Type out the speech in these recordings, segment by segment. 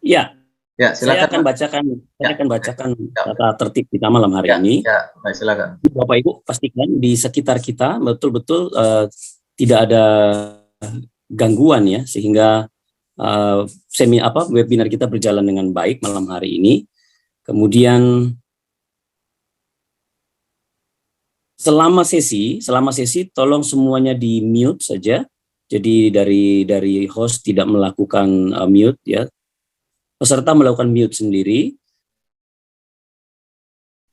Ya, Ya, saya silakan. akan bacakan tata tertib kita malam hari ini. Ya, baik, silakan. Bapak Ibu pastikan di sekitar kita betul-betul tidak ada gangguan ya, sehingga webinar kita berjalan dengan baik malam hari ini. Kemudian selama sesi tolong semuanya di mute saja. Jadi dari host tidak melakukan mute ya. Peserta melakukan mute sendiri,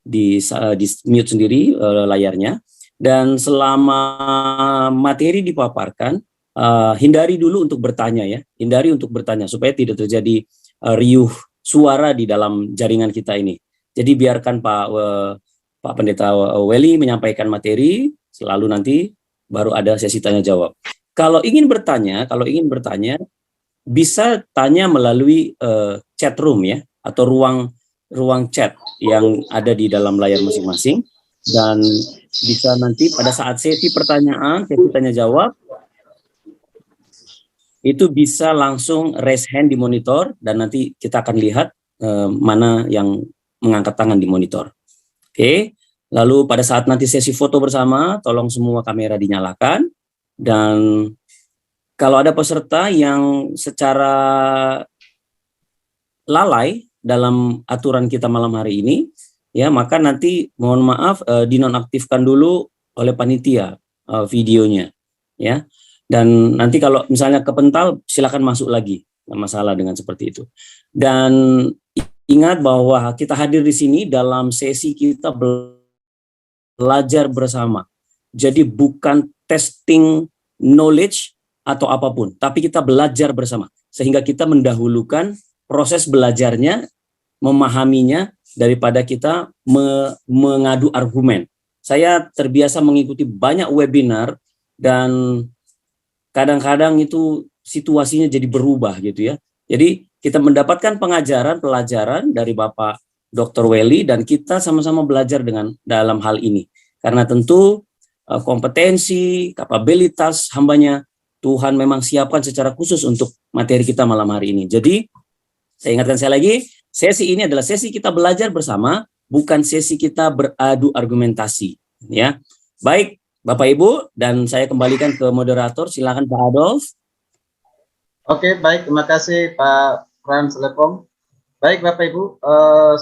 di mute sendiri layarnya, dan selama materi dipaparkan hindari dulu untuk bertanya ya, supaya tidak terjadi riuh suara di dalam jaringan kita ini. Jadi biarkan Pak Pendeta Welly menyampaikan materi, selalu nanti baru ada sesi tanya jawab. Kalau ingin bertanya bisa tanya melalui chat room ya, atau ruang chat yang ada di dalam layar masing-masing, dan bisa nanti pada saat sesi tanya jawab itu bisa langsung raise hand di monitor, dan nanti kita akan lihat mana yang mengangkat tangan di monitor. Oke. Lalu pada saat nanti sesi foto bersama, tolong semua kamera dinyalakan, dan kalau ada peserta yang secara lalai dalam aturan kita malam hari ini, ya maka nanti mohon maaf dinonaktifkan dulu oleh panitia videonya, ya. Dan nanti kalau misalnya kepental, silakan masuk lagi, nggak masalah dengan seperti itu. Dan ingat bahwa kita hadir di sini dalam sesi kita belajar bersama. Jadi bukan testing knowledge atau apapun, tapi kita belajar bersama, sehingga kita mendahulukan proses belajarnya, memahaminya, daripada kita mengadu argumen. Saya terbiasa mengikuti banyak webinar, dan kadang-kadang itu situasinya jadi berubah gitu ya. Jadi kita mendapatkan pelajaran dari Bapak Dr. Welly, dan kita sama-sama belajar dalam hal ini. Karena tentu kompetensi, kapabilitas hambanya Tuhan memang siapkan secara khusus untuk materi kita malam hari ini. Jadi saya ingatkan sekali lagi, sesi ini adalah sesi kita belajar bersama, bukan sesi kita beradu argumentasi. Ya, baik Bapak Ibu, dan saya kembalikan ke moderator. Silakan Pak Adolf. Oke, baik, terima kasih Pak Frans Lepong. Baik Bapak Ibu,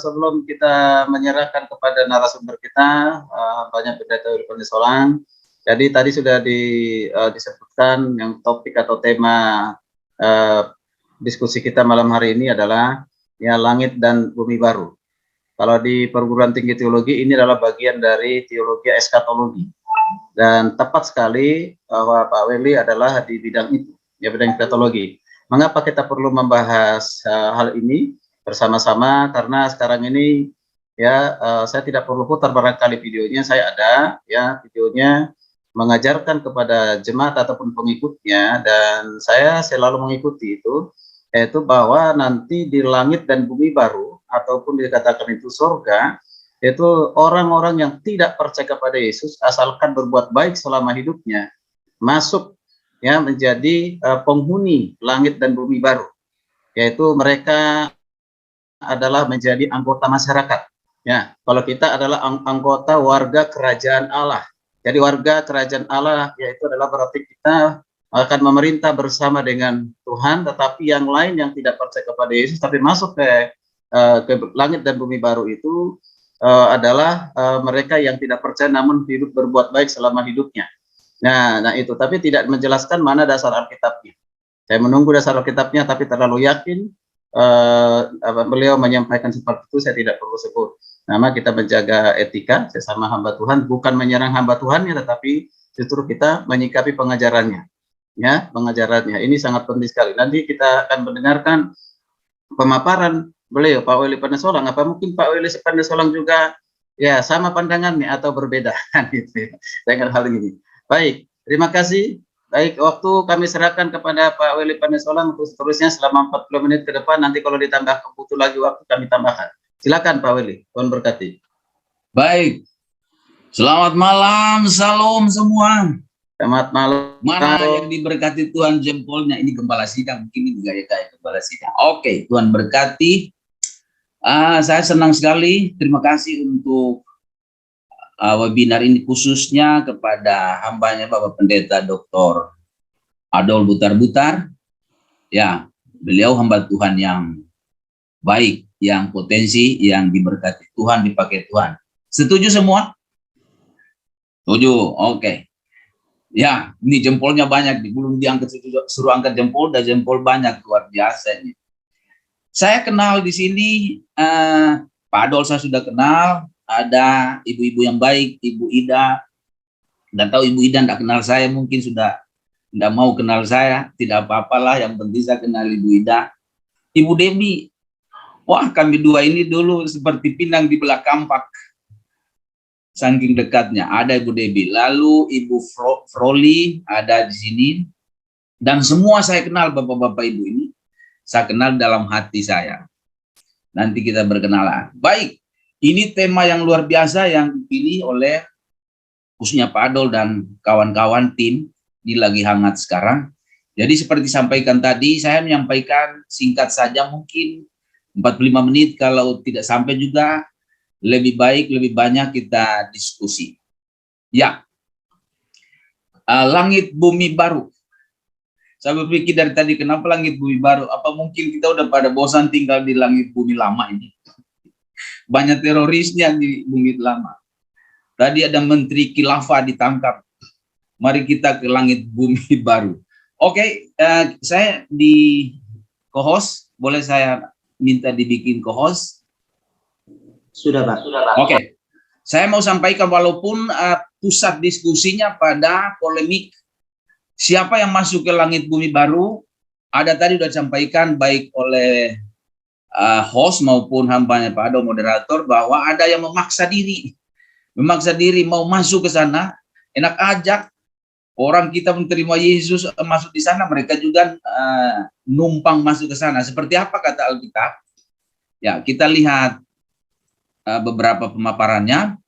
sebelum kita menyerahkan kepada narasumber kita, banyak Pendeta Welly Penesolang. Jadi tadi sudah disebutkan yang topik atau tema diskusi kita malam hari ini adalah ya langit dan bumi baru. Kalau di perguruan tinggi teologi ini adalah bagian dari teologi eskatologi, dan tepat sekali bahwa Pak Welly adalah di bidang itu, ya bidang eskatologi. Mengapa kita perlu membahas hal ini bersama-sama? Karena sekarang ini ya saya tidak perlu putar barangkali videonya, saya ada ya videonya mengajarkan kepada jemaat ataupun pengikutnya, dan saya selalu mengikuti itu, yaitu bahwa nanti di langit dan bumi baru, ataupun dikatakan itu surga, yaitu orang-orang yang tidak percaya kepada Yesus asalkan berbuat baik selama hidupnya, masuk ya menjadi penghuni langit dan bumi baru, yaitu mereka adalah menjadi anggota masyarakat. Ya, kalau kita adalah anggota warga kerajaan Allah. Jadi warga kerajaan Allah yaitu adalah berarti kita akan memerintah bersama dengan Tuhan, tetapi yang lain yang tidak percaya kepada Yesus tapi masuk ke langit dan bumi baru itu adalah mereka yang tidak percaya namun hidup berbuat baik selama hidupnya. Nah itu, tapi tidak menjelaskan mana dasar Alkitabnya. Saya menunggu dasar Alkitabnya, tapi terlalu yakin beliau menyampaikan seperti itu, saya tidak perlu sebut. Nama kita menjaga etika sesama hamba Tuhan, bukan menyerang hamba Tuhannya, tetapi justru kita menyikapi pengajarannya. Ya, pengajarannya ini sangat penting sekali. Nanti kita akan mendengarkan pemaparan beliau, Pak Welly Penesolang. Apa mungkin Pak Welly Penesolang juga ya sama pandangannya atau berbeda gitu ya, dengan hal ini. Baik, terima kasih. Baik, waktu kami serahkan kepada Pak Welly Penesolang untuk seterusnya selama 40 menit ke depan. Nanti kalau ditambah butuh lagi waktu kami tambahkan. Silakan Pak Welly, Tuhan berkati. Baik, selamat malam, salam semua. Selamat malam. Mana yang diberkati Tuhan jempolnya? Ini gembala sidang, mungkin ini gaya-gaya gembala sidang. Oke, Tuhan berkati. Saya senang sekali. Terima kasih untuk webinar ini khususnya kepada hambanya Bapak Pendeta Dr. Adol Butar-Butar. Ya, beliau hamba Tuhan yang baik, yang potensi, yang diberkati Tuhan, dipakai Tuhan. Setuju semua? Setuju, oke. Ya, ini jempolnya banyak, belum diangkat, suruh angkat jempol, dan jempol banyak, luar biasa ini. Saya kenal di sini, Pak Adol saya sudah kenal, ada ibu-ibu yang baik, Ibu Ida, dan tahu Ibu Ida tidak kenal saya, mungkin sudah tidak mau kenal saya, tidak apa-apalah, yang penting saya kenal Ibu Ida. Ibu Debbie, wah kami dua ini dulu seperti pinang di belah kampak. Saking dekatnya, ada Ibu Debbie, lalu Ibu Froli ada di sini, dan semua saya kenal bapak-bapak ibu ini, saya kenal dalam hati saya. Nanti kita berkenalan. Baik, ini tema yang luar biasa yang dipilih oleh khususnya Pak Adol dan kawan-kawan tim, ini lagi hangat sekarang. Jadi seperti sampaikan tadi, saya menyampaikan singkat saja mungkin 45 menit, kalau tidak sampai juga lebih baik, lebih banyak kita diskusi. Ya, langit bumi baru. Saya berpikir dari tadi, kenapa langit bumi baru? Apa mungkin kita udah pada bosan tinggal di langit bumi lama ini? Banyak terorisnya di bumi lama. Tadi ada menteri khilafah ditangkap. Mari kita ke langit bumi baru. Oke, saya di co-host. Boleh saya minta dibikin co-host? Sudah, Pak. Oke. Saya mau sampaikan walaupun pusat diskusinya pada polemik siapa yang masuk ke langit bumi baru, ada tadi sudah disampaikan baik oleh host maupun hambanya Pak Adol moderator bahwa ada yang memaksa diri mau masuk ke sana. Enak ajak orang kita menerima Yesus masuk di sana, mereka juga numpang masuk ke sana. Seperti apa kata Alkitab? Ya, kita lihat beberapa pemaparannya.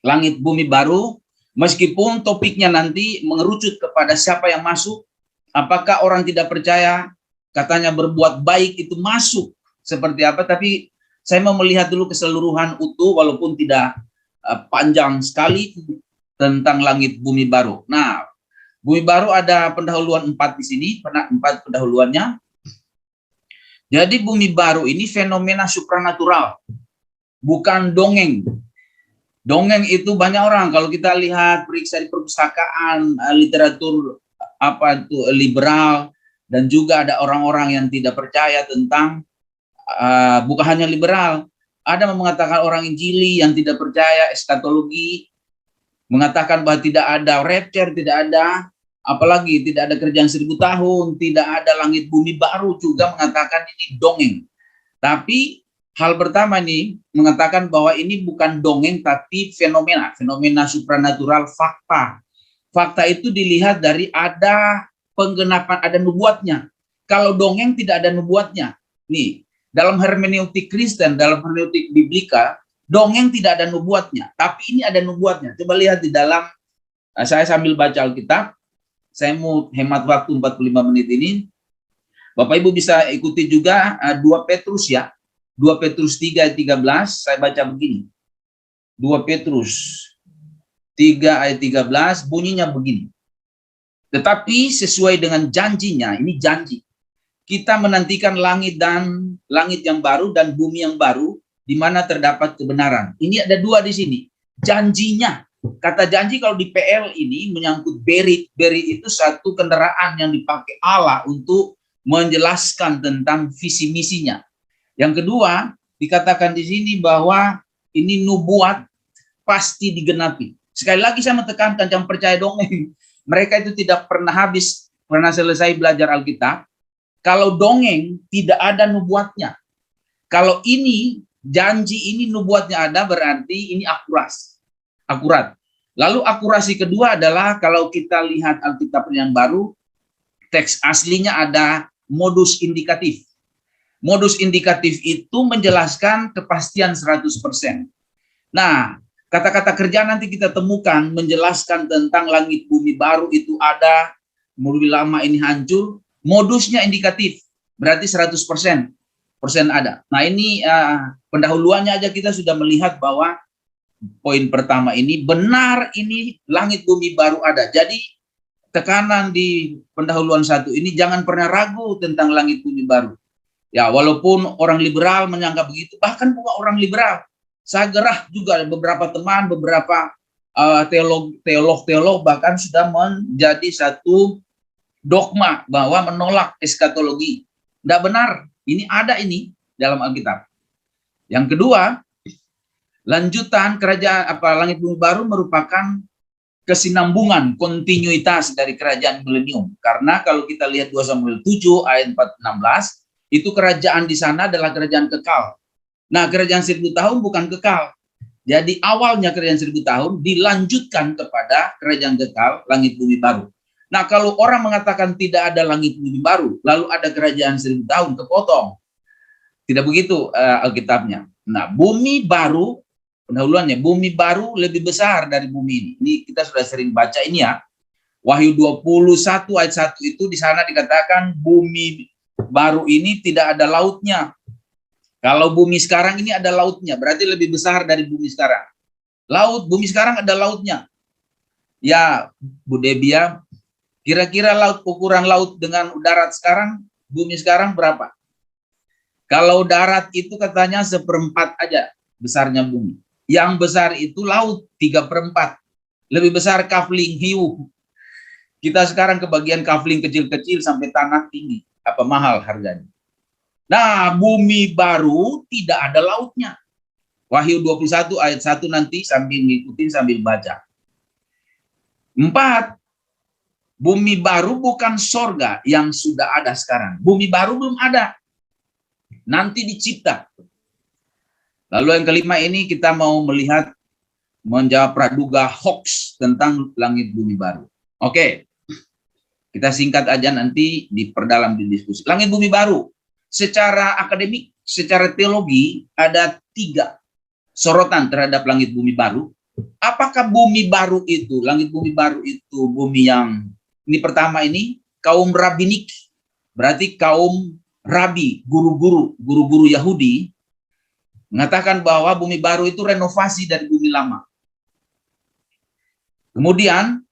Langit bumi baru, meskipun topiknya nanti mengerucut kepada siapa yang masuk, apakah orang tidak percaya katanya berbuat baik itu masuk seperti apa, tapi saya mau melihat dulu keseluruhan utuh walaupun tidak panjang sekali tentang langit bumi baru. Nah, bumi baru ada pendahuluan 4 di sini, 4 pendahuluannya. Jadi bumi baru ini fenomena supranatural, bukan dongeng. Dongeng itu banyak orang, kalau kita lihat periksa di perpustakaan, literatur apa itu liberal, dan juga ada orang-orang yang tidak percaya tentang, bukan hanya liberal, ada yang mengatakan orang Injili yang tidak percaya eskatologi, mengatakan bahwa tidak ada rapture, tidak ada, apalagi tidak ada kerjaan 1000 tahun, tidak ada langit bumi baru, juga mengatakan ini dongeng. Tapi hal pertama nih mengatakan bahwa ini bukan dongeng tapi fenomena supranatural, fakta. Fakta itu dilihat dari ada penggenapan, ada nubuatnya. Kalau dongeng tidak ada nubuatnya. Nih, dalam hermeneutik Kristen, dalam hermeneutik biblika, dongeng tidak ada nubuatnya, tapi ini ada nubuatnya. Coba lihat di dalam, saya sambil baca Alkitab, saya mau hemat waktu 45 menit ini. Bapak Ibu bisa ikuti juga 2 Petrus ya. 2 Petrus 3 ayat 13, saya baca begini. 2 Petrus 3 ayat 13, bunyinya begini. Tetapi sesuai dengan janjinya, ini janji. Kita menantikan langit yang baru dan bumi yang baru, di mana terdapat kebenaran. Ini ada 2 di sini. Janjinya. Kata janji kalau di PL ini menyangkut berit. Berit itu satu kendaraan yang dipakai Allah untuk menjelaskan tentang visi misinya. Yang kedua, dikatakan di sini bahwa ini nubuat pasti digenapi. Sekali lagi saya menekankan, jangan percaya dongeng. Mereka itu tidak pernah selesai belajar Alkitab. Kalau dongeng, tidak ada nubuatnya. Kalau ini, janji ini nubuatnya ada, berarti ini akurat. Lalu akurasi kedua adalah kalau kita lihat Alkitab yang baru, teks aslinya ada modus indikatif. Modus indikatif itu menjelaskan kepastian 100%. Nah, kata-kata kerja nanti kita temukan menjelaskan tentang langit bumi baru itu ada, bumi lama ini hancur, modusnya indikatif, berarti 100% ada. Nah ini pendahuluannya aja kita sudah melihat bahwa poin pertama ini benar, ini langit bumi baru ada. Jadi tekanan di pendahuluan satu ini jangan pernah ragu tentang langit bumi baru. Ya, walaupun orang liberal menyanggap begitu, bahkan bukan orang liberal, saya gerah juga beberapa teman, beberapa teolog bahkan sudah menjadi satu dogma bahwa menolak eskatologi. Tidak benar, ini ada ini dalam Alkitab. Yang kedua, lanjutan kerajaan langit bumi baru merupakan kesinambungan, kontinuitas dari kerajaan milenium. Karena kalau kita lihat 2 Samuel 7 ayat 4-16, itu kerajaan di sana adalah kerajaan kekal. Nah, kerajaan 1000 tahun bukan kekal. Jadi awalnya kerajaan 1000 tahun dilanjutkan kepada kerajaan kekal, langit bumi baru. Nah, kalau orang mengatakan tidak ada langit bumi baru, lalu ada kerajaan 1000 tahun, kepotong. Tidak begitu Alkitabnya. Nah, bumi baru, pendahuluannya, bumi baru lebih besar dari bumi ini. Ini kita sudah sering baca ini ya. Wahyu 21 ayat 1 itu di sana dikatakan bumi baru ini tidak ada lautnya. Kalau bumi sekarang ini ada lautnya, berarti lebih besar dari bumi sekarang. Bumi sekarang ada lautnya. Ya, Bu Debia, kira-kira ukuran laut dengan darat sekarang, bumi sekarang berapa? Kalau darat itu katanya 1/4 aja besarnya bumi. Yang besar itu laut 3/4. Lebih besar kafling hiu. Kita sekarang kebagian kafling kecil-kecil sampai tanah tinggi. Apa mahal harganya? Nah, bumi baru tidak ada lautnya. Wahyu 21 ayat 1 nanti sambil ngikutin sambil baca. 4. Bumi baru bukan sorga yang sudah ada sekarang. Bumi baru belum ada. Nanti dicipta. Lalu yang kelima ini kita mau melihat, menjawab praduga hoax tentang langit bumi baru. Oke. Kita singkat aja nanti diperdalam di diskusi. Langit bumi baru. Secara akademik, secara teologi, ada 3 sorotan terhadap langit bumi baru. Apakah bumi baru itu, langit bumi baru itu bumi yang, ini pertama ini, kaum rabbinik, berarti kaum rabi, guru-guru Yahudi, mengatakan bahwa bumi baru itu renovasi dari bumi lama. Kemudian,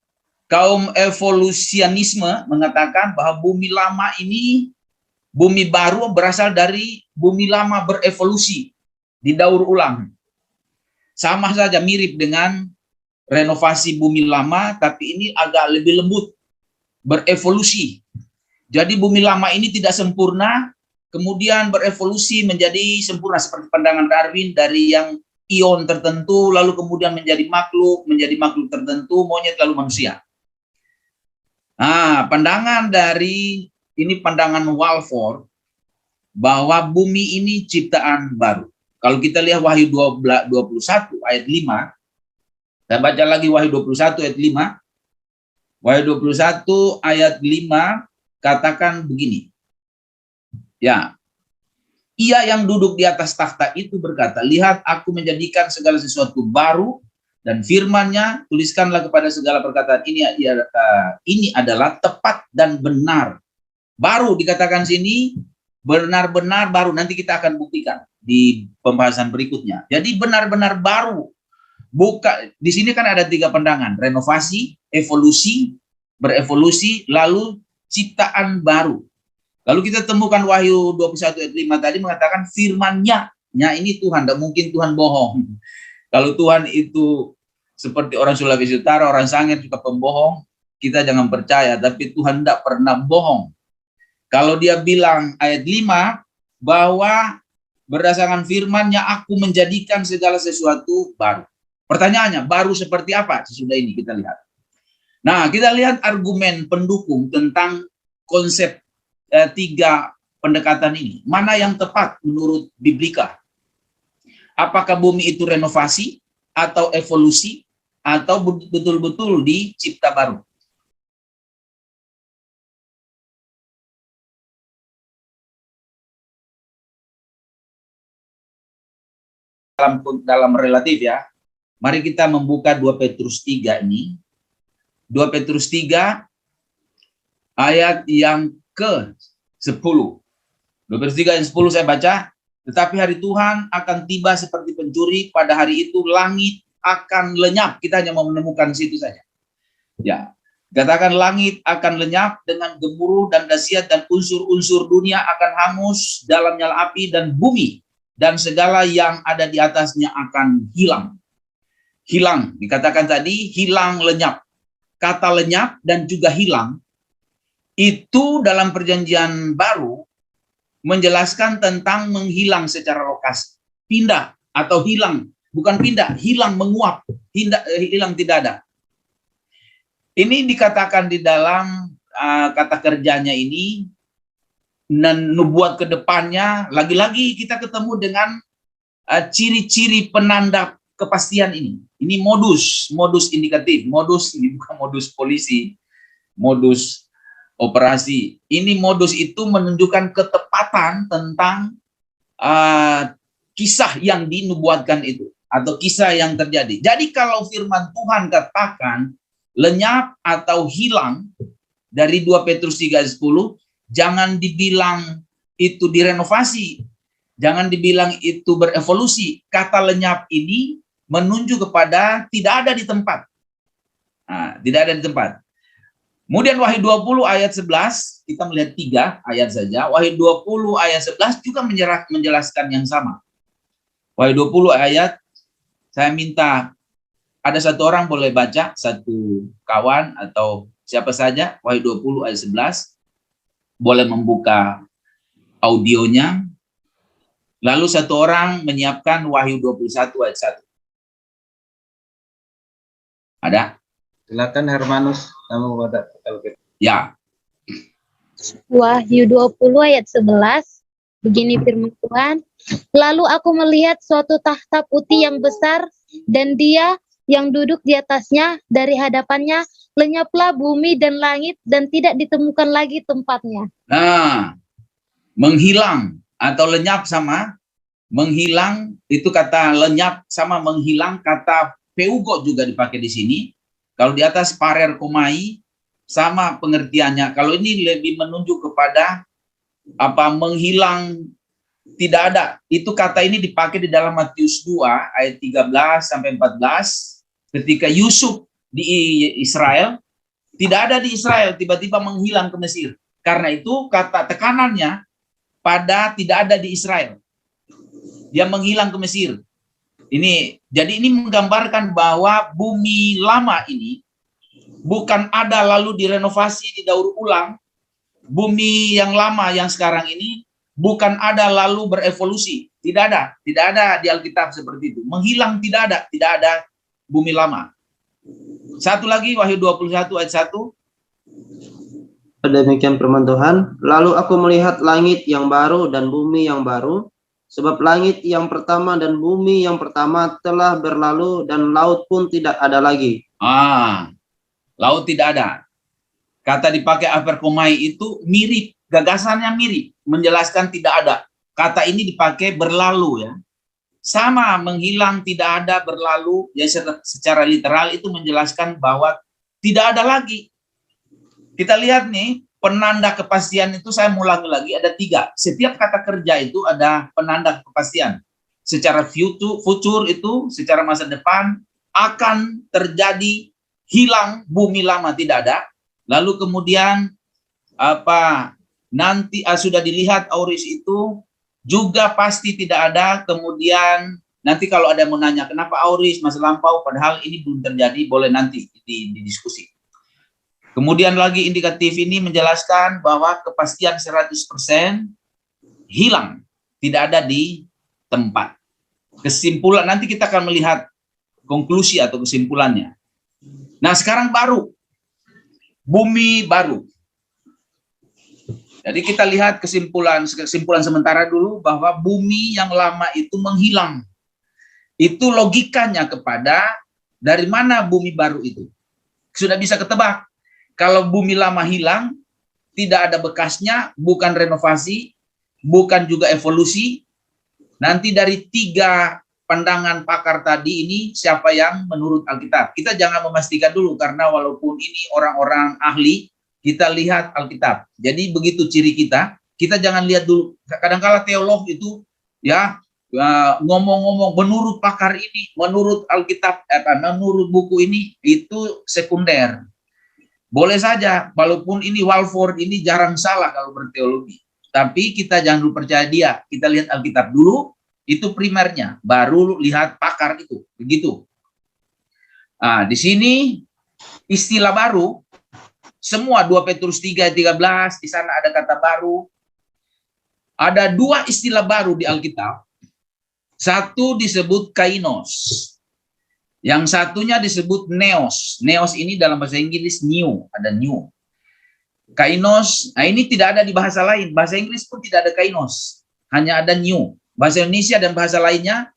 kaum evolusionisme mengatakan bahwa bumi lama ini, bumi baru berasal dari bumi lama berevolusi, didaur ulang. Sama saja mirip dengan renovasi bumi lama, tapi ini agak lebih lembut, berevolusi. Jadi bumi lama ini tidak sempurna, kemudian berevolusi menjadi sempurna seperti pandangan Darwin, dari yang ion tertentu, lalu kemudian menjadi makhluk tertentu, monyet lalu manusia. Nah, pandangan dari ini, pandangan Walford, bahwa bumi ini ciptaan baru. Kalau kita lihat Wahyu 21 ayat 5, saya baca lagi Wahyu 21 ayat 5. Wahyu 21 ayat 5 katakan begini. Ya. Ia yang duduk di atas takhta itu berkata, lihat aku menjadikan segala sesuatu baru, dan firman-Nya, tuliskanlah kepada segala perkataan ini adalah tepat dan benar. Baru dikatakan sini, benar-benar baru. Nanti kita akan buktikan di pembahasan berikutnya. Jadi benar-benar baru. Di sini kan ada 3 pandangan, renovasi, evolusi, berevolusi, lalu ciptaan baru. Lalu kita temukan Wahyu 21 ayat 5 tadi mengatakan firman-Nya. Ini Tuhan, tidak mungkin Tuhan bohong. Kalau Tuhan itu seperti orang Sulawesi Utara, orang Sangir juga pembohong, kita jangan percaya. Tapi Tuhan tidak pernah bohong. Kalau dia bilang ayat 5, bahwa berdasarkan firman-Nya aku menjadikan segala sesuatu baru. Pertanyaannya, baru seperti apa? Sesudah ini kita lihat. Nah, kita lihat argumen pendukung tentang konsep 3 pendekatan ini. Mana yang tepat menurut Biblika? Apakah bumi itu renovasi atau evolusi atau betul-betul dicipta baru? Dalam relatif ya. Mari kita membuka 2 Petrus 3 ini. 2 Petrus 3 ayat yang ke-10. 2 Petrus 3 ayat 10 saya baca. Tetapi hari Tuhan akan tiba seperti pencuri. Pada hari itu langit akan lenyap. Kita hanya mau menemukan situ saja. Ya, katakan langit akan lenyap dengan gemuruh dan dahsyat, dan unsur-unsur dunia akan hangus dalam nyala api, dan bumi dan segala yang ada di atasnya akan hilang. Hilang, dikatakan tadi hilang, lenyap. Kata lenyap dan juga hilang itu dalam perjanjian baru menjelaskan tentang menghilang secara lokasi. Pindah atau hilang, bukan pindah, hilang, menguap, hilang, tidak ada. Ini dikatakan di dalam kata kerjanya ini, dan nubuat ke depannya, lagi-lagi kita ketemu dengan ciri-ciri penanda kepastian ini. Ini modus indikatif, modus ini bukan modus polisi, modus operasi. Ini modus itu menunjukkan ketepatan tentang kisah yang dinubuatkan itu, atau kisah yang terjadi. Jadi kalau firman Tuhan katakan lenyap atau hilang dari 2 Petrus 3 ayat 10, jangan dibilang itu direnovasi, jangan dibilang itu berevolusi. Kata lenyap ini menunjuk kepada tidak ada di tempat. Nah, tidak ada di tempat. Kemudian Wahyu 20 ayat 11, kita melihat 3 ayat saja. Wahyu 20 ayat 11 juga menjelaskan yang sama. Wahyu 20 ayat, saya minta ada satu orang boleh baca, satu kawan atau siapa saja, Wahyu 20 ayat 11, boleh membuka audionya. Lalu satu orang menyiapkan Wahyu 21 ayat 1. Ada? Silakan Hermanus, kamu pada Ya. Wahyu 20 ayat 11, begini firman Tuhan, lalu aku melihat suatu tahta putih yang besar, dan Dia yang duduk di atasnya, dari hadapannya lenyaplah bumi dan langit, dan tidak ditemukan lagi tempatnya. Nah, menghilang atau lenyap sama menghilang, itu kata lenyap sama menghilang, kata peugo juga dipakai di sini. Kalau di atas parer komai sama pengertiannya. Kalau ini lebih menunjuk kepada apa, menghilang, tidak ada. Itu kata ini dipakai di dalam Matius 2 ayat 13 sampai 14 ketika Yusuf di Israel, tidak ada di Israel, tiba-tiba menghilang ke Mesir. Karena itu kata tekanannya pada tidak ada di Israel. Dia menghilang ke Mesir. Jadi ini menggambarkan bahwa bumi lama ini bukan ada lalu direnovasi, didaur ulang. Bumi yang lama yang sekarang ini bukan ada lalu berevolusi. Tidak ada di Alkitab seperti itu. Menghilang tidak ada bumi lama. Satu lagi Wahyu 21 ayat 1. Demikian firman Tuhan, lalu aku melihat langit yang baru dan bumi yang baru, sebab langit yang pertama dan bumi yang pertama telah berlalu, dan laut pun tidak ada lagi. Laut tidak ada. Kata dipakai aperkomai itu mirip, gagasannya mirip, menjelaskan tidak ada. Kata ini dipakai berlalu, ya. Sama, menghilang, tidak ada, berlalu, ya secara literal itu menjelaskan bahwa tidak ada lagi. Kita lihat nih, penanda kepastian itu saya ulangi lagi, ada 3. Setiap kata kerja itu ada penanda kepastian. Secara future itu, secara masa depan, akan terjadi, hilang, bumi lama tidak ada. Lalu kemudian, nanti sudah dilihat auris itu, juga pasti tidak ada. Kemudian nanti kalau ada yang mau nanya kenapa auris masa lampau padahal ini belum terjadi, boleh nanti didiskusi. Kemudian lagi indikatif ini menjelaskan bahwa kepastian 100% hilang, tidak ada di tempat. Kesimpulan nanti kita akan melihat konklusi atau kesimpulannya. Nah, sekarang baru bumi baru. Jadi kita lihat kesimpulan sementara dulu bahwa bumi yang lama itu menghilang. Itu logikanya kepada dari mana bumi baru itu. Sudah bisa ketebak. Kalau bumi lama hilang, tidak ada bekasnya, bukan renovasi, bukan juga evolusi. Nanti dari 3 pandangan pakar tadi ini siapa yang menurut Alkitab. Kita jangan memastikan dulu, karena walaupun ini orang-orang ahli, kita lihat Alkitab. Jadi begitu ciri kita jangan lihat dulu. Kadang-kala teolog itu ya ngomong-ngomong menurut pakar ini, menurut Alkitab, menurut buku ini, itu sekunder. Boleh saja, walaupun ini Walford ini jarang salah kalau berteologi. Tapi kita jangan dulu percaya dia. Kita lihat Alkitab dulu, itu primernya. Baru lihat pakar itu. Begitu. Nah, di sini istilah baru, semua 2 Petrus 3 ayat 13, di sana ada kata baru. Ada 2 istilah baru di Alkitab. Satu disebut kainos. Yang satunya disebut neos. Neos ini dalam bahasa Inggris new, ada new. Kainos, nah ini tidak ada di bahasa lain. Bahasa Inggris pun tidak ada kainos, hanya ada new. Bahasa Indonesia dan bahasa lainnya,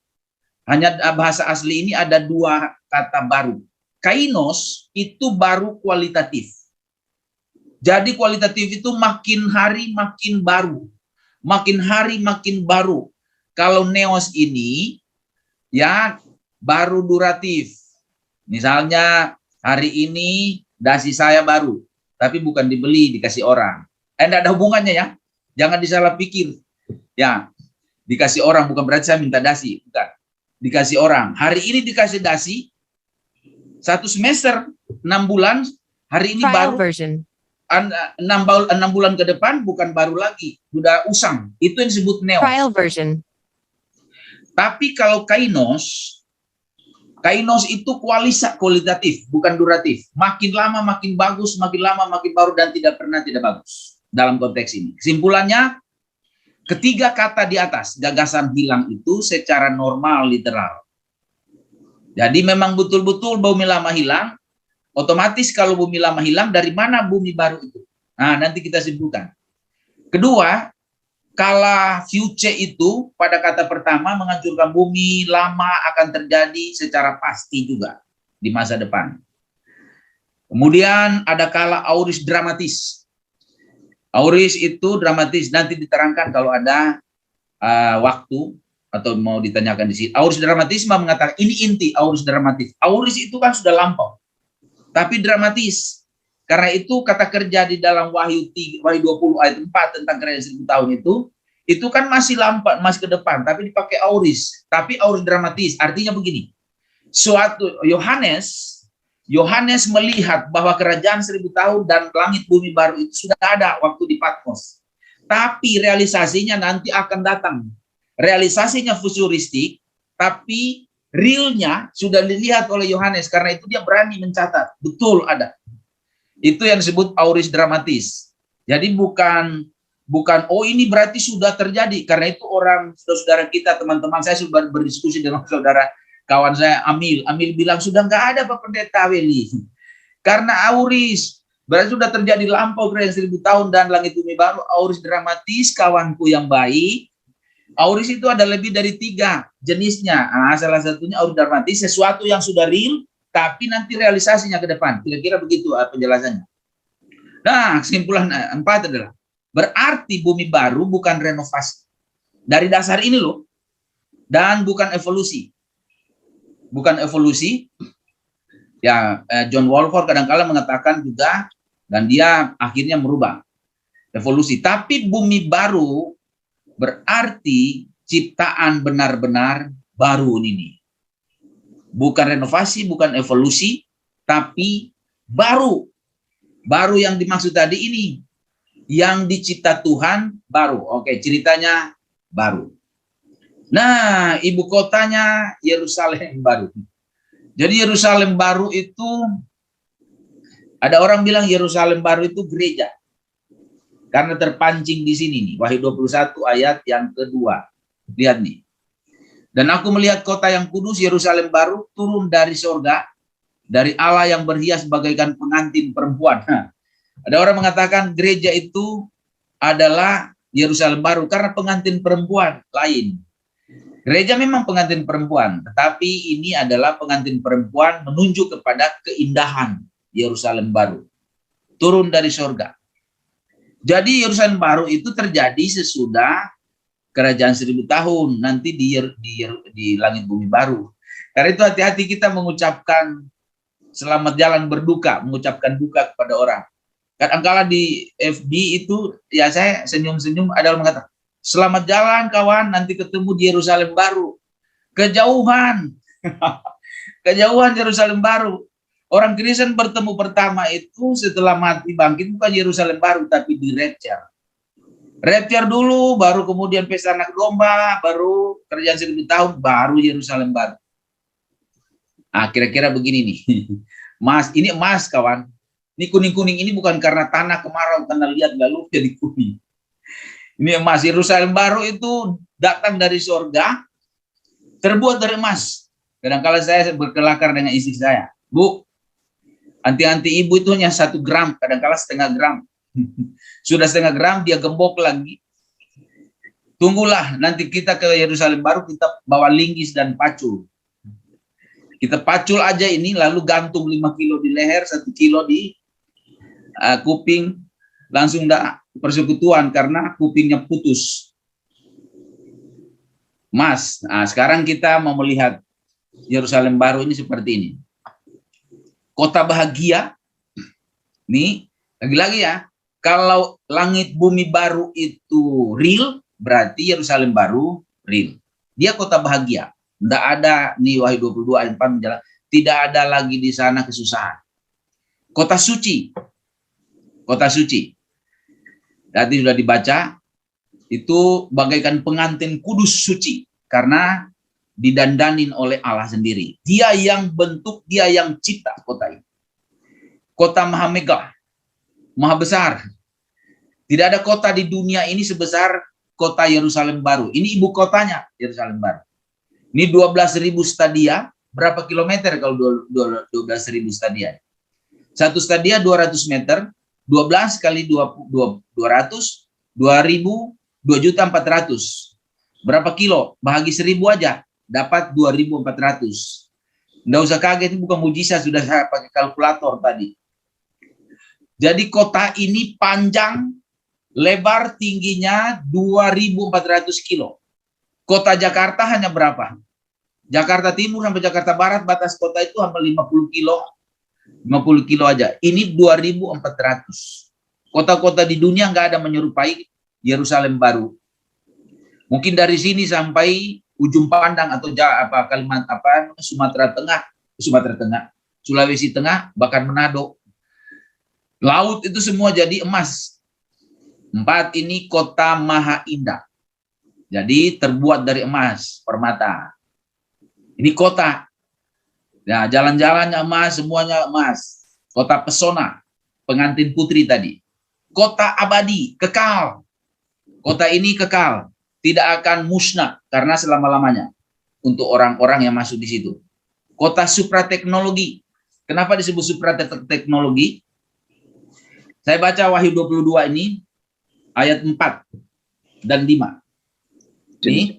hanya bahasa asli ini ada 2 kata baru. Kainos itu baru kualitatif. Jadi kualitatif itu makin hari makin baru. Makin hari makin baru. Kalau neos ini, ya baru duratif. Misalnya hari ini dasi saya baru, tapi bukan dibeli, dikasih orang. Tidak ada hubungannya ya. Jangan disalah pikir. Ya, dikasih orang bukan berarti saya minta dasi, bukan. Dikasih orang. Hari ini dikasih dasi 1 semester 6 bulan, hari ini Trial baru version. 6 bulan ke depan bukan baru lagi, sudah usang. Itu yang disebut neos. Trial version. Tapi kalau kainos itu kualitatif, bukan duratif. Makin lama makin bagus, makin lama makin baru, dan tidak pernah tidak bagus dalam konteks ini. Kesimpulannya, ketiga kata di atas, gagasan hilang itu secara normal literal. Jadi memang betul-betul bumi lama hilang. Otomatis kalau bumi lama hilang, dari mana bumi baru itu? Nah, nanti kita simpulkan. Kedua, kala future itu pada kata pertama menghancurkan bumi lama akan terjadi secara pasti juga di masa depan. Kemudian ada kala auris dramatis. Auris itu dramatis, nanti diterangkan kalau ada waktu atau mau ditanyakan di sini. Auris dramatis mengatakan ini inti auris dramatis. Auris itu kan sudah lampau, tapi dramatis. Karena itu kata kerja di dalam Wahyu 20 ayat 4 tentang kerajaan 1000 tahun itu kan masih lambat, masih ke depan, tapi dipakai auris. Tapi auris dramatis, artinya begini. Suatu Yohanes melihat bahwa kerajaan 1000 tahun dan langit bumi baru itu sudah ada waktu di Patmos. Tapi realisasinya nanti akan datang. Realisasinya futuristik, tapi realnya sudah dilihat oleh Yohanes. Karena itu dia berani mencatat. Betul ada. Itu yang disebut auris dramatis. Jadi bukan oh ini berarti sudah terjadi. Karena itu orang saudara kita, teman-teman saya sudah berdiskusi dengan saudara kawan saya Amil. Amil bilang sudah nggak ada Pak Pendeta Weli. Karena auris berarti sudah terjadi lampau kerajaan 1000 tahun dan langit bumi baru. Auris dramatis, kawanku yang baik. Auris itu ada lebih dari 3 jenisnya. Nah, salah satunya auris dramatis, sesuatu yang sudah real, tapi nanti realisasinya ke depan. Kira-kira begitu penjelasannya. Nah, kesimpulan 4 adalah, berarti bumi baru bukan renovasi. Dari dasar ini loh. Dan bukan evolusi. Bukan evolusi. Ya, John Walford kadang-kala mengatakan juga, dan dia akhirnya merubah evolusi. Tapi bumi baru berarti ciptaan benar-benar baru ini. Bukan renovasi, bukan evolusi, tapi baru. Baru yang dimaksud tadi ini. Yang dicipta Tuhan baru. Oke, ceritanya baru. Nah, ibu kotanya Yerusalem baru. Jadi Yerusalem baru itu, ada orang bilang Yerusalem baru itu gereja. Karena terpancing di sini nih, Wahyu 21 ayat yang kedua. Lihat nih. Dan aku melihat kota yang kudus, Yerusalem baru, turun dari sorga, dari Allah yang berhias bagaikan pengantin perempuan. Nah, ada orang mengatakan gereja itu adalah Yerusalem baru, karena pengantin perempuan lain. Gereja memang pengantin perempuan, tetapi ini adalah pengantin perempuan menunjuk kepada keindahan Yerusalem baru. Turun dari sorga. Jadi Yerusalem baru itu terjadi sesudah kerajaan 1000 tahun nanti di langit bumi baru. Karena itu hati-hati kita mengucapkan selamat jalan berduka, mengucapkan duka kepada orang. Kadang-kala di FB itu ya saya senyum-senyum ada orang mengatakan, selamat jalan kawan, nanti ketemu di Yerusalem baru. Kejauhan. Kejauhan Yerusalem baru. Orang Kristen bertemu pertama itu setelah mati bangkit bukan Yerusalem baru tapi di rapture. Rapture dulu, baru kemudian pesta anak domba, baru kerajaan 1000 tahun, baru Yerusalem baru. Nah, kira-kira begini nih. Mas, ini emas kawan. Ini kuning-kuning ini bukan karena tanah kemarau, karena lihat lalu jadi kuning. Ini emas. Yerusalem baru itu datang dari surga, terbuat dari emas. Kadang-kala saya berkelakar dengan istri saya. Bu, anti-anti ibu itu hanya 1 gram, kadang-kala setengah gram. Sudah setengah gram, dia gembok lagi. Tunggulah, nanti kita ke Yerusalem baru, kita bawa linggis dan pacul. Kita pacul aja ini, lalu gantung 5 kilo di leher, 1 kilo di kuping, langsung persekutuan karena kupingnya putus. Mas, nah sekarang kita mau melihat Yerusalem baru ini seperti ini. Kota bahagia, nih lagi-lagi ya, kalau langit bumi baru itu real, berarti Yerusalem baru real. Dia kota bahagia. Tidak ada, nih Wahyu 22 ayat 4 menjelaskan, tidak ada lagi di sana kesusahan. Kota suci. Kota suci. Tadi sudah dibaca, itu bagaikan pengantin kudus suci. Karena didandanin oleh Allah sendiri. Dia yang bentuk, dia yang cipta kota ini. Kota maha megah, maha besar. Tidak ada kota di dunia ini sebesar kota Yerusalem baru. Ini ibu kotanya, Yerusalem baru. Ini 12.000 stadia. Berapa kilometer kalau 12.000 stadia? Satu stadia 200 meter. 12 kali 200, 2.400. Berapa kilo? Bahagi 1.000 aja. Dapat 2.400. Nggak usah kaget, itu bukan mujizat. Sudah saya pakai kalkulator tadi. Jadi kota ini panjang, lebar, tingginya 2.400 kilo. Kota Jakarta hanya berapa? Jakarta Timur sampai Jakarta Barat, batas kota itu hampir 50 kilo. 50 kilo aja. Ini 2.400. Kota-kota di dunia nggak ada menyerupai Yerusalem baru. Mungkin dari sini sampai ujung pandang atau Sumatera Tengah, Sulawesi Tengah, bahkan Manado. Laut itu semua jadi emas. 4 ini kota maha indah. Jadi terbuat dari emas, permata. Ini kota. Nah, jalan-jalannya emas, semuanya emas. Kota pesona, pengantin putri tadi. Kota abadi, kekal. Kota ini kekal, tidak akan musnah karena selama-lamanya untuk orang-orang yang masuk di situ. Kota suprateknologi. Kenapa disebut suprateknologi? Saya baca Wahyu 22 ini ayat 4 dan 5. Ini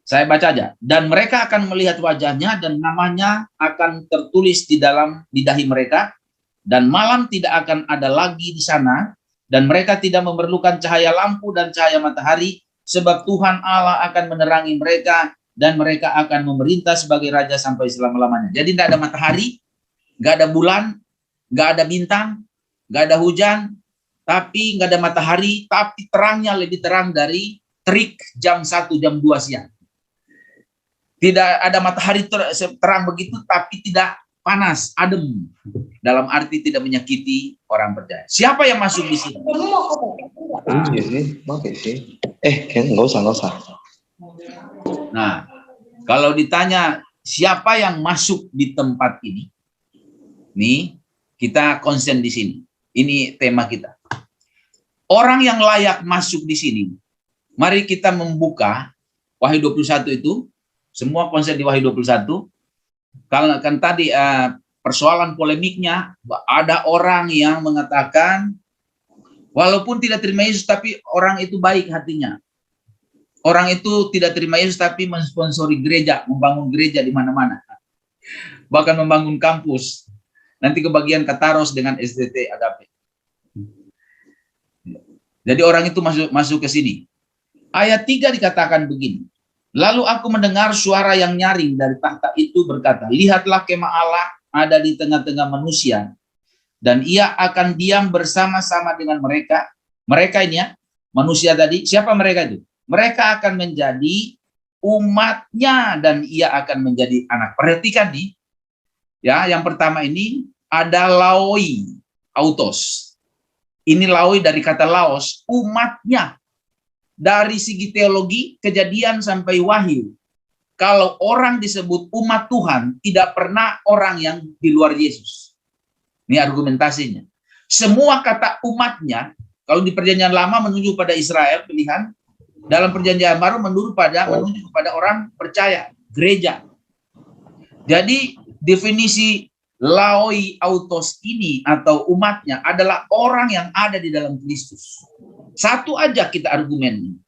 saya baca aja. Dan mereka akan melihat wajahnya dan namanya akan tertulis di dahi mereka, dan malam tidak akan ada lagi di sana, dan mereka tidak memerlukan cahaya lampu dan cahaya matahari, sebab Tuhan Allah akan menerangi mereka, dan mereka akan memerintah sebagai raja sampai selama-lamanya. Jadi tidak ada matahari, nggak ada bulan, nggak ada bintang, nggak ada hujan, tapi nggak ada matahari, tapi terangnya lebih terang dari terik jam 1, jam 2 siang. Tidak ada matahari terang begitu, tapi tidak panas, adem. Dalam arti tidak menyakiti orang percaya. Siapa yang masuk di sini? Nggak usah. Nah, kalau ditanya siapa yang masuk di tempat ini, nih kita konsen di sini. Ini tema kita. Orang yang layak masuk di sini. Mari kita membuka Wahyu 21 itu. Semua konsep di Wahyu 21. Kalau kan tadi persoalan polemiknya, ada orang yang mengatakan walaupun tidak terima Yesus tapi orang itu baik hatinya. Orang itu tidak terima Yesus tapi mensponsori gereja, membangun gereja di mana-mana. Bahkan membangun kampus. Nanti kebagian Kataros dengan SDT Agape. Jadi orang itu masuk ke sini. Ayat 3 dikatakan begini. Lalu aku mendengar suara yang nyaring dari tahta itu berkata, lihatlah kemah Allah ada di tengah-tengah manusia, dan ia akan diam bersama-sama dengan mereka. Mereka ini ya, manusia tadi, siapa mereka itu? Mereka akan menjadi umatnya dan ia akan menjadi anak. Perhatikan nih, ya, yang pertama ini ada laoi, autos. Ini laoi dari kata laos, umatnya. Dari segi teologi, kejadian sampai wahyu. Kalau orang disebut umat Tuhan, tidak pernah orang yang di luar Yesus. Ini argumentasinya. Semua kata umatnya, kalau di perjanjian lama menunjuk pada Israel, pilihan. Dalam perjanjian baru menunjuk kepada orang percaya, gereja. Jadi definisi laoi autos ini atau umatnya adalah orang yang ada di dalam Kristus. Satu aja kita argumen.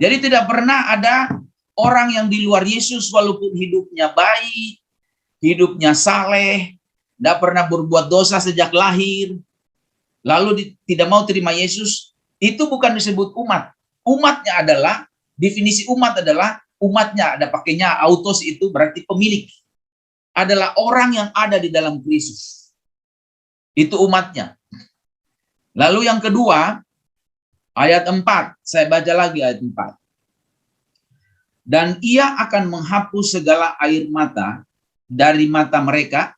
Jadi tidak pernah ada orang yang di luar Yesus walaupun hidupnya baik, hidupnya saleh, tidak pernah berbuat dosa sejak lahir, lalu tidak mau terima Yesus, itu bukan disebut umat. Umatnya adalah, definisi umat adalah umatnya, ada pakainya autos itu berarti pemilik. Adalah orang yang ada di dalam Kristus. Itu umatnya. Lalu yang kedua, ayat 4, saya baca lagi ayat 4. Dan ia akan menghapus segala air mata dari mata mereka,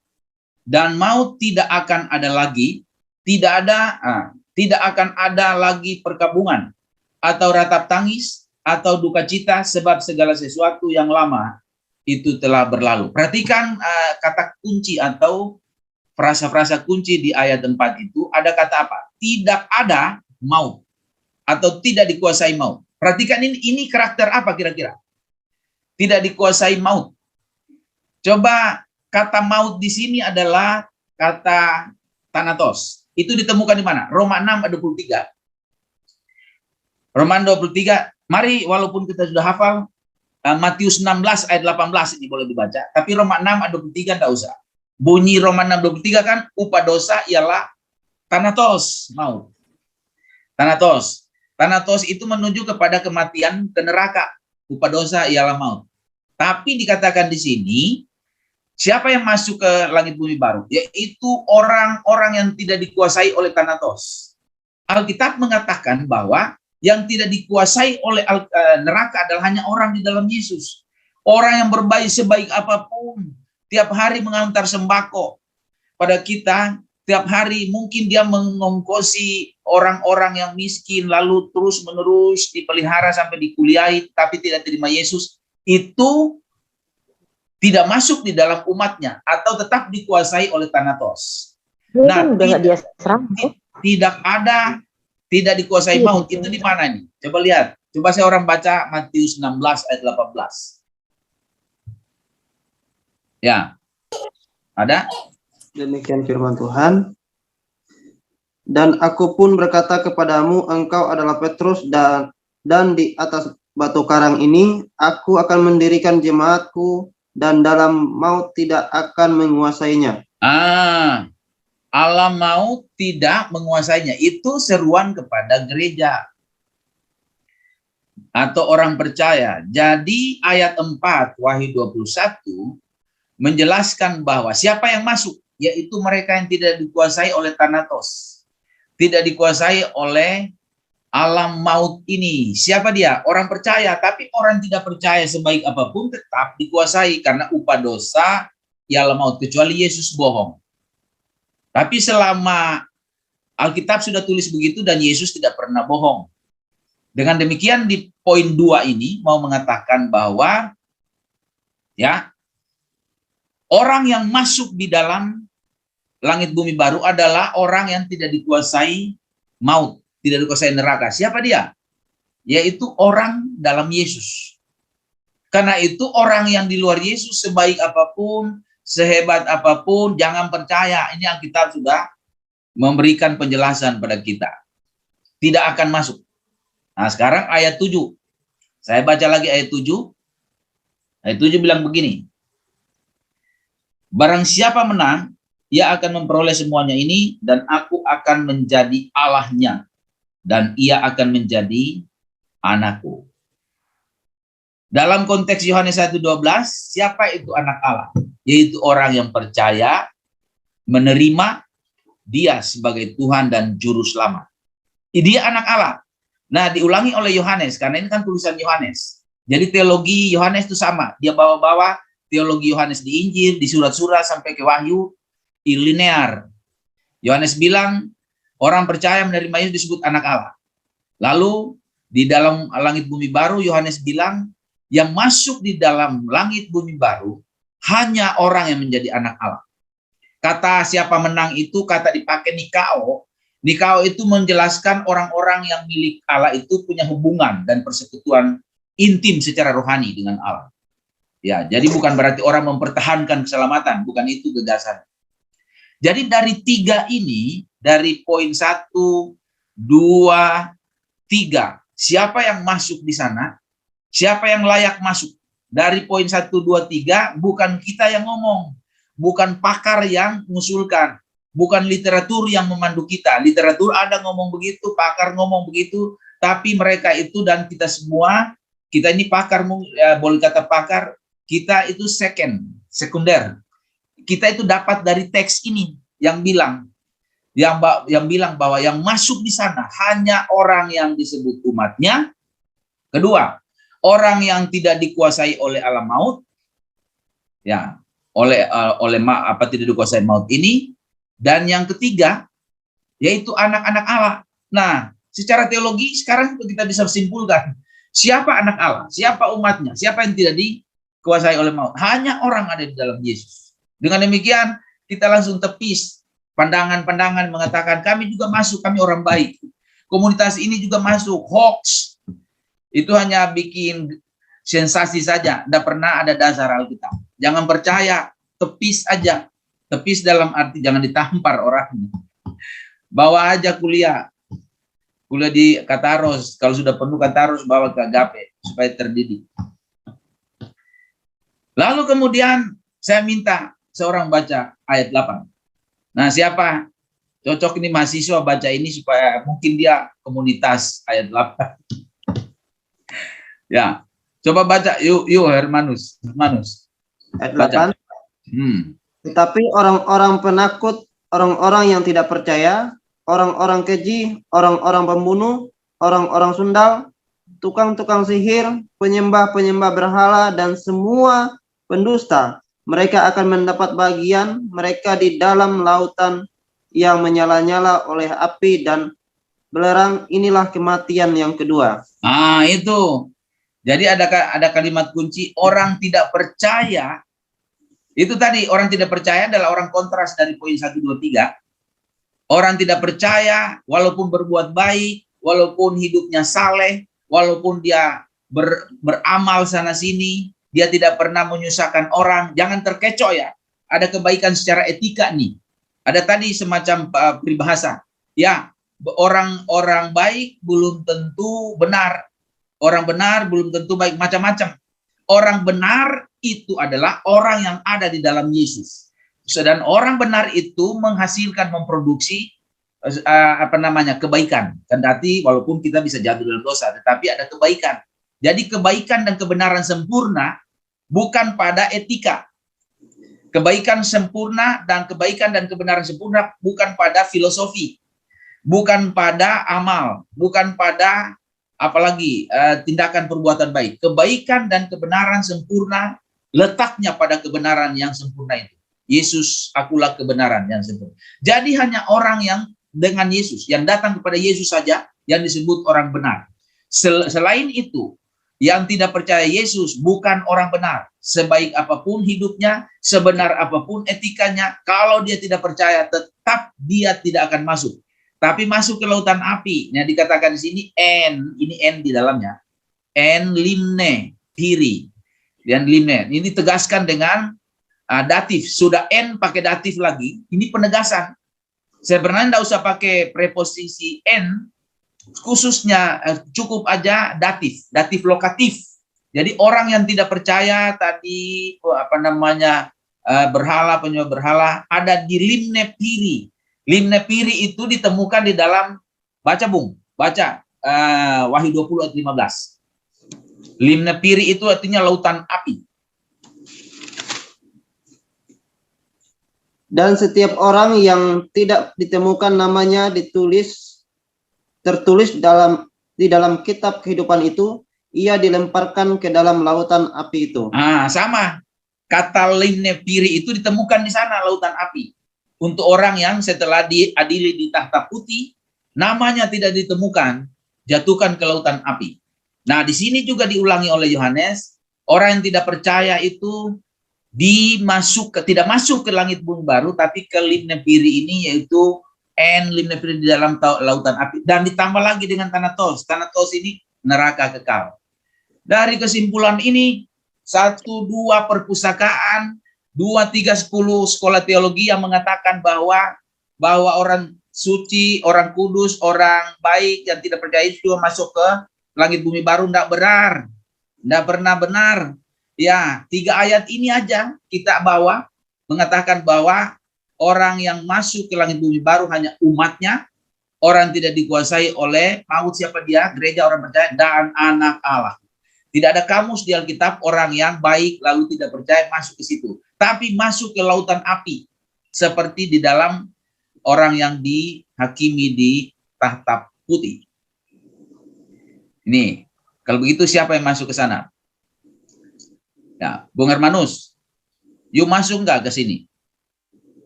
dan maut tidak akan ada lagi, tidak akan ada lagi perkabungan, atau ratap tangis, atau duka cita, sebab segala sesuatu yang lama itu telah berlalu. Perhatikan kata kunci atau frasa-frasa kunci di ayat 4 itu, ada kata apa? Tidak ada maut, atau tidak dikuasai maut. Perhatikan ini karakter apa kira-kira? Tidak dikuasai maut. Coba kata maut di sini adalah kata thanatos. Itu ditemukan di mana? Roma 6 ayat 23. Roma 23, mari walaupun kita sudah hafal, Matius 16 ayat 18 ini boleh dibaca. Tapi Roma 6 ayat 23 enggak usah. Bunyi Roma 6 ayat 23 kan, upah dosa ialah thanatos, maut. Thanatos. Thanatos itu menuju kepada kematian, ke neraka. Upah dosa ialah maut. Tapi dikatakan di sini, siapa yang masuk ke langit bumi baru? Yaitu orang-orang yang tidak dikuasai oleh thanatos. Alkitab mengatakan bahwa yang tidak dikuasai oleh neraka adalah hanya orang di dalam Yesus. Orang yang berbaik sebaik apapun, tiap hari mengantar sembako pada kita, tiap hari mungkin dia mengongkosi orang-orang yang miskin, lalu terus-menerus dipelihara sampai dikuliahi, tapi tidak terima Yesus, itu tidak masuk di dalam umatnya, atau tetap dikuasai oleh thanatos. Nah, tidak dikuasai maut, itu di mana nih? Coba lihat, coba saya orang baca Matius 16 ayat 18. Ya, ada? Demikian firman Tuhan. Dan aku pun berkata kepadamu, engkau adalah Petrus, dan di atas batu karang ini aku akan mendirikan jemaatku, dan dalam maut tidak akan menguasainya. Alam maut tidak menguasainya. Itu seruan kepada gereja atau orang percaya. Jadi ayat 4 Wahyu 21 menjelaskan bahwa siapa yang masuk, yaitu mereka yang tidak dikuasai oleh thanatos, tidak dikuasai oleh alam maut ini. Siapa dia? Orang percaya. Tapi orang tidak percaya sebaik apapun tetap dikuasai, karena upah dosa ialah maut, kecuali Yesus bohong. Tapi selama Alkitab sudah tulis begitu dan Yesus tidak pernah bohong. Dengan demikian di poin 2 ini mau mengatakan bahwa ya, orang yang masuk di dalam langit bumi baru adalah orang yang tidak dikuasai maut, tidak dikuasai neraka. Siapa dia? Yaitu orang dalam Yesus. Karena itu orang yang di luar Yesus sebaik apapun, sehebat apapun, jangan percaya. Ini Alkitab sudah memberikan penjelasan pada kita. Tidak akan masuk. Nah, sekarang ayat 7. Saya baca lagi ayat 7. Ayat 7 bilang begini. Barang siapa menang, ia akan memperoleh semuanya ini, dan aku akan menjadi Allahnya, dan ia akan menjadi anakku. Dalam konteks Yohanes 1:12, siapa itu anak Allah? Yaitu orang yang percaya, menerima dia sebagai Tuhan dan Juru Selamat. Dia anak Allah. Nah, diulangi oleh Yohanes, karena ini kan tulisan Yohanes. Jadi teologi Yohanes itu sama. Dia bawa-bawa teologi Yohanes di Injil, di surat-surat sampai ke Wahyu, linear. Yohanes bilang, orang percaya menerima Yesus disebut anak Allah. Lalu, di dalam langit bumi baru, Yohanes bilang, yang masuk di dalam langit bumi baru, hanya orang yang menjadi anak Allah. Kata siapa menang itu, kata dipakai nikao. Nikao itu menjelaskan orang-orang yang milik Allah itu punya hubungan dan persekutuan intim secara rohani dengan Allah. Ya, jadi bukan berarti orang mempertahankan keselamatan, bukan itu gagasan. Jadi dari 3 ini, dari poin 1, 2, 3, siapa yang masuk di sana? Siapa yang layak masuk? Dari poin 1, 2, 3, bukan kita yang ngomong, bukan pakar yang mengusulkan, bukan literatur yang memandu kita. Literatur ada ngomong begitu, pakar ngomong begitu, tapi mereka itu dan kita semua, kita ini pakar, boleh kata pakar, kita itu sekunder. Kita itu dapat dari teks ini yang bilang, yang bilang bahwa yang masuk di sana hanya orang yang disebut umatnya. Kedua, orang yang tidak dikuasai oleh alam maut, ya, tidak dikuasai maut ini. Dan yang ketiga, yaitu anak-anak Allah. Nah, secara teologi sekarang kita bisa simpulkan, siapa anak Allah, siapa umatnya, siapa yang tidak dikuasai oleh maut. Hanya orang ada di dalam Yesus. Dengan demikian, kita langsung tepis pandangan-pandangan mengatakan, kami juga masuk, kami orang baik. Komunitas ini juga masuk, hoax. Itu hanya bikin sensasi saja, tidak pernah ada dasar Alkitab. Jangan percaya, tepis aja. Tepis dalam arti jangan ditampar orangnya. Bawa aja kuliah di Kataros. Kalau sudah penuh Kataros, bawa ke Agape supaya terdidik. Lalu kemudian saya minta seorang baca ayat 8. Nah, siapa cocok ini mahasiswa baca ini supaya mungkin dia komunitas ayat 8. Ya, coba baca yuk Hermanus. Ayat 8. Tetapi orang-orang penakut, orang-orang yang tidak percaya, orang-orang keji, orang-orang pembunuh, orang-orang sundal, tukang-tukang sihir, penyembah-penyembah berhala, dan semua pendusta, mereka akan mendapat bagian mereka di dalam lautan yang menyala-nyala oleh api dan belerang. Inilah kematian yang kedua. Ah, itu. Jadi ada kalimat kunci, orang tidak percaya. Itu tadi, orang tidak percaya adalah orang kontras dari poin 1, 2, 3. Orang tidak percaya, walaupun berbuat baik, walaupun hidupnya saleh, walaupun dia beramal sana-sini, dia tidak pernah menyusahkan orang. Jangan terkecoh ya, ada kebaikan secara etika nih. Ada tadi semacam peribahasa. Ya, orang baik belum tentu benar. Orang benar belum tentu baik, macam-macam. Orang benar itu adalah orang yang ada di dalam Yesus. Dan orang benar itu menghasilkan, memproduksi kebaikan. Kendati walaupun kita bisa jatuh dalam dosa, tetapi ada kebaikan. Jadi kebaikan dan kebenaran sempurna bukan pada etika. Kebaikan sempurna dan kebaikan dan kebenaran sempurna bukan pada filosofi, bukan pada amal, bukan pada apalagi tindakan perbuatan baik. Kebaikan dan kebenaran sempurna letaknya pada kebenaran yang sempurna itu. Yesus, akulah kebenaran yang sempurna. Jadi hanya orang yang dengan Yesus, yang datang kepada Yesus saja yang disebut orang benar. Selain itu, yang tidak percaya Yesus bukan orang benar. Sebaik apapun hidupnya, sebenar apapun etikanya, kalau dia tidak percaya, tetap dia tidak akan masuk. Tapi masuk ke lautan api. Nah, dikatakan di sini ini N di dalamnya. N limne piri. Dan limne. Ini ditegaskan dengan datif. Sudah N pakai datif lagi. Ini penegasan. Sebenarnya tidak usah pakai preposisi N. Khususnya cukup aja datif. Datif lokatif. Jadi orang yang tidak percaya tadi berhala, penyembah berhala ada di limne piri. Limne piri itu ditemukan di dalam, baca Wahyu 20 ayat 15. Limna Piri itu artinya lautan api. Dan setiap orang yang tidak ditemukan namanya tertulis di dalam kitab kehidupan itu, ia dilemparkan ke dalam lautan api itu. Sama. Kata Limna Piri itu ditemukan di sana, lautan api. Untuk orang yang setelah diadili di tahta putih, namanya tidak ditemukan, jatuhkan ke lautan api. Nah, di sini juga diulangi oleh Yohanes, orang yang tidak percaya itu tidak masuk ke langit bumi baru, tapi ke Limna Piri ini, yaitu Limna Piri di dalam lautan api, dan ditambah lagi dengan Thanatos. Thanatos ini neraka kekal. Dari kesimpulan ini, 1, 2 perpustakaan, 2, 3, 10 sekolah teologi yang mengatakan bahwa orang suci, orang kudus, orang baik yang tidak percaya itu masuk ke langit bumi baru, tidak benar, tidak pernah benar. Ya, 3 ayat ini aja kita bawa, mengatakan bahwa orang yang masuk ke langit bumi baru hanya umatnya, orang tidak dikuasai oleh maut. Siapa dia? Gereja orang percaya dan anak Allah. Tidak ada kamus di Alkitab orang yang baik lalu tidak percaya masuk ke situ, tapi masuk ke lautan api, seperti di dalam orang yang dihakimi di tahta putih. Ini, kalau begitu siapa yang masuk ke sana? Ya, Bung Hermanus, yuk masuk nggak ke sini?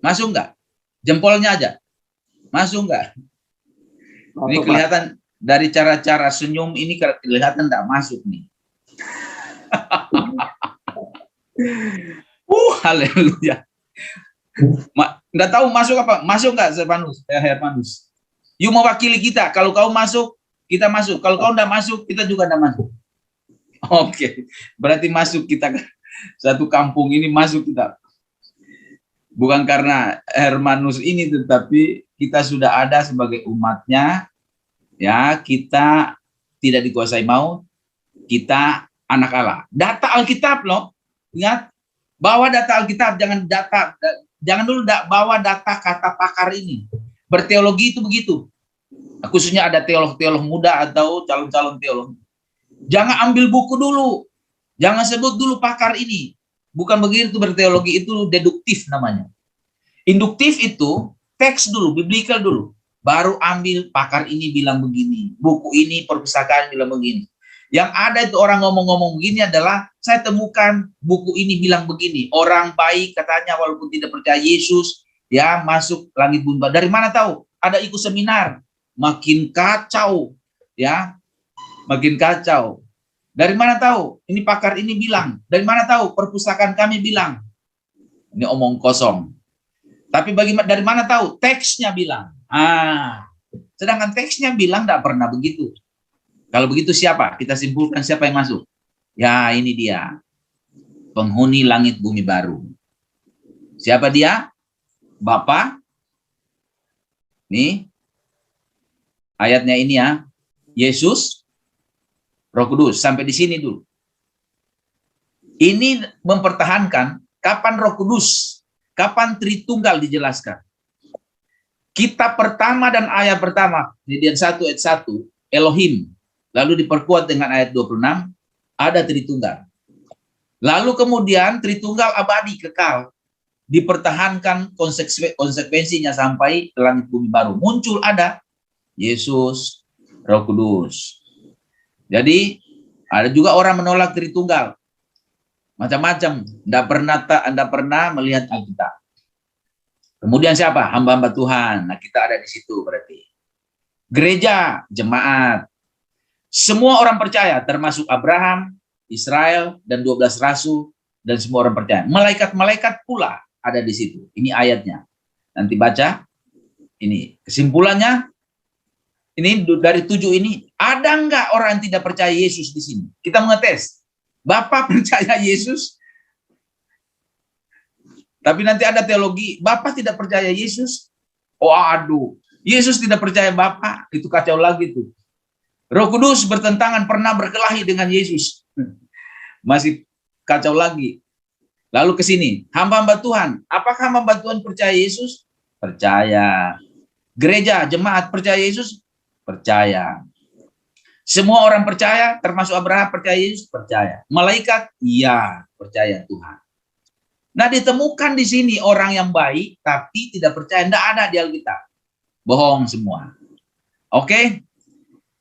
Masuk nggak? Jempolnya aja. Masuk nggak? Ini kelihatan dari cara-cara senyum ini kelihatan nggak masuk nih. Haleluya. Nggak tahu masuk apa? Masuk nggak, Hermanus? Yuk mewakili kita. Kalau kau masuk, kita masuk. Kalau kau nggak masuk, kita juga nggak masuk. Oke, berarti masuk kita, satu kampung ini masuk kita. Bukan karena Hermanus ini, tetapi kita sudah ada sebagai umatnya. Ya, kita tidak dikuasai maut, kita anak Allah. Data Alkitab loh, ingat, bawa data Alkitab, jangan dulu bawa data kata pakar ini. Berteologi itu begitu. Khususnya ada teolog-teolog muda atau calon-calon teolog. Jangan ambil buku dulu. Jangan sebut dulu pakar ini. Bukan begitu berteologi, itu deduktif namanya. Induktif itu teks dulu, biblikal dulu. Baru ambil pakar ini bilang begini. Buku ini perpustakaan bilang begini. Yang ada itu orang ngomong-ngomong begini adalah, saya temukan buku ini bilang begini. Orang baik katanya walaupun tidak percaya Yesus, ya masuk langit bumi. Dari mana tahu? Ada ikut seminar. Makin kacau. Ya. Makin kacau. Dari mana tahu? Ini pakar ini bilang. Dari mana tahu? Perpustakaan kami bilang. Ini omong kosong. Tapi dari mana tahu? Teksnya bilang. Sedangkan teksnya bilang tidak pernah begitu. Kalau begitu siapa? Kita simpulkan siapa yang masuk. Ya, ini dia. Penghuni langit bumi baru. Siapa dia? Bapa. Nih. Ayatnya ini ya. Yesus, Roh Kudus, sampai di sini dulu. Ini mempertahankan kapan Roh Kudus, kapan Tritunggal dijelaskan. Kitab pertama dan ayat pertama, Kejadian 1 ayat 1, Elohim, lalu diperkuat dengan ayat 26, ada Tritunggal. Lalu kemudian Tritunggal abadi kekal, dipertahankan konsekuensinya sampai ke langit bumi baru. Muncul ada Yesus, Roh Kudus. Jadi ada juga orang menolak Tritunggal, macam-macam, tidak pernah melihat Alkitab. Kemudian siapa? Hamba-hamba Tuhan. Nah, kita ada di situ berarti. Gereja, jemaat, semua orang percaya, termasuk Abraham, Israel, dan 12 rasul, dan semua orang percaya. Malaikat-malaikat pula ada di situ. Ini ayatnya. Nanti baca. Ini kesimpulannya. Ini dari 7 ini, ada nggak orang yang tidak percaya Yesus di sini? Kita mengetes. Bapak percaya Yesus, tapi nanti ada teologi, Bapak tidak percaya Yesus. Oh aduh, Yesus tidak percaya Bapak, itu kacau lagi tuh. Roh Kudus bertentangan, pernah berkelahi dengan Yesus. Masih kacau lagi. Lalu ke sini, hamba-hamba Tuhan. Apakah hamba Tuhan percaya Yesus? Percaya. Gereja, jemaat percaya Yesus? Percaya. Semua orang percaya, termasuk Abraham percaya Yesus, percaya. Malaikat, iya, percaya Tuhan. Nah, ditemukan di sini orang yang baik, tapi tidak percaya. Tidak ada di Alkitab. Bohong semua. Oke?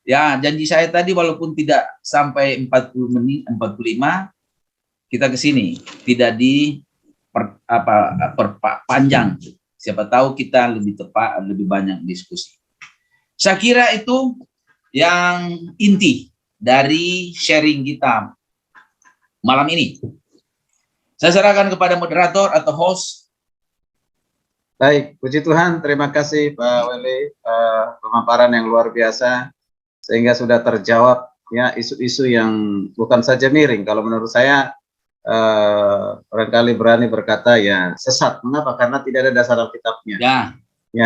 Ya, janji saya tadi walaupun tidak sampai 40 menit, 45, kita ke sini. Tidak panjang. Siapa tahu kita lebih tepat, lebih banyak diskusi. Saya kira itu yang inti dari sharing kita malam ini. Saya serahkan kepada moderator atau host. Baik, puji Tuhan, terima kasih Pak Weli, pemaparan yang luar biasa sehingga sudah terjawab ya isu-isu yang bukan saja miring. Kalau menurut saya barangkali berani berkata ya sesat. Mengapa? Karena tidak ada dasar Alkitabnya. Ya,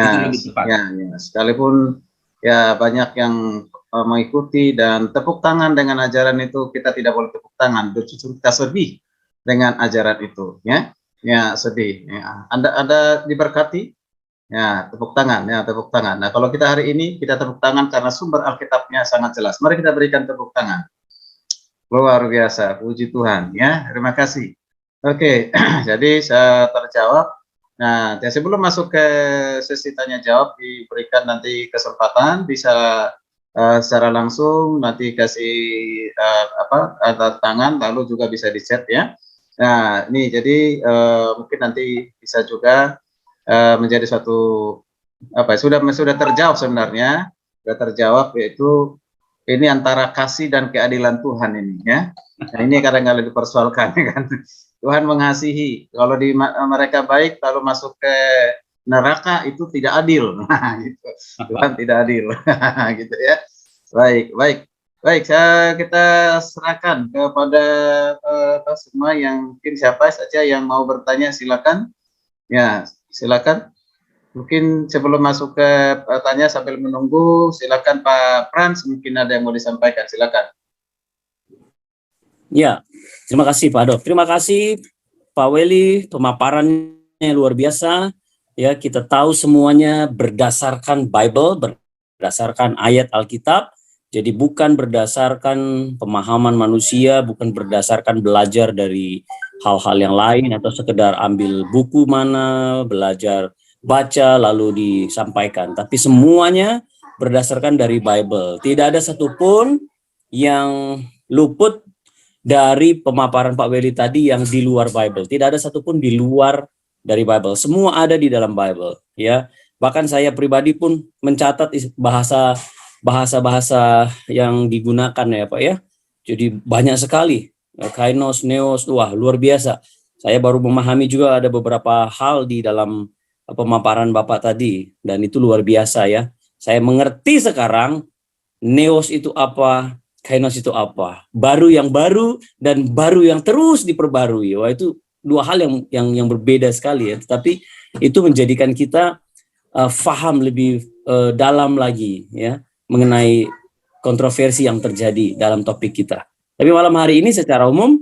itu lebih tepat. Ya, sekalipun ya banyak yang mengikuti dan tepuk tangan dengan ajaran itu, kita tidak boleh tepuk tangan. Justru kita sedih dengan ajaran itu, ya. Ya, sedih. Ya. Anda diberkati, ya, tepuk tangan, ya, tepuk tangan. Nah, kalau kita hari ini kita tepuk tangan karena sumber Alkitabnya sangat jelas. Mari kita berikan tepuk tangan. Luar biasa, puji Tuhan, ya. Terima kasih. Oke, jadi saya terjawab. Nah, sebelum masuk ke sesi tanya jawab, diberikan nanti kesempatan bisa secara langsung nanti kasih tanda tangan, lalu juga bisa di chat ya. Nah, ini jadi mungkin nanti bisa juga menjadi suatu sudah terjawab sebenarnya, sudah terjawab, yaitu ini antara kasih dan keadilan Tuhan ini ya. Nah, ini kadang-kadang dipersoalkan kan. Tuhan mengasihi, kalau mereka baik lalu masuk ke neraka itu tidak adil. Nah, gitu. Tuhan tidak adil. Gitu ya. Baik. Kita serahkan kepada semua yang mungkin siapa saja yang mau bertanya silakan. Ya, silakan. Mungkin sebelum masuk ke tanya sambil menunggu, silakan Pak Frans, mungkin ada yang mau disampaikan, silakan. Ya, terima kasih Pak Dok. Terima kasih Pak Weli, pemaparannya luar biasa. Ya, kita tahu semuanya berdasarkan Bible, berdasarkan ayat Alkitab. Jadi bukan berdasarkan pemahaman manusia, bukan berdasarkan belajar dari hal-hal yang lain atau sekedar ambil buku mana, belajar baca lalu disampaikan, tapi semuanya berdasarkan dari Bible. Tidak ada satupun yang luput dari pemaparan Pak Weli tadi yang di luar Bible. Tidak ada satupun di luar dari Bible. Semua ada di dalam Bible, ya. Bahkan saya pribadi pun mencatat bahasa-bahasa yang digunakan ya Pak ya. Jadi banyak sekali. Kainos, neos, wah luar biasa. Saya baru memahami juga ada beberapa hal di dalam pemaparan Bapak tadi, dan itu luar biasa ya. Saya mengerti sekarang neos itu apa, kainos itu apa. Baru dan baru yang terus diperbarui. Wah, itu dua hal yang berbeda sekali ya. Tapi itu menjadikan kita faham lebih dalam lagi ya mengenai kontroversi yang terjadi dalam topik kita. Tapi malam hari ini secara umum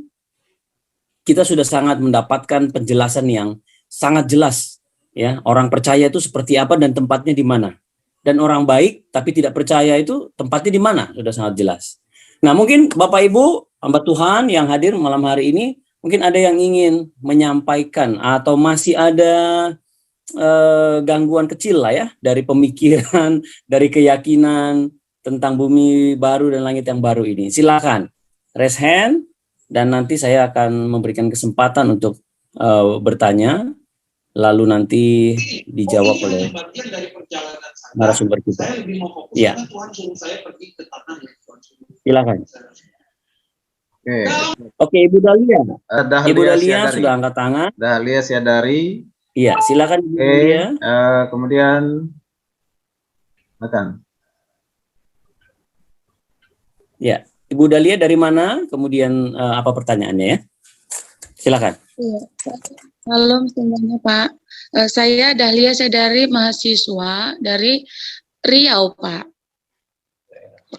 kita sudah sangat mendapatkan penjelasan yang sangat jelas. Ya, orang percaya itu seperti apa dan tempatnya di mana. Dan orang baik tapi tidak percaya itu tempatnya di mana, sudah sangat jelas. Nah, mungkin Bapak Ibu, hamba Tuhan yang hadir malam hari ini, mungkin ada yang ingin menyampaikan atau masih ada gangguan kecil lah ya dari pemikiran, dari keyakinan tentang bumi baru dan langit yang baru ini. Silakan raise hand dan nanti saya akan memberikan kesempatan untuk bertanya. Lalu nanti dijawab oleh narasumber kita. Ya. Silakan. Oke, Ibu Dahlia. Ibu Dahlia sudah angkat tangan. Dahlia Syadari. Iya, silakan Ibu Dahlia. Kemudian makan. Ya, Ibu Dahlia dari mana? Kemudian apa pertanyaannya ya? Silakan. Iya. Salam semuanya Pak. Saya Dahlia Syadari, mahasiswa dari Riau Pak.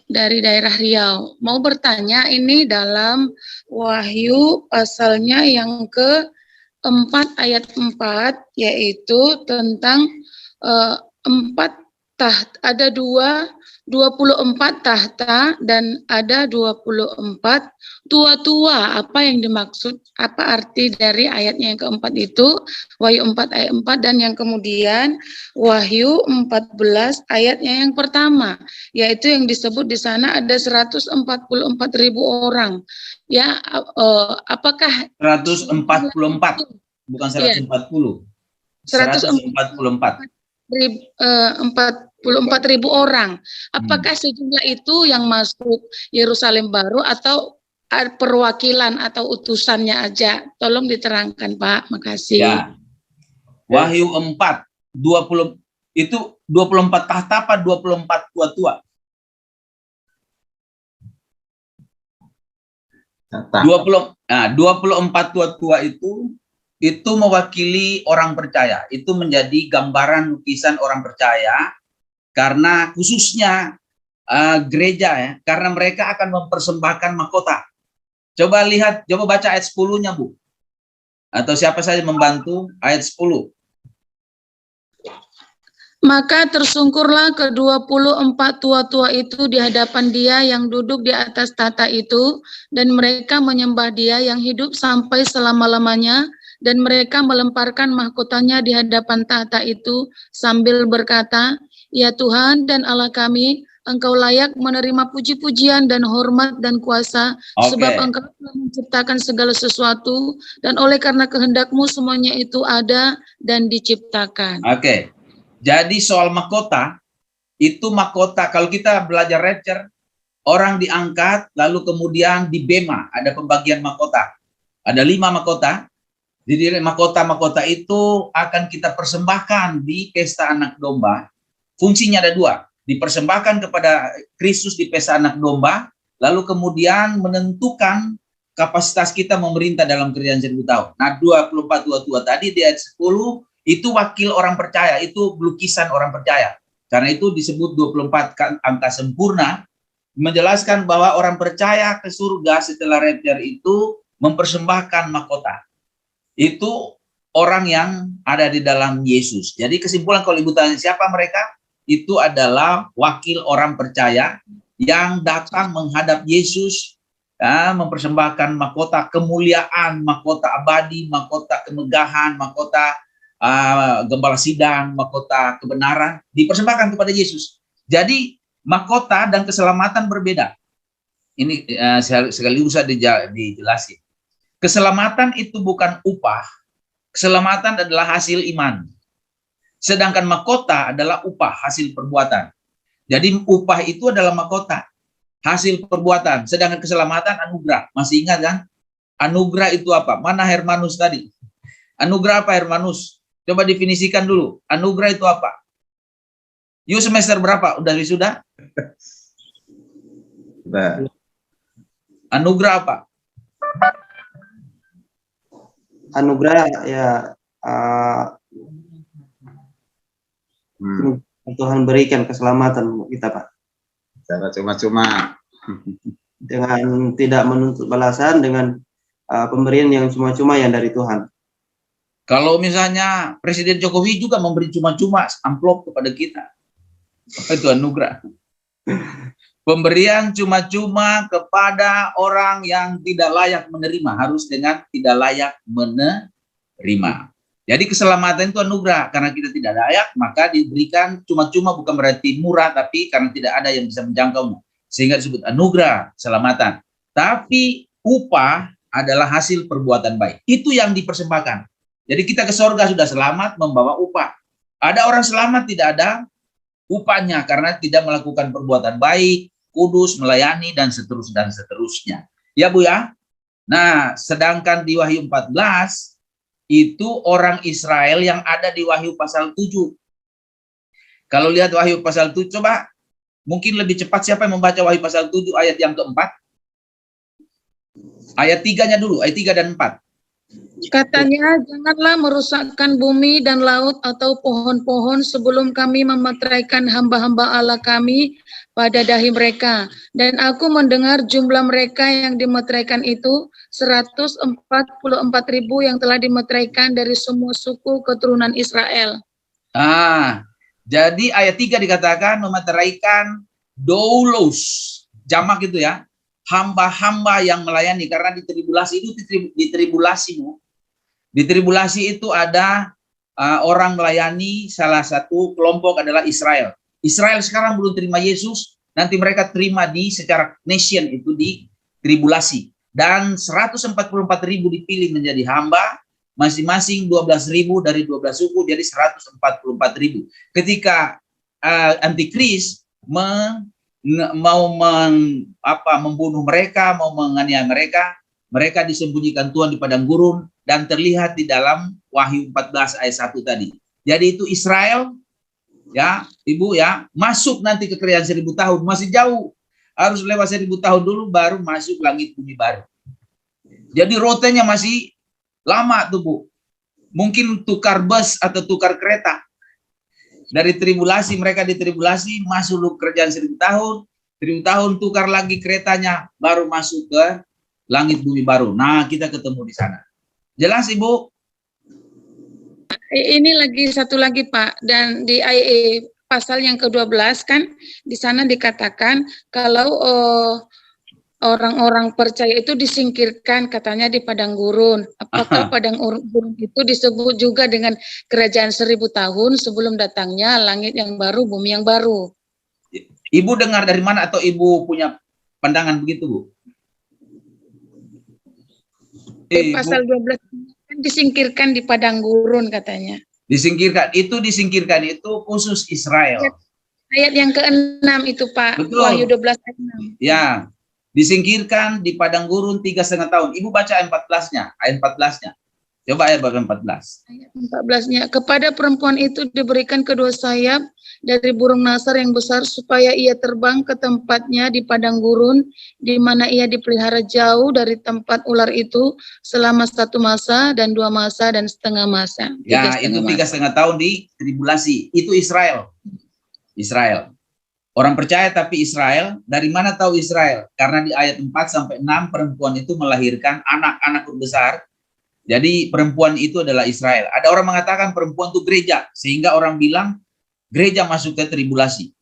Dari daerah Riau. Mau bertanya ini dalam Wahyu pasalnya yang ke-4 ayat 4 yaitu tentang 4 tahta. Ada 2 24 tahta dan ada 24 tua-tua. Apa yang dimaksud? Apa arti dari ayatnya yang keempat itu? Wahyu 4 ayat 4 dan yang kemudian Wahyu 14 ayatnya yang pertama, yaitu yang disebut di sana ada 144.000 orang. Ya, apakah 144, bukan 140. 144. 44.000 orang. Apakah sejumlah itu yang masuk Yerusalem baru atau perwakilan atau utusannya aja? Tolong diterangkan, Pak. Makasih. Ya. Wahyu 4, 20 itu 24 tahta apa 24 tua-tua? 24 tua-tua itu mewakili orang percaya. Itu menjadi gambaran lukisan orang percaya karena khususnya gereja ya, karena mereka akan mempersembahkan mahkota. Coba lihat, coba baca ayat 10-nya, Bu. Atau siapa saja membantu ayat 10. Maka tersungkurlah ke-24 tua-tua itu di hadapan Dia yang duduk di atas tahta itu, dan mereka menyembah Dia yang hidup sampai selama-lamanya, dan mereka melemparkan mahkotanya di hadapan tahta itu sambil berkata, "Ya Tuhan dan Allah kami, Engkau layak menerima puji-pujian dan hormat dan kuasa, sebab Engkau telah menciptakan segala sesuatu, dan oleh karena kehendak-Mu semuanya itu ada dan diciptakan." Oke. Jadi soal mahkota, itu mahkota, kalau kita belajar rapture, orang diangkat, lalu kemudian di bema, ada pembagian mahkota. Ada 5 mahkota, jadi mahkota-mahkota itu akan kita persembahkan di pesta anak domba. Fungsinya ada 2, dipersembahkan kepada Kristus di pesta anak domba, lalu kemudian menentukan kapasitas kita memerintah dalam kerajaan 1000 tahun. Nah, 24 tua-tua tadi di ayat 10, itu wakil orang percaya, itu lukisan orang percaya. Karena itu disebut 24 angka sempurna, menjelaskan bahwa orang percaya ke surga setelah rapture itu mempersembahkan mahkota. Itu orang yang ada di dalam Yesus. Jadi kesimpulan kalau Ibu tanya siapa mereka, itu adalah wakil orang percaya yang datang menghadap Yesus, ya, mempersembahkan mahkota kemuliaan, mahkota abadi, mahkota kemegahan, mahkota gembala sidang, mahkota kebenaran dipersembahkan kepada Yesus. Jadi mahkota dan keselamatan berbeda. Ini sekali usah dijelasin. Keselamatan itu bukan upah. Keselamatan adalah hasil iman. Sedangkan mahkota adalah upah, hasil perbuatan. Jadi upah itu adalah mahkota, hasil perbuatan. Sedangkan keselamatan anugerah. Masih ingat kan? Anugerah itu apa? Mana Hermanus tadi? Anugerah apa Hermanus? Coba definisikan dulu. Anugerah itu apa? Yuk semester berapa? Udah wisuda? Anugerah apa? Anugerah ya Tuhan berikan keselamatan kita, Pak. Cara cuma-cuma. Dengan tidak menuntut balasan, dengan pemberian yang cuma-cuma yang dari Tuhan. Kalau misalnya Presiden Jokowi juga memberi cuma-cuma amplop kepada kita, itu anugerah. Pemberian cuma-cuma kepada orang yang tidak layak menerima, harus dengan tidak layak menerima. Jadi keselamatan itu anugerah, karena kita tidak layak, maka diberikan cuma-cuma, bukan berarti murah, tapi karena tidak ada yang bisa menjangkaunya, sehingga disebut anugerah keselamatan. Tapi upah adalah hasil perbuatan baik, itu yang dipersembahkan. Jadi kita ke surga sudah selamat membawa upah. Ada orang selamat tidak ada upahnya karena tidak melakukan perbuatan baik, kudus, melayani, dan seterusnya. Ya Bu ya? Nah, sedangkan di Wahyu 14, itu orang Israel yang ada di Wahyu pasal 7. Kalau lihat Wahyu pasal 7, coba mungkin lebih cepat siapa yang membaca Wahyu pasal 7 ayat yang keempat? Ayat 3-nya dulu, ayat 3 dan 4. Katanya, janganlah merusakkan bumi dan laut atau pohon-pohon sebelum kami memeteraikan hamba-hamba Allah kami pada dahi mereka. Dan aku mendengar jumlah mereka yang dimeteraikan itu 144.000 yang telah dimeteraikan dari semua suku keturunan Israel. Jadi ayat 3 dikatakan memeteraikan doulos, jamak itu ya, hamba-hamba yang melayani, karena di tribulasi itu di tribulasi itu ada orang melayani, salah satu kelompok adalah Israel. Israel sekarang belum terima Yesus, nanti mereka terima secara nation itu di tribulasi. Dan 144.000 dipilih menjadi hamba, masing-masing 12.000 dari 12 suku, jadi 144.000. Ketika antikris mau membunuh mereka, mau menganiaya mereka, mereka disembunyikan Tuhan di padang gurun dan terlihat di dalam Wahyu 14 ayat 1 tadi. Jadi itu Israel, ya Ibu ya, masuk nanti ke kerajaan 1000 tahun, masih jauh. Harus lewat 1000 tahun dulu baru masuk langit bumi baru. Jadi rutenya masih lama tuh Bu. Mungkin tukar bus atau tukar kereta. Dari tribulasi, mereka di tribulasi masuk ke kerajaan 1000 tahun, 1000 tahun tukar lagi keretanya, baru masuk ke langit bumi baru. Nah, kita ketemu di sana. Jelas Ibu? Ini lagi satu lagi Pak, dan di pasal yang ke-12 kan di sana dikatakan kalau orang-orang percaya itu disingkirkan katanya di padang gurun. Apakah padang gurun itu disebut juga dengan kerajaan 1000 tahun sebelum datangnya langit yang baru, bumi yang baru? Ibu dengar dari mana atau Ibu punya pandangan begitu Bu? Pasal 12 kan disingkirkan di padang gurun katanya. Disingkirkan itu khusus Israel. Ayat yang ke-6 itu Pak. Betul. Wahyu 12 ayat 6. Ya, disingkirkan di padang gurun 3,5 tahun. Ibu baca ayat 14-nya, ayat 14-nya. Coba ayat 14. Ayat 14-nya, kepada perempuan itu diberikan kedua sayap dari burung nasar yang besar supaya ia terbang ke tempatnya di padang gurun di mana ia dipelihara jauh dari tempat ular itu selama 1 masa dan 2 masa dan setengah masa. Ya, itu 3,5 tahun di tribulasi. Itu Israel. Israel. Orang percaya tapi Israel. Dari mana tahu Israel? Karena di ayat 4 sampai 6 perempuan itu melahirkan anak-anak besar. Jadi perempuan itu adalah Israel. Ada orang mengatakan perempuan itu gereja, sehingga orang bilang gereja masuk ke tribulasi.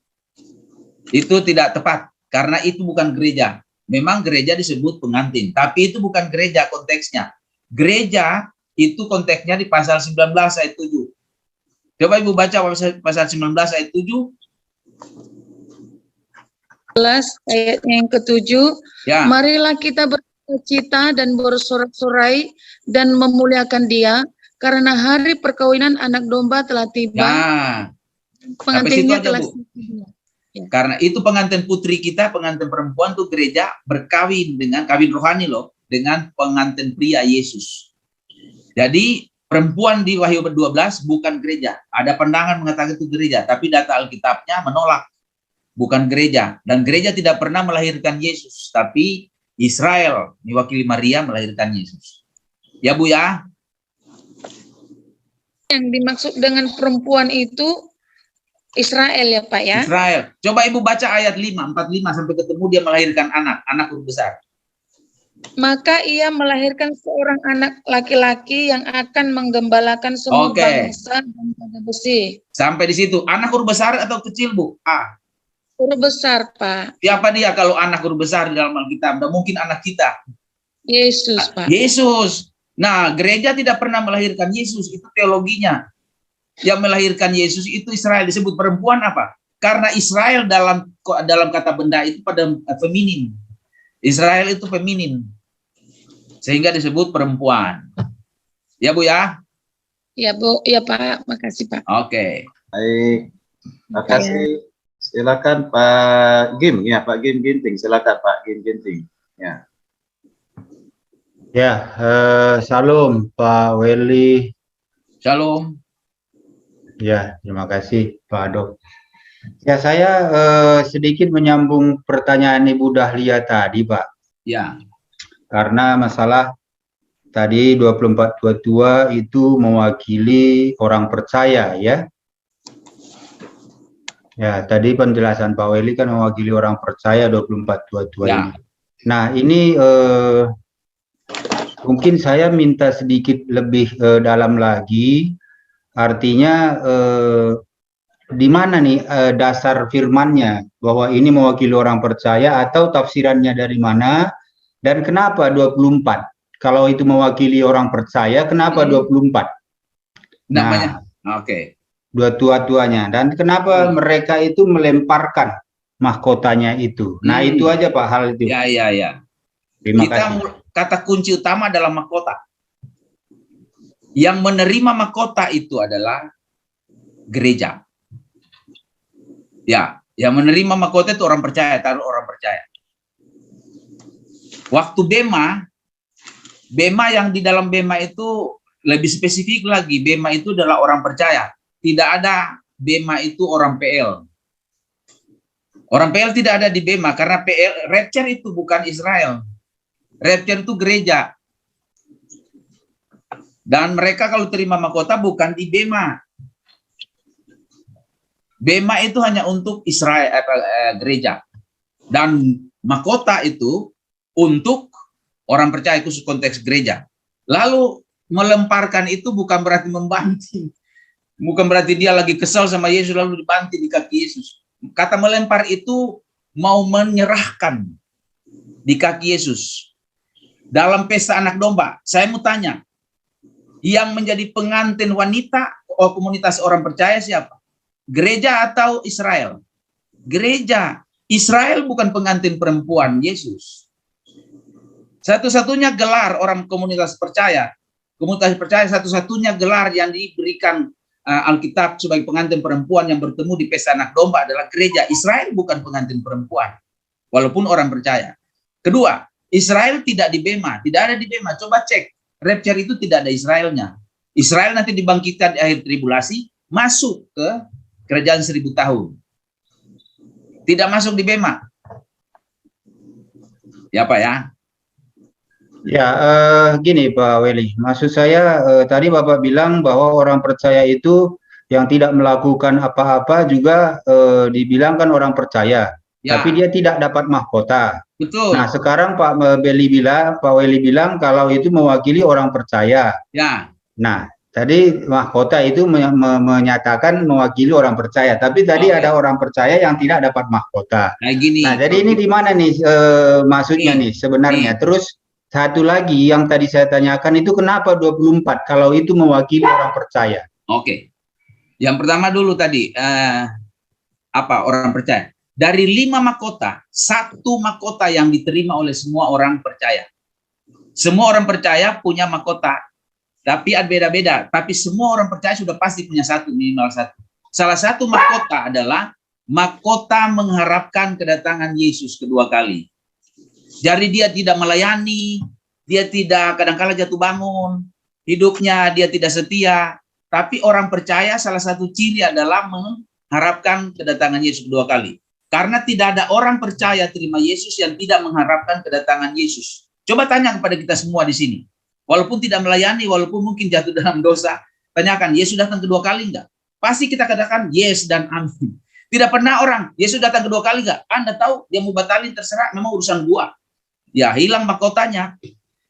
Itu tidak tepat, karena itu bukan gereja. Memang gereja disebut pengantin, tapi itu bukan gereja konteksnya. Gereja itu konteksnya di pasal 19 ayat 7. Coba Ibu baca pasal 19 ayat 7. Ayat yang ke-7. Ya. Marilah kita bercita dan bersorak-sorai dan memuliakan Dia, karena hari perkawinan anak domba telah tiba. Nah, pengantinnya telah tiba. Ya. Karena itu pengantin putri kita, pengantin perempuan tuh gereja berkawin dengan kawin rohani loh, dengan pengantin pria Yesus. Jadi perempuan di Wahyu 12 bukan gereja. Ada pandangan mengatakan itu gereja, tapi data Alkitabnya menolak. Bukan gereja. Dan gereja tidak pernah melahirkan Yesus, tapi Israel mewakili Maria melahirkan Yesus. Ya Bu ya. Yang dimaksud dengan perempuan itu Israel ya Pak ya? Israel. Coba Ibu baca ayat 45 sampai ketemu dia melahirkan anak huruf besar. Maka ia melahirkan seorang anak laki-laki yang akan menggembalakan semua bangsa dan pada besi. Sampai di situ. Anak huruf besar atau kecil Bu? Huruf besar Pak. Siapa dia kalau anak huruf besar di dalam Alkitab? Dan mungkin anak kita. Yesus Pak. Yesus. Nah, gereja tidak pernah melahirkan Yesus. Itu teologinya. Yang melahirkan Yesus itu Israel. Disebut perempuan apa? Karena Israel dalam kata benda itu pada feminin. Israel itu feminin. Sehingga disebut perempuan. Ya Bu ya? Ya Bu, ya Pak. Makasih Pak. Oke. Baik. Makasih. Silakan Pak Gim. Ya, Pak Gim Ginting. Silakan Pak Gim Ginting. Ya. Ya, salam Pak Weli. Shalom. Ya, terima kasih Pak Adok. Ya, saya sedikit menyambung pertanyaan Ibu Dahlia tadi, Pak. Ya. Karena masalah tadi 24 tua itu mewakili orang percaya, ya. Ya, tadi penjelasan Pak Weli kan mewakili orang percaya 24 tua ya. ini. Nah, ini mungkin saya minta sedikit lebih dalam lagi. Artinya di mana nih dasar firmannya bahwa ini mewakili orang percaya atau tafsirannya dari mana dan kenapa 24? Kalau itu mewakili orang percaya, kenapa 24? Namanya, Nah, oke. dua tua-tuanya dan kenapa mereka itu melemparkan mahkotanya itu. Nah, itu aja Pak hal itu. Ya, ya, ya. Terima kasih. Kata kunci utama adalah mahkota. Yang menerima mahkota itu adalah gereja. Ya, yang menerima mahkota itu orang percaya, taruh orang percaya. Waktu bema yang di dalam bema itu lebih spesifik lagi, bema itu adalah orang percaya. Tidak ada bema itu orang PL. Orang PL tidak ada di bema karena PL rapture itu bukan Israel. Rapture itu gereja. Dan mereka kalau terima mahkota bukan di bema. Bema itu hanya untuk Israel, gereja. Dan mahkota itu untuk orang percaya, itu konteks gereja. Lalu melemparkan itu bukan berarti membanting. Bukan berarti dia lagi kesal sama Yesus lalu dibanting di kaki Yesus. Kata melempar itu mau menyerahkan di kaki Yesus. Dalam pesta anak domba, saya mau tanya, yang menjadi pengantin wanita komunitas orang percaya siapa? Gereja atau Israel? Gereja. Israel bukan pengantin perempuan Yesus. Satu-satunya gelar orang komunitas percaya satu-satunya gelar yang diberikan Alkitab sebagai pengantin perempuan yang bertemu di pesta anak domba adalah gereja. Israel bukan pengantin perempuan, walaupun orang percaya. Kedua, Israel tidak di bema, tidak ada di bema. Coba cek, rapture itu tidak ada Israelnya. Israel nanti dibangkitkan di akhir tribulasi, masuk ke kerajaan 1000 tahun. Tidak masuk di bema. Ya Pak ya? Ya, gini Pak Weli, maksud saya tadi Bapak bilang bahwa orang percaya itu yang tidak melakukan apa-apa juga dibilang kan orang percaya, Ya. tapi dia tidak dapat mahkota. Betul. Nah, sekarang Pak Weli bilang kalau itu mewakili orang percaya. Ya. Nah, tadi mahkota itu menyatakan mewakili orang percaya, tapi tadi ada orang percaya yang tidak dapat mahkota. Nah, gini. Nah, jadi ini di mana nih maksudnya nih sebenarnya? Terus satu lagi yang tadi saya tanyakan itu kenapa 24 kalau itu mewakili orang percaya? Oke. Yang pertama dulu tadi apa orang percaya? Dari 5 mahkota, 1 mahkota yang diterima oleh semua orang percaya. Semua orang percaya punya mahkota, tapi beda-beda. Tapi semua orang percaya sudah pasti punya minimal satu. Salah satu mahkota adalah mahkota mengharapkan kedatangan Yesus kedua kali. Jadi dia tidak melayani, dia tidak kadang-kala jatuh bangun, hidupnya dia tidak setia. Tapi orang percaya salah satu ciri adalah mengharapkan kedatangan Yesus kedua kali. Karena tidak ada orang percaya terima Yesus yang tidak mengharapkan kedatangan Yesus. Coba tanya kepada kita semua di sini. Walaupun tidak melayani, walaupun mungkin jatuh dalam dosa, tanyakan, Yesus datang kedua kali enggak? Pasti kita katakan yes dan amin. Tidak pernah orang, Yesus datang kedua kali enggak? Anda tahu, dia mau batalin terserah, memang urusan gua. Ya, hilang mahkotanya.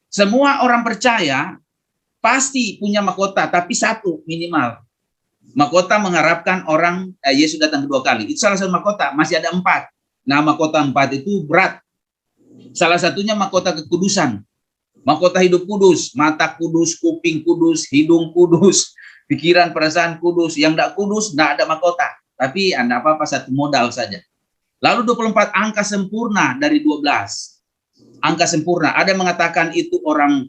Semua orang percaya pasti punya mahkota, tapi 1 minimal. Mahkota mengharapkan orang Yesus datang kedua kali. Itu salah satu mahkota, masih ada 4. Nah, mahkota 4 itu berat. Salah satunya mahkota kekudusan. Mahkota hidup kudus, mata kudus, kuping kudus, hidung kudus, pikiran perasaan kudus. Yang tidak kudus, tidak ada mahkota. Tapi Anda apa-apa 1 modal saja. Lalu 24 angka sempurna dari 12. Angka sempurna. Ada yang mengatakan itu orang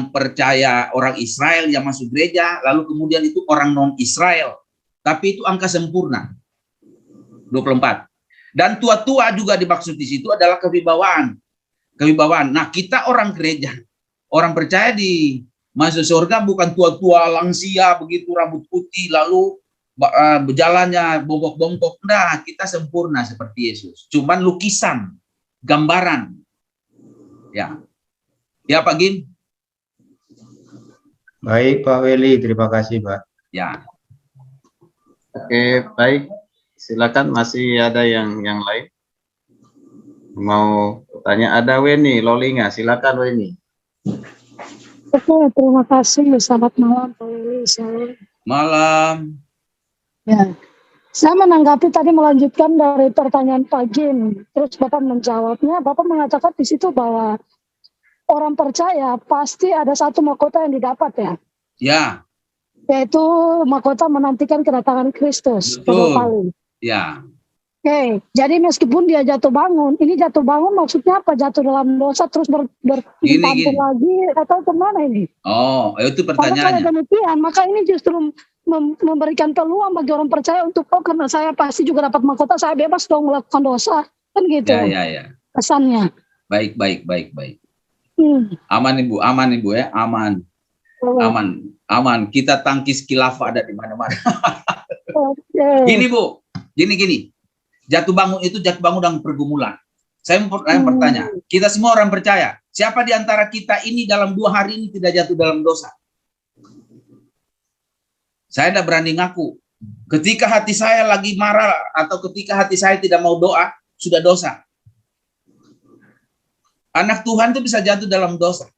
percaya, orang Israel yang masuk gereja, lalu kemudian itu orang non-Israel. Tapi itu angka sempurna. 24. Dan tua-tua juga dimaksud di situ adalah kewibawaan. Kewibawaan. Nah, kita orang gereja, orang percaya di masuk surga bukan tua-tua lansia begitu rambut putih lalu berjalannya bongkok-bongkok. Nah, kita sempurna seperti Yesus. Cuman lukisan, gambaran. Ya. Ya, Pak Gim. Baik, Pak Weli, terima kasih, Pak. Ya. Oke, baik. Silakan, masih ada yang lain mau tanya. Ada Weni Lolinga, silakan Weni. Oke, terima kasih. Selamat malam Pak Weli. Malam. Ya, Saya menanggapi tadi melanjutkan dari pertanyaan Pak Jim, terus Bapak menjawabnya, Bapak mengatakan di situ bahwa orang percaya pasti ada satu mahkota yang didapat ya, Ya, yaitu mahkota menantikan kedatangan Kristus kedua betul. kali. Ya, Oke, jadi meskipun dia jatuh bangun, ini jatuh bangun maksudnya apa? Jatuh dalam dosa terus bertampil gini. lagi atau kemana ini? Oh, itu Karena kalau pertanyaannya. demikian, maka ini justru memberikan peluang bagi orang percaya untuk, oh karena saya pasti juga dapat mahkota, saya bebas dong melakukan dosa, kan gitu Ya. kesannya. Baik. Hmm. Aman Ibu ya, aman. Aman. Kita tangkis khilafah ada di mana-mana. Oke. Gini Bu, gini. Jatuh bangun itu jatuh bangun dalam pergumulan. Saya mau bertanya, kita semua orang percaya, siapa di antara kita ini dalam 2 hari ini tidak jatuh dalam dosa? Saya tidak berani ngaku. Ketika hati saya lagi marah atau ketika hati saya tidak mau doa, sudah dosa. Anak Tuhan itu bisa jatuh dalam dosa.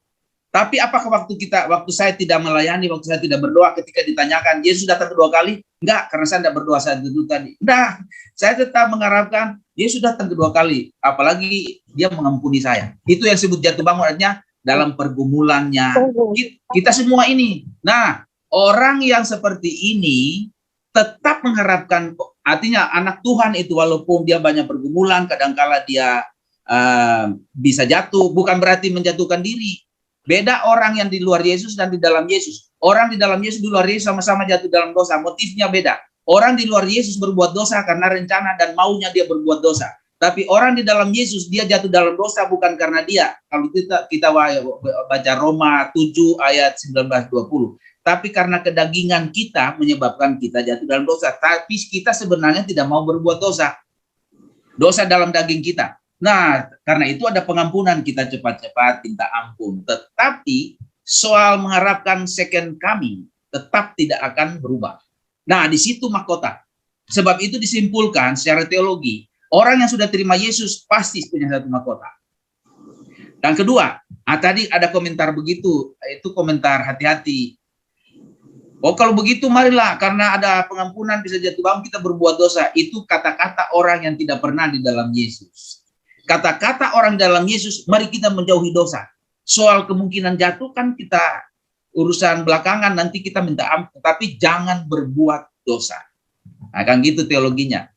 Tapi apakah waktu saya tidak melayani, waktu saya tidak berdoa, ketika ditanyakan, Yesus datang kedua kali? Enggak, karena saya tidak berdoa saat itu tadi. Enggak, saya tetap mengharapkan Yesus datang kedua kali. Apalagi dia mengampuni saya. Itu yang disebut jatuh bangun, artinya dalam pergumulannya. Kita semua ini. Nah, orang yang seperti ini tetap mengharapkan, artinya anak Tuhan itu walaupun dia banyak pergumulan, kadangkala dia bisa jatuh, bukan berarti menjatuhkan diri. Beda orang yang di luar Yesus dan di dalam Yesus. Orang di dalam Yesus, di luar Yesus sama-sama jatuh dalam dosa. Motifnya beda. Orang di luar Yesus berbuat dosa karena rencana dan maunya dia berbuat dosa. Tapi orang di dalam Yesus, dia jatuh dalam dosa bukan karena dia. Kalau kita baca Roma 7 ayat 19-20. Tapi karena kedagingan kita menyebabkan kita jatuh dalam dosa. Tapi kita sebenarnya tidak mau berbuat dosa. Dosa dalam daging kita. Nah, karena itu ada pengampunan, kita cepat-cepat minta ampun. Tetapi soal mengharapkan second coming tetap tidak akan berubah. Nah, di situ mahkota. Sebab itu disimpulkan secara teologi, orang yang sudah terima Yesus pasti punya satu mahkota. Dan kedua, tadi ada komentar begitu, itu komentar hati-hati. Oh, kalau begitu marilah, karena ada pengampunan bisa jatuh bangun kita berbuat dosa. Itu kata-kata orang yang tidak pernah di dalam Yesus. Kata-kata orang dalam Yesus, mari kita menjauhi dosa. Soal kemungkinan jatuh kan kita urusan belakangan, nanti kita minta ampun, tapi jangan berbuat dosa. Nah, kan gitu teologinya.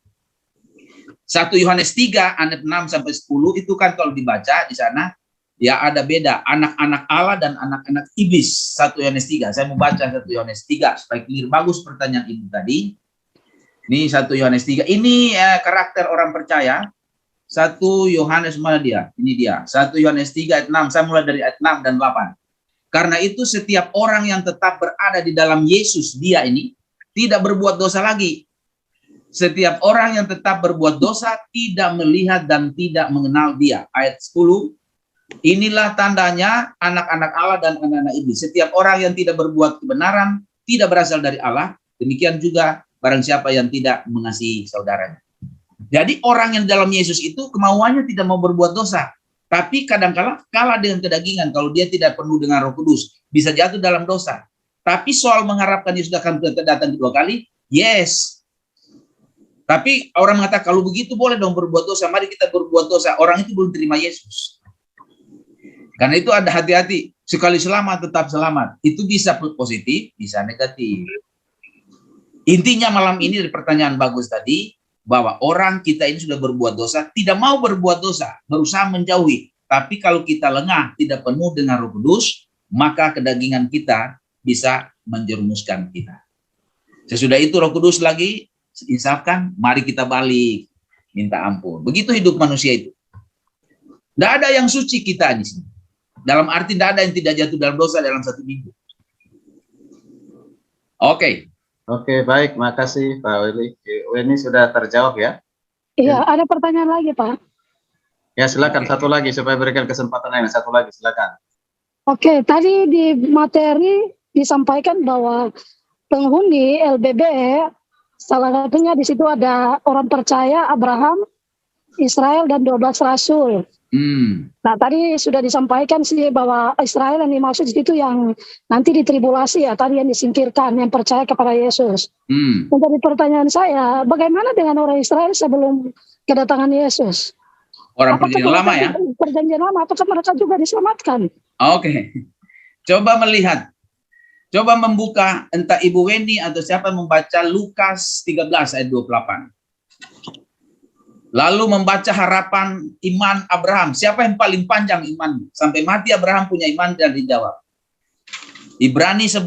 1 Yohanes 3 ayat 6-10 itu kan kalau dibaca di sana ya ada beda anak-anak Allah dan anak-anak iblis. 1 Yohanes 3. Saya mau baca 1 Yohanes 3 supaya clear. Bagus pertanyaan ibu tadi. Ini 1 Yohanes 3. Ini karakter orang percaya. 1 Yohanes mana dia? Ini dia. 1 Yohanes 3 ayat 6. Saya mulai dari ayat 6 dan 8. Karena itu setiap orang yang tetap berada di dalam Yesus, dia ini tidak berbuat dosa lagi. Setiap orang yang tetap berbuat dosa tidak melihat dan tidak mengenal dia. Ayat 10. Inilah tandanya anak-anak Allah dan anak-anak iblis. Setiap orang yang tidak berbuat kebenaran tidak berasal dari Allah. Demikian juga barang siapa yang tidak mengasihi saudaranya. Jadi orang yang dalam Yesus itu kemauannya tidak mau berbuat dosa. Tapi kadang-kala kalah dengan kedagingan. Kalau dia tidak penuh dengan Roh Kudus, bisa jatuh dalam dosa. Tapi soal mengharapkan Yesus akan datang kedua kali, yes. Tapi orang mengatakan kalau begitu boleh dong berbuat dosa. Mari kita berbuat dosa. Orang itu belum terima Yesus. Karena itu ada hati-hati. Sekali selamat tetap selamat. Itu bisa positif, bisa negatif. Intinya malam ini dari pertanyaan bagus tadi, bahwa orang kita ini sudah berbuat dosa, tidak mau berbuat dosa, berusaha menjauhi. Tapi kalau kita lengah, tidak penuh dengan Roh Kudus, maka kedagingan kita bisa menjerumuskan kita. Sesudah itu Roh Kudus lagi insafkan, mari kita balik, minta ampun. Begitu hidup manusia itu. Tidak ada yang suci kita di sini. Dalam arti tidak ada yang tidak jatuh dalam dosa dalam 1 minggu. Oke. Oke, baik. Makasih Pak Willy. Ini sudah terjawab ya? Iya, ada pertanyaan lagi Pak. Ya, silakan satu lagi supaya berikan kesempatan yang satu lagi, silakan. Oke, tadi di materi disampaikan bahwa penghuni LBB, salah satunya di situ ada orang percaya Abraham, Israel, dan 12 rasul. Nah, tadi sudah disampaikan sih bahwa Israel yang dimaksud itu yang nanti ditribulasi ya, tadi yang disingkirkan, yang percaya kepada Yesus. Menjadi pertanyaan saya, bagaimana dengan orang Israel sebelum kedatangan Yesus? Orang Apakah perjanjian lama ya? Perjanjian lama, apakah mereka juga diselamatkan? Oke. Coba melihat. Coba membuka, entah Ibu Weni atau siapa membaca Lukas 13 ayat 28. Lalu membaca harapan iman Abraham. Siapa yang paling panjang iman? Sampai mati Abraham punya iman dan dijawab. Ibrani 11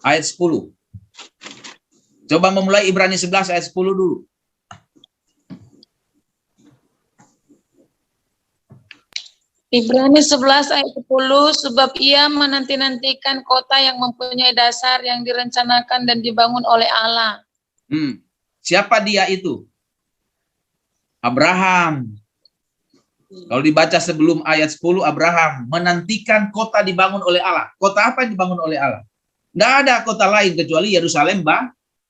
ayat 10. Coba memulai Ibrani 11 ayat 10 dulu. Ibrani 11 ayat 10, sebab ia menanti-nantikan kota yang mempunyai dasar yang direncanakan dan dibangun oleh Allah. Siapa dia itu? Abraham. Kalau dibaca sebelum ayat 10, Abraham menantikan kota dibangun oleh Allah. Kota apa yang dibangun oleh Allah? Tidak ada kota lain kecuali Yerusalem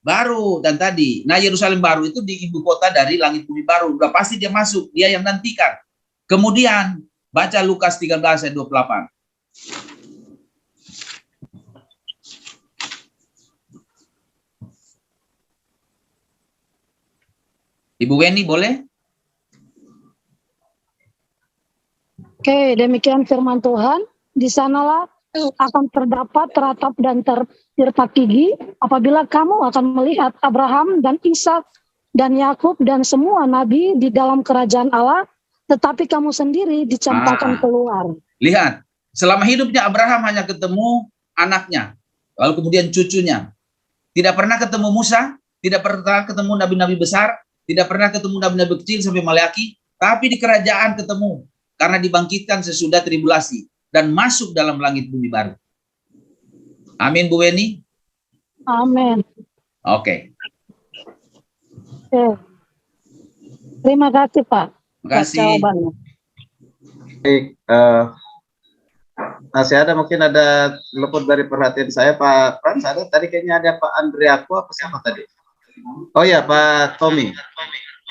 baru. Dan tadi, nah Yerusalem baru itu di ibu kota dari langit bumi baru. Udah pasti dia masuk, dia yang nantikan. Kemudian, baca Lukas 13 ayat 28. Ibu Weni boleh? Oke, demikian firman Tuhan. Di sanalah akan terdapat teratap dan tertirtak gigi apabila kamu akan melihat Abraham dan Ishak dan Yakub dan semua nabi di dalam kerajaan Allah, tetapi kamu sendiri dicampakkan keluar. Lihat, selama hidupnya Abraham hanya ketemu anaknya, lalu kemudian cucunya. Tidak pernah ketemu Musa, tidak pernah ketemu nabi-nabi besar, tidak pernah ketemu nabi-nabi kecil sampai Maleaki, tapi di kerajaan ketemu. Karena dibangkitkan sesudah tribulasi dan masuk dalam langit bumi baru. Amin, Bu Weni? Amin. Oke. Terima kasih, Pak. Terima kasih. Jawabannya. Baik, masih ada mungkin ada luput dari perhatian saya, Pak Frans. Ada tadi kayaknya ada Pak Andriaku apa siapa tadi? Oh ya, Pak Tommy.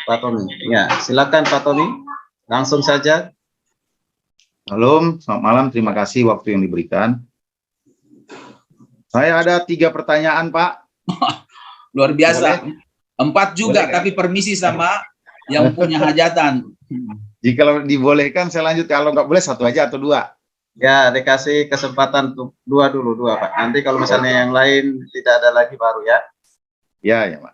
Pak Tommy. Ya, silakan Pak Tommy. Langsung saja. Halo, selamat malam. Terima kasih waktu yang diberikan. Saya ada 3 pertanyaan, Pak. Luar biasa. Boleh? 4 juga, Boleh, kan? tapi permisi sama yang punya hajatan. Jika dibolehkan, saya lanjut. Kalau nggak boleh, 1 aja atau 2. Ya, dikasih kesempatan untuk 2 dulu, 2 Pak. Nanti kalau misalnya yang lain tidak ada lagi baru ya. Ya, Pak.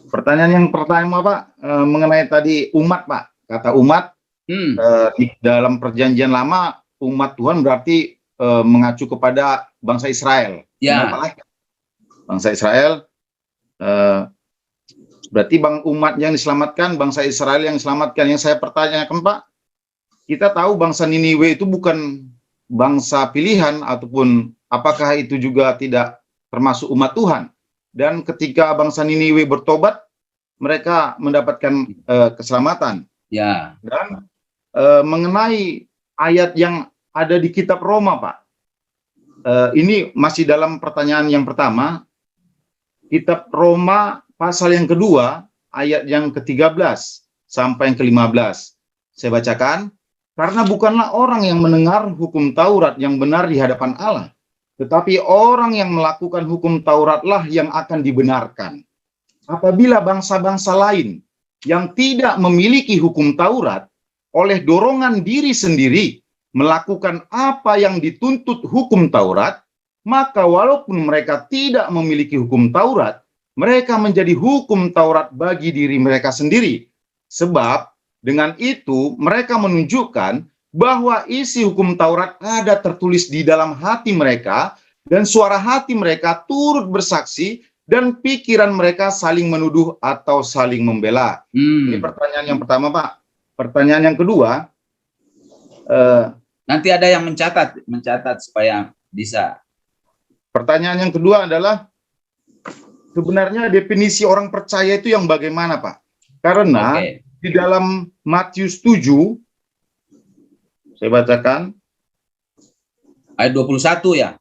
Pertanyaan yang pertama, Pak, mengenai tadi umat, Pak. Kata umat, di dalam perjanjian lama, umat Tuhan berarti mengacu kepada bangsa Israel. Ya. Bangsa Israel, berarti umat yang diselamatkan, bangsa Israel yang diselamatkan. Yang saya pertanyakan, Pak, kita tahu bangsa Niniwe itu bukan bangsa pilihan, ataupun apakah itu juga tidak termasuk umat Tuhan. Dan ketika bangsa Niniwe bertobat, mereka mendapatkan keselamatan. Ya. Dan mengenai ayat yang ada di kitab Roma, Pak, ini masih dalam pertanyaan yang pertama. Kitab Roma pasal yang kedua, ayat yang ke-13 sampai yang ke-15. Saya bacakan. Karena bukanlah orang yang mendengar hukum Taurat yang benar di hadapan Allah, tetapi orang yang melakukan hukum Tauratlah yang akan dibenarkan. Apabila bangsa-bangsa lain yang tidak memiliki hukum Taurat, oleh dorongan diri sendiri melakukan apa yang dituntut hukum Taurat, maka walaupun mereka tidak memiliki hukum Taurat, mereka menjadi hukum Taurat bagi diri mereka sendiri. Sebab dengan itu mereka menunjukkan bahwa isi hukum Taurat ada tertulis di dalam hati mereka, dan suara hati mereka turut bersaksi, dan pikiran mereka saling menuduh atau saling membela. Ini pertanyaan yang pertama, Pak. Pertanyaan yang kedua, nanti ada yang mencatat supaya bisa. Pertanyaan yang kedua adalah, sebenarnya definisi orang percaya itu yang bagaimana, Pak? Karena di dalam Matius 7, saya bacakan. Ayat 21 ya?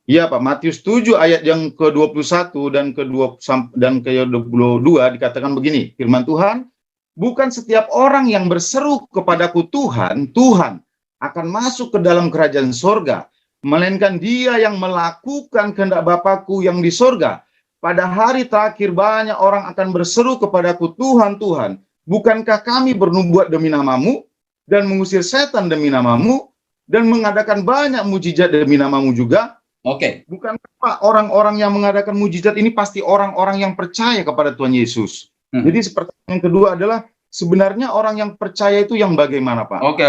Iya, Pak. Matius 7 ayat yang ke-21 dan ke-22 dikatakan begini, firman Tuhan, bukan setiap orang yang berseru kepadaku Tuhan, Tuhan akan masuk ke dalam kerajaan sorga, melainkan dia yang melakukan kehendak Bapakku yang di sorga. Pada hari terakhir banyak orang akan berseru kepadaku, Tuhan, Tuhan, bukankah kami bernubuat demi namamu, dan mengusir setan demi namamu, dan mengadakan banyak mujizat demi namamu juga? Oke. Bukankah orang-orang yang mengadakan mujizat ini pasti orang-orang yang percaya kepada Tuhan Yesus? Jadi seperti yang kedua adalah, sebenarnya orang yang percaya itu yang bagaimana, Pak? Oke.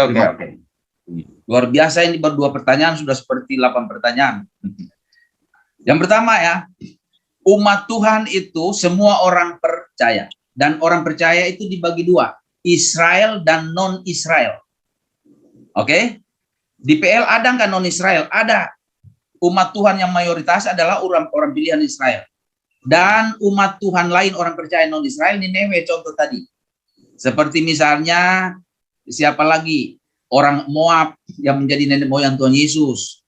Luar biasa, ini baru 2 pertanyaan, sudah seperti 8 pertanyaan. Yang pertama ya, umat Tuhan itu semua orang percaya. Dan orang percaya itu dibagi 2, Israel dan non-Israel. Oke? Di PL ada nggak non-Israel? Ada. Umat Tuhan yang mayoritas adalah orang pilihan Israel. Dan umat Tuhan lain orang percaya non-Israel, Nineve contoh tadi. Seperti misalnya, siapa lagi? Orang Moab yang menjadi nenek moyang Tuhan Yesus.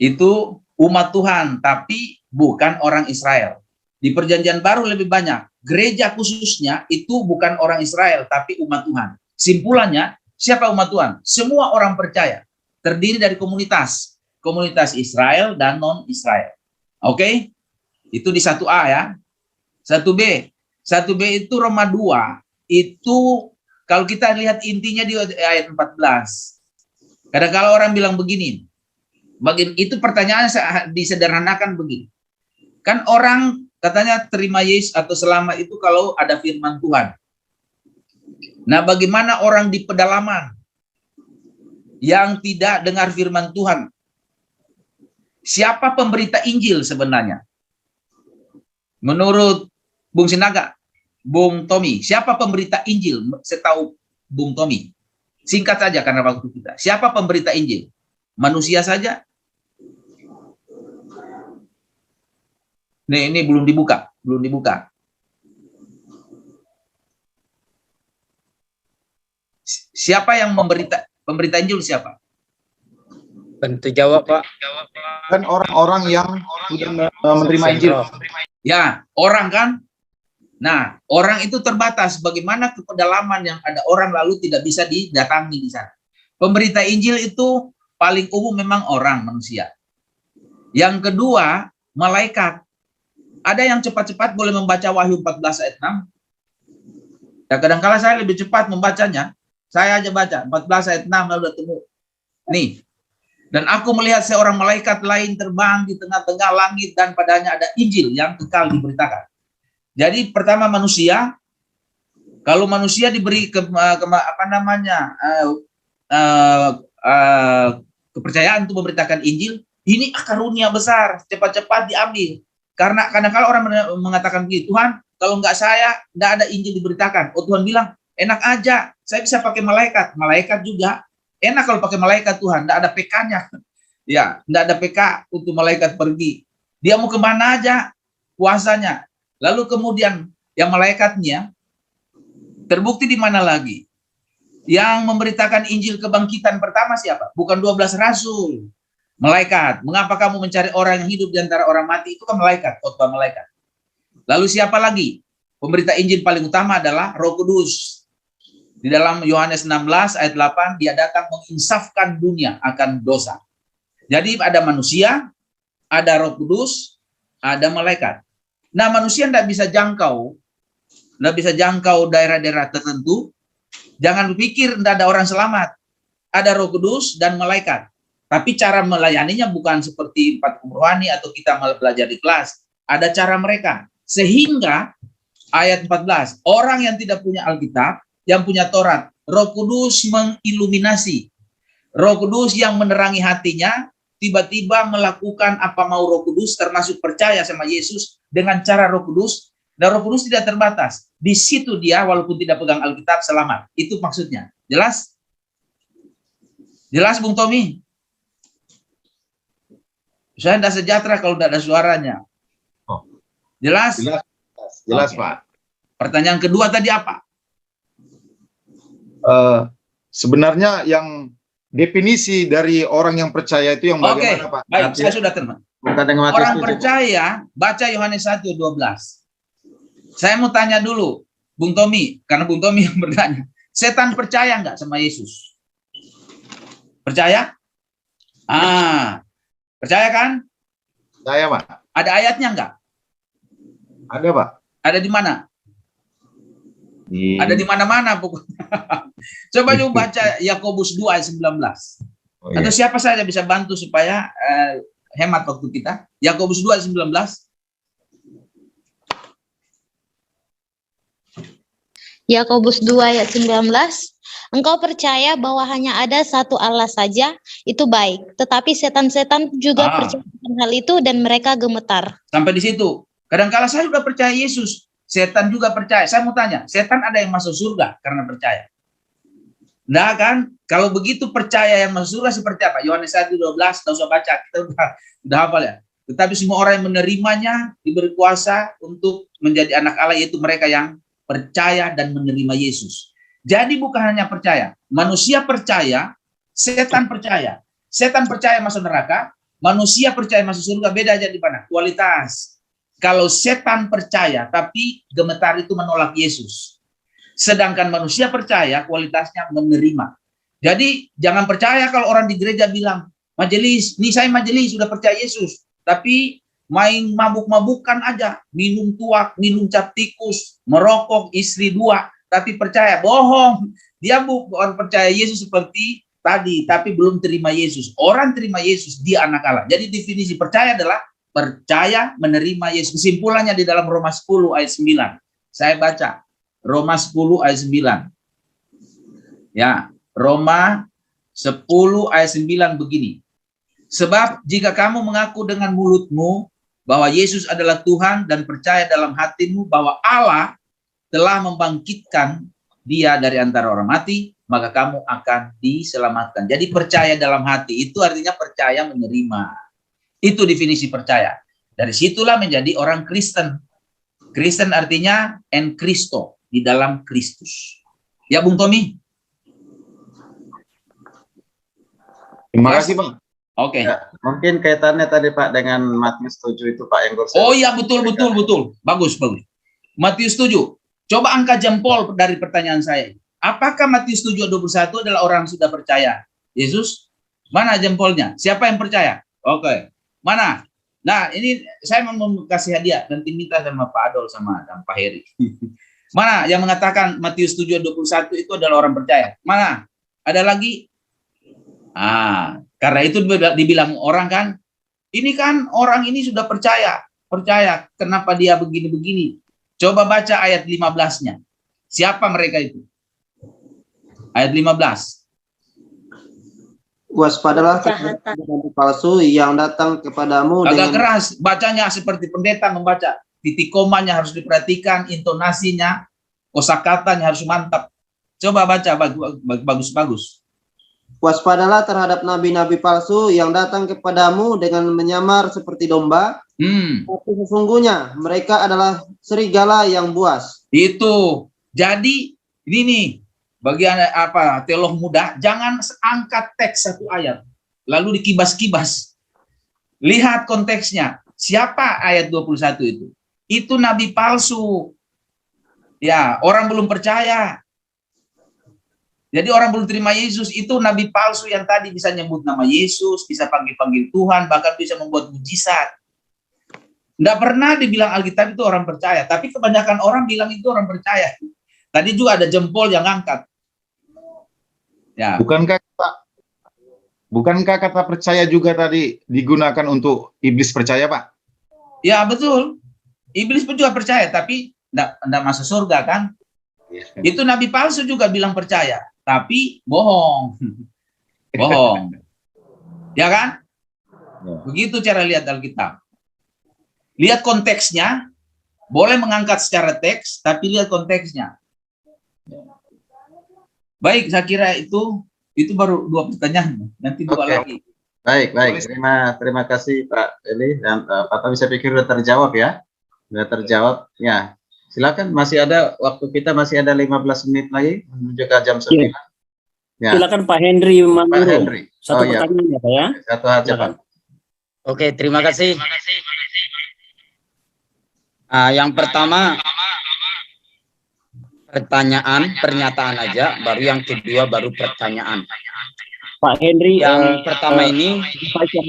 Itu umat Tuhan, tapi bukan orang Israel. Di Perjanjian Baru lebih banyak. Gereja khususnya itu bukan orang Israel, tapi umat Tuhan. Simpulannya, siapa umat Tuhan? Semua orang percaya. Terdiri dari komunitas. Komunitas Israel dan non-Israel. Oke? Itu di 1A ya. 1B. 1B itu Roma 2. Itu kalau kita lihat intinya di ayat 14. Kadang-kadang orang bilang begini. Itu pertanyaannya disederhanakan begini. Kan orang katanya terima Yesus atau selamat itu kalau ada firman Tuhan. Nah, bagaimana orang di pedalaman yang tidak dengar firman Tuhan? Siapa pemberita Injil sebenarnya? Menurut Bung Sinaga, Bung Tommy, siapa pemberita Injil setahu Bung Tommy? Singkat saja karena waktu kita. Siapa pemberita Injil? Manusia saja? Ini belum dibuka, Siapa yang pemberita Injil siapa? Bantu jawab, Pak. Kan orang-orang yang sudah menerima Injil. Ya, orang kan? Nah, orang itu terbatas. Bagaimana ke pedalaman yang ada orang lalu tidak bisa didatangi di sana? Pemberita Injil itu paling umum memang orang, manusia. Yang kedua, malaikat. Ada yang cepat-cepat boleh membaca Wahyu 14 ayat 6. Ya, kadang-kala saya lebih cepat membacanya. Saya aja baca 14 ayat 6 lalu ketemu. Nih. Dan aku melihat seorang malaikat lain terbang di tengah-tengah langit dan padanya ada Injil yang kekal diberitakan. Jadi pertama manusia, kalau manusia diberi kepercayaan untuk memberitakan Injil, ini karunia besar, cepat-cepat diambil. Karena kadang-kala orang mengatakan begitu, Tuhan, kalau nggak saya, nggak ada Injil diberitakan. Oh, Tuhan bilang, enak aja, saya bisa pakai malaikat. Malaikat juga enak kalau pakai malaikat, Tuhan, nggak ada PK-nya. Ya, nggak ada PK untuk malaikat pergi. Dia mau kemana aja kuasanya. Lalu kemudian yang malaikatnya terbukti di mana lagi? Yang memberitakan Injil kebangkitan pertama siapa? Bukan 12 rasul. Malaikat. Mengapa kamu mencari orang yang hidup di antara orang mati? Itu kan malaikat, khotbah malaikat. Lalu siapa lagi? Pemberita Injil paling utama adalah Roh Kudus. Di dalam Yohanes 16 ayat 8, dia datang menginsafkan dunia akan dosa. Jadi ada manusia, ada Roh Kudus, ada malaikat. Nah, manusia tidak bisa jangkau daerah-daerah tertentu. Jangan pikir tidak ada orang selamat. Ada Roh Kudus dan malaikat. Tapi cara melayaninya bukan seperti 4 rohani atau kita belajar di kelas. Ada cara mereka. Sehingga ayat 14, orang yang tidak punya Alkitab, yang punya Taurat, Roh Kudus mengiluminasi. Roh Kudus yang menerangi hatinya, tiba-tiba melakukan apa mau Roh Kudus, termasuk percaya sama Yesus dengan cara Roh Kudus. Dan Roh Kudus tidak terbatas. Di situ dia walaupun tidak pegang Alkitab selamat. Itu maksudnya. Jelas? Jelas, Bung Tommy? Saya tidak sejahtera kalau tidak ada suaranya. Jelas? Jelas, Pak. Pertanyaan kedua tadi apa? Sebenarnya yang definisi dari orang yang percaya itu yang bagaimana, Pak? Baik, saya sudah terima. Orang percaya, baca Yohanes 1:12. Saya mau tanya dulu, Bung Tommy, karena Bung Tommy yang bertanya. Setan percaya nggak sama Yesus? Percaya? Percaya kan? Saya, Pak. Ada ayatnya nggak? Ada, Pak. Ada di mana? Ada di mana-mana pokoknya. Coba baca Yakobus 2 ayat 19. Oh, iya. Atau siapa saja bisa bantu supaya hemat waktu kita. Yakobus 2 ayat 19. Yakobus 2 ayat 19. Engkau percaya bahwa hanya ada satu Allah saja, itu baik. Tetapi setan-setan juga percaya dengan hal itu dan mereka gemetar. Sampai di situ. Kadang-kala saya sudah percaya Yesus, setan juga percaya. Saya mau tanya, setan ada yang masuk surga karena percaya? Nah kan, kalau begitu percaya yang masuk surga seperti apa? Yohanes 1:12, tidak usah baca, kita udah hafal ya. Tetapi semua orang yang menerimanya diberi kuasa untuk menjadi anak Allah, yaitu mereka yang percaya dan menerima Yesus. Jadi bukan hanya percaya, manusia percaya, setan percaya. Setan percaya masuk neraka, manusia percaya masuk surga, beda aja di mana? Kualitas. Kalau setan percaya tapi gemetar itu menolak Yesus. Sedangkan manusia percaya kualitasnya menerima. Jadi jangan percaya kalau orang di gereja bilang, majelis, nih saya majelis sudah percaya Yesus, tapi main mabuk-mabukan aja, minum tuak, minum cap tikus, merokok, istri 2, tapi percaya, bohong. Dia bukan percaya Yesus seperti tadi, tapi belum terima Yesus. Orang terima Yesus, dia anak Allah. Jadi definisi percaya adalah percaya menerima Yesus. Kesimpulannya di dalam Roma 10 ayat 9. Saya baca Roma 10 ayat 9. Ya, Roma 10 ayat 9 begini. Sebab jika kamu mengaku dengan mulutmu bahwa Yesus adalah Tuhan dan percaya dalam hatimu bahwa Allah telah membangkitkan dia dari antara orang mati, maka kamu akan diselamatkan. Jadi percaya dalam hati itu artinya percaya menerima. Itu definisi percaya. Dari situlah menjadi orang Kristen. Kristen artinya en Kristo, di dalam Kristus. Ya Bung Tommy? Terima kasih, Bang. Oke. Ya, mungkin kaitannya tadi Pak dengan Matius 7 itu Pak yang baru saya. Oh iya, betul. Bagus. Matius 7. Coba angkat jempol dari pertanyaan saya. Apakah Matius 7:21 adalah orang yang sudah percaya Yesus? Mana jempolnya? Siapa yang percaya? Oke. Mana? Nah, ini saya mau kasih hadiah. Nanti minta sama Pak Adol sama Pak Heri. Mana yang mengatakan Matius 7:21 itu adalah orang percaya? Mana? Ada lagi? Karena itu dibilang orang kan, ini kan orang ini sudah percaya. Kenapa dia begini-begini? Coba baca ayat 15-nya. Siapa mereka itu? Ayat 15. Waspadalah terhadap nabi palsu yang datang kepadamu Agak dengan keras, bacanya seperti pendeta membaca. Titik komanya harus diperhatikan, intonasinya, kosakatanya harus mantap. Coba baca bagus-bagus. Waspadalah terhadap nabi-nabi palsu yang datang kepadamu dengan menyamar seperti domba, tapi sesungguhnya mereka adalah serigala yang buas. Itu. Jadi ini nih, bagian teolog muda, jangan angkat teks satu ayat lalu dikibas-kibas. Lihat konteksnya. Siapa ayat 21 itu? Itu nabi palsu. Ya, orang belum percaya. Jadi orang belum terima Yesus, itu nabi palsu yang tadi bisa nyebut nama Yesus, bisa panggil-panggil Tuhan, bahkan bisa membuat mujizat. Nggak pernah dibilang Alkitab itu orang percaya, tapi kebanyakan orang bilang itu orang percaya. Tadi juga ada jempol yang angkat. Ya. Bukankah kata percaya juga tadi digunakan untuk iblis percaya, Pak? Ya betul. Iblis pun juga percaya, tapi enggak masuk surga kan? Itu nabi palsu juga bilang percaya, tapi bohong. Bohong. Ya kan? Begitu cara lihat Alkitab. Lihat konteksnya, boleh mengangkat secara teks, tapi lihat konteksnya. Baik, saya kira itu baru 2 pertanyaan. Nanti 2 lagi. Baik. Terima kasih Pak Eli dan Pak Tommy, saya pikir sudah terjawab ya. Sudah terjawab. Ya. Silakan, masih ada waktu kita, masih ada 15 menit lagi menuju ke jam 9. Ya. Silakan Pak Henry Manuro. Pak Henry. Satu pertanyaan ya Pak ya. Satu aja Pak. Oke, terima kasih. Yang pertama, pernyataan aja, baru yang kedua baru pertanyaan. Pak Henry, Yang pertama ini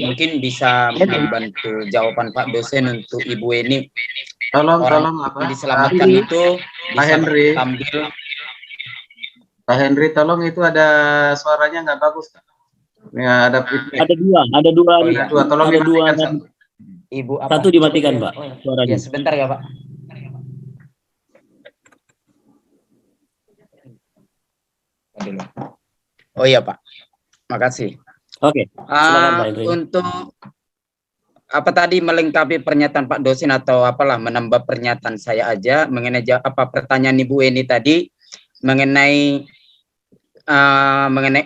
mungkin bisa membantu jawaban Pak dosen untuk Ibu Eni. Tolong Yang diselamatkan itu Pak bisa Henry. ambil. Pak Henry, tolong itu ada suaranya nggak bagus. Ya, ada dua. Oh, iya, dua. Tolong ada dua. dimatikan satu. Ibu apa? Satu dimatikan, Pak. Suaranya. Ya, sebentar ya, Pak. Oh iya, Pak. Makasih. Oke. Silakan, Pak Henry. Untuk apa tadi melengkapi pernyataan Pak dosen atau apalah, menambah pernyataan saya aja mengenai pertanyaan Ibu Eni tadi mengenai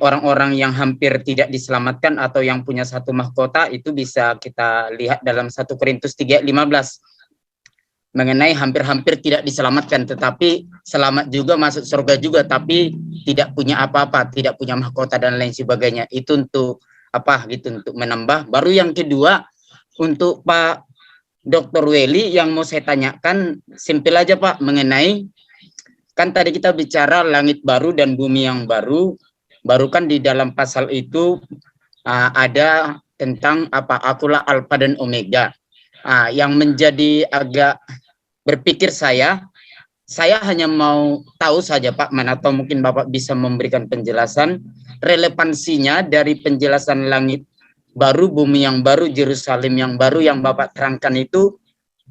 orang-orang yang hampir tidak diselamatkan atau yang punya satu mahkota, itu bisa kita lihat dalam 1 Korintus 3:15 mengenai hampir-hampir tidak diselamatkan tetapi selamat juga, masuk surga juga, tapi tidak punya apa-apa, tidak punya mahkota dan lain sebagainya. Itu untuk apa gitu, untuk menambah. Baru yang kedua, untuk Pak Dr. Welly yang mau saya tanyakan simpel aja Pak, mengenai kan tadi kita bicara langit baru dan bumi yang baru kan di dalam pasal itu ada tentang akulah alfa dan omega. Yang menjadi agak berpikir saya hanya mau tahu saja Pak, atau mungkin Bapak bisa memberikan penjelasan relevansinya dari penjelasan langit baru, bumi yang baru, Yerusalem yang baru yang Bapak terangkan itu.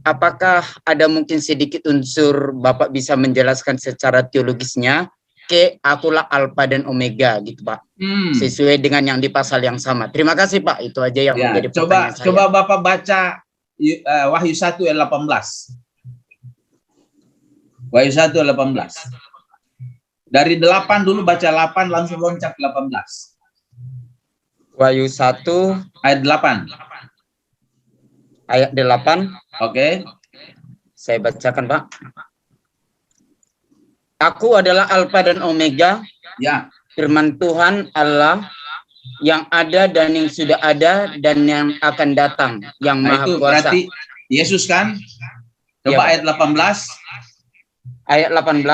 Apakah ada mungkin sedikit unsur Bapak bisa menjelaskan secara teologisnya ke akulah alfa dan omega gitu Pak, sesuai dengan yang di pasal yang sama. Terima kasih Pak, itu aja yang menjadi pertanyaan saya. Coba Bapak baca Wahyu 1 ayat 18. Wahyu 1 ayat 18. Dari 8 dulu, baca 8 langsung loncat 18. Wahyu 1 ayat 8. Ayat 8. Oke. Saya bacakan, Pak. Aku adalah Alfa dan Omega. Ya. Firman Tuhan Allah yang ada dan yang sudah ada dan yang akan datang, yang Maha itu Kuasa. Berarti Yesus kan? Coba ya, ayat 18. Ayat 18.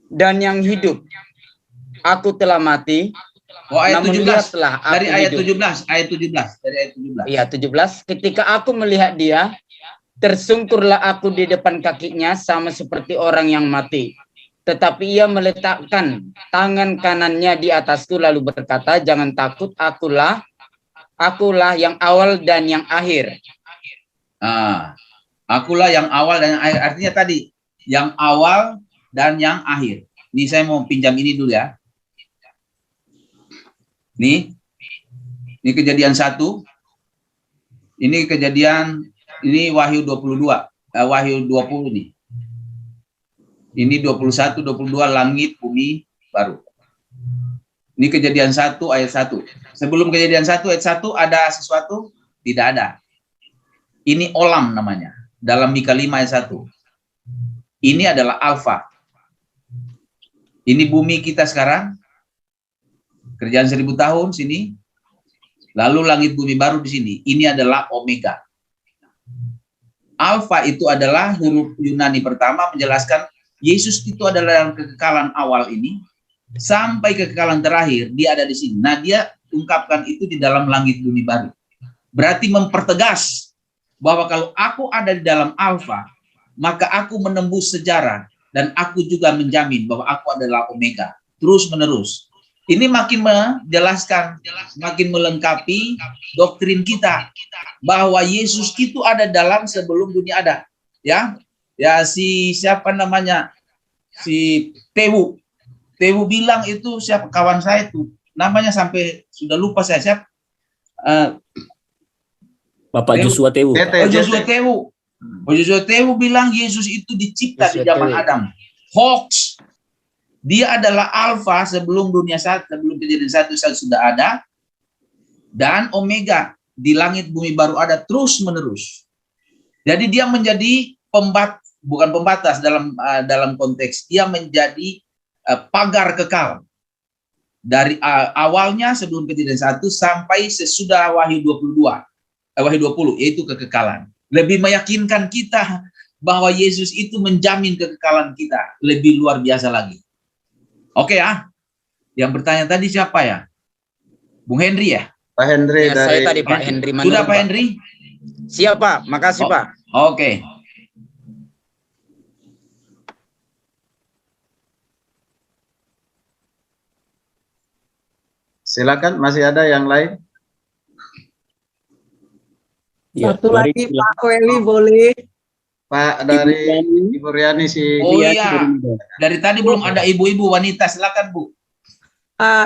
Dan yang hidup, aku telah mati. Oh, ayat 17. Dari ayat 17, ayat 17, dari ayat 17. Iya, 17. Ketika aku melihat dia, tersungkurlah aku di depan kakinya sama seperti orang yang mati. Tetapi ia meletakkan tangan kanannya di atasku lalu berkata, jangan takut, akulah yang awal dan yang akhir. Akulah yang awal dan yang akhir. Artinya tadi, yang awal dan yang akhir. Ini saya mau pinjam ini dulu ya. Ini Kejadian 1. Ini Kejadian, ini Wahyu 22, Wahyu 20 nih. Ini 21, 22 langit bumi baru. Ini Kejadian 1 ayat 1. Sebelum Kejadian 1 ayat 1 ada sesuatu? Tidak ada. Ini Olam namanya. Dalam Mika 5 ayat 1. Ini adalah Alfa. Ini bumi kita sekarang. Kerjaan 1000 tahun sini. Lalu langit bumi baru di sini. Ini adalah Omega. Alfa itu adalah huruf Yunani pertama menjelaskan Yesus itu adalah yang kekekalan awal ini sampai kekekalan terakhir dia ada di sini. Nah, dia ungkapkan itu di dalam langit bumi baru. Berarti mempertegas bahwa kalau aku ada di dalam Alfa, maka aku menembus sejarah dan aku juga menjamin bahwa aku adalah Omega terus menerus. Ini makin menjelaskan, makin melengkapi doktrin kita bahwa Yesus itu ada dalam sebelum dunia ada. Ya, siapa namanya, si Tewu bilang itu siapa kawan saya itu namanya sampai sudah lupa saya siapa. Bapak Joshua Tewu. Joshua Tewu bilang Yesus itu dicipta di zaman Adam. Hoax. Dia adalah Alfa sebelum dunia sebelum Kejadian 1 sudah ada, dan Omega di langit bumi baru ada terus menerus. Jadi dia menjadi bukan pembatas dalam konteks, dia menjadi pagar kekal dari awalnya sebelum Kejadian 1 sampai sesudah Wahyu 20 yaitu kekekalan. Lebih meyakinkan kita bahwa Yesus itu menjamin kekekalan kita lebih luar biasa lagi. Oke ya. Yang bertanya tadi siapa ya? Bung Henry ya? Pak Henry Ya, dari saya tadi Pak Henry Manurung, Sudah Pak Pak. Henry? Siap Pak, makasih Oh, Pak. Oke. Silakan, masih ada yang lain? Ya, Satu mari lagi silakan. Pak Weli boleh. Pak dari Yani. Ibu Riani si Oh Yani iya, dari Medan. dari tadi belum ada ibu-ibu wanita. Silakan Bu.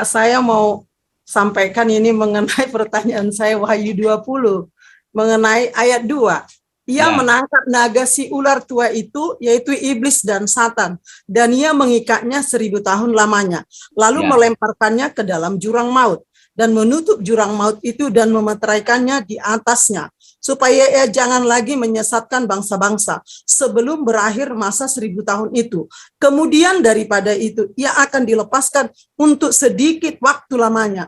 Saya mau sampaikan ini mengenai pertanyaan saya Wahyu 20 mengenai ayat 2. Ia Ya. menangkap naga si ular tua itu, yaitu iblis dan Satan, dan ia mengikatnya 1000 tahun lamanya, lalu Ya. melemparkannya ke dalam jurang maut dan menutup jurang maut itu dan memeteraikannya di atasnya, supaya ia jangan lagi menyesatkan bangsa-bangsa sebelum berakhir masa 1000 tahun itu. Kemudian daripada itu, ia akan dilepaskan untuk sedikit waktu lamanya.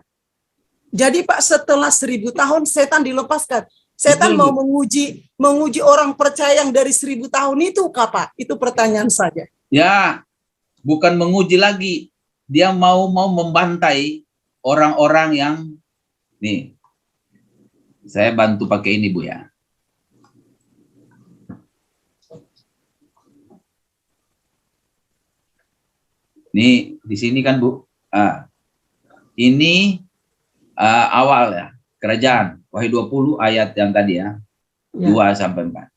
Jadi Pak, setelah 1000 tahun setan dilepaskan. Setan Betul, mau Bu. menguji orang percaya yang dari 1000 tahun itu, Kak? Itu pertanyaan saja. Ya, bukan menguji lagi. Dia mau membantai orang-orang yang nih. Saya bantu pakai ini Bu ya. Nih di sini kan Bu. Ini awal ya, kerajaan. Wahyu 20 ayat yang tadi ya. 2 sampai 4.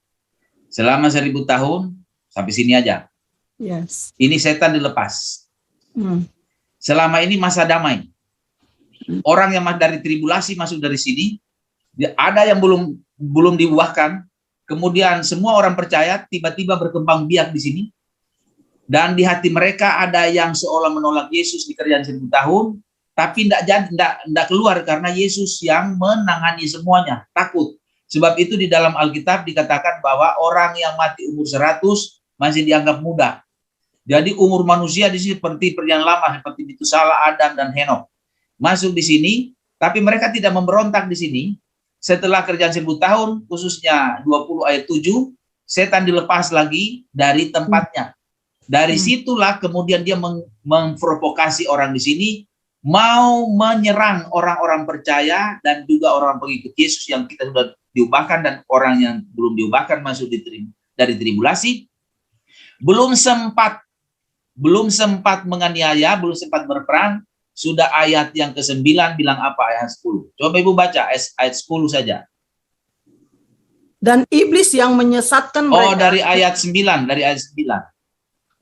Selama 1000 tahun sampai sini aja. Yes. Ini setan dilepas. Hmm. Selama ini masa damai. Orang yang dari tribulasi masuk dari sini, ada yang belum dibuahkan. Kemudian semua orang percaya tiba-tiba berkembang biak di sini. Dan di hati mereka ada yang seolah menolak Yesus di kerajaan 1000 tahun, tapi tidak keluar karena Yesus yang menangani semuanya. Takut. Sebab itu di dalam Alkitab dikatakan bahwa orang yang mati umur 100 masih dianggap muda. Jadi umur manusia di sini seperti perjanjian lama, seperti Metusala, Adam, dan Henokh. Masuk di sini, tapi mereka tidak memberontak di sini. Setelah kerjaan 1000 tahun, khususnya 20 ayat 7, setan dilepas lagi dari tempatnya. Dari situlah kemudian dia memprovokasi orang di sini, mau menyerang orang-orang percaya dan juga orang pengikut Yesus yang kita sudah diubahkan dan orang yang belum diubahkan masuk dari tribulasi. Belum sempat menganiaya, belum sempat berperang, sudah ayat yang ke-9 bilang apa? Ayat 10. Coba Ibu baca ayat 10 saja. Dan iblis yang menyesatkan mereka. Oh, dari ayat 9, dari ayat 9.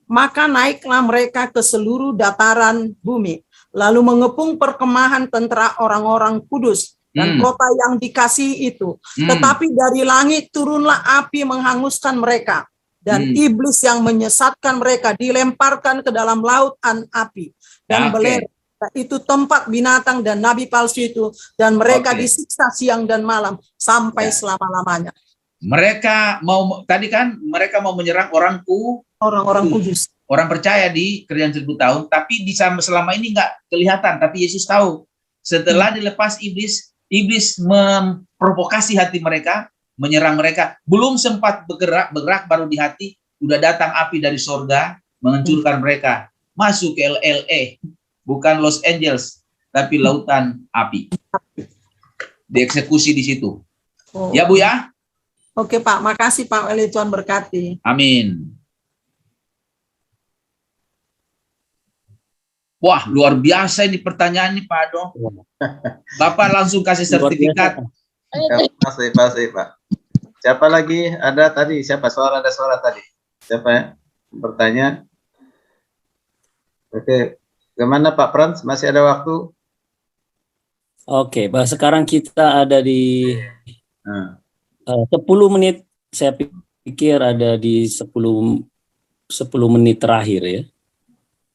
Maka naiklah mereka ke seluruh dataran bumi, lalu mengepung perkemahan tentara orang-orang kudus dan kota yang dikasihi itu. Tetapi dari langit turunlah api menghanguskan mereka. Dan iblis yang menyesatkan mereka dilemparkan ke dalam lautan api. Dan beler, itu tempat binatang dan nabi palsu itu. Dan mereka disiksa siang dan malam sampai selama-lamanya. Mereka mereka mau menyerang orang-orang kudus. Orang percaya di kerajaan 1000 tahun, tapi selama ini nggak kelihatan, tapi Yesus tahu. Setelah dilepas iblis memprovokasi hati mereka, menyerang mereka. Belum sempat bergerak baru di hati udah datang api dari sorga menghancurkan mereka. Masuk ke LA, bukan Los Angeles, tapi lautan api. Dieksekusi di situ. Ya Bu ya. Oke Pak, makasih Pak Weli, Tuhan berkati. Amin. Wah, luar biasa ini pertanyaan ini Pak Ado. Bapak langsung kasih sertifikat. Pasti Pak. Siapa lagi? Ada tadi, siapa? Ada suara tadi. Siapa ya? Bertanya. Oke. Gimana Pak Frans? Masih ada waktu? Oke, sekarang kita ada di 10 menit, saya pikir ada di 10 menit terakhir ya.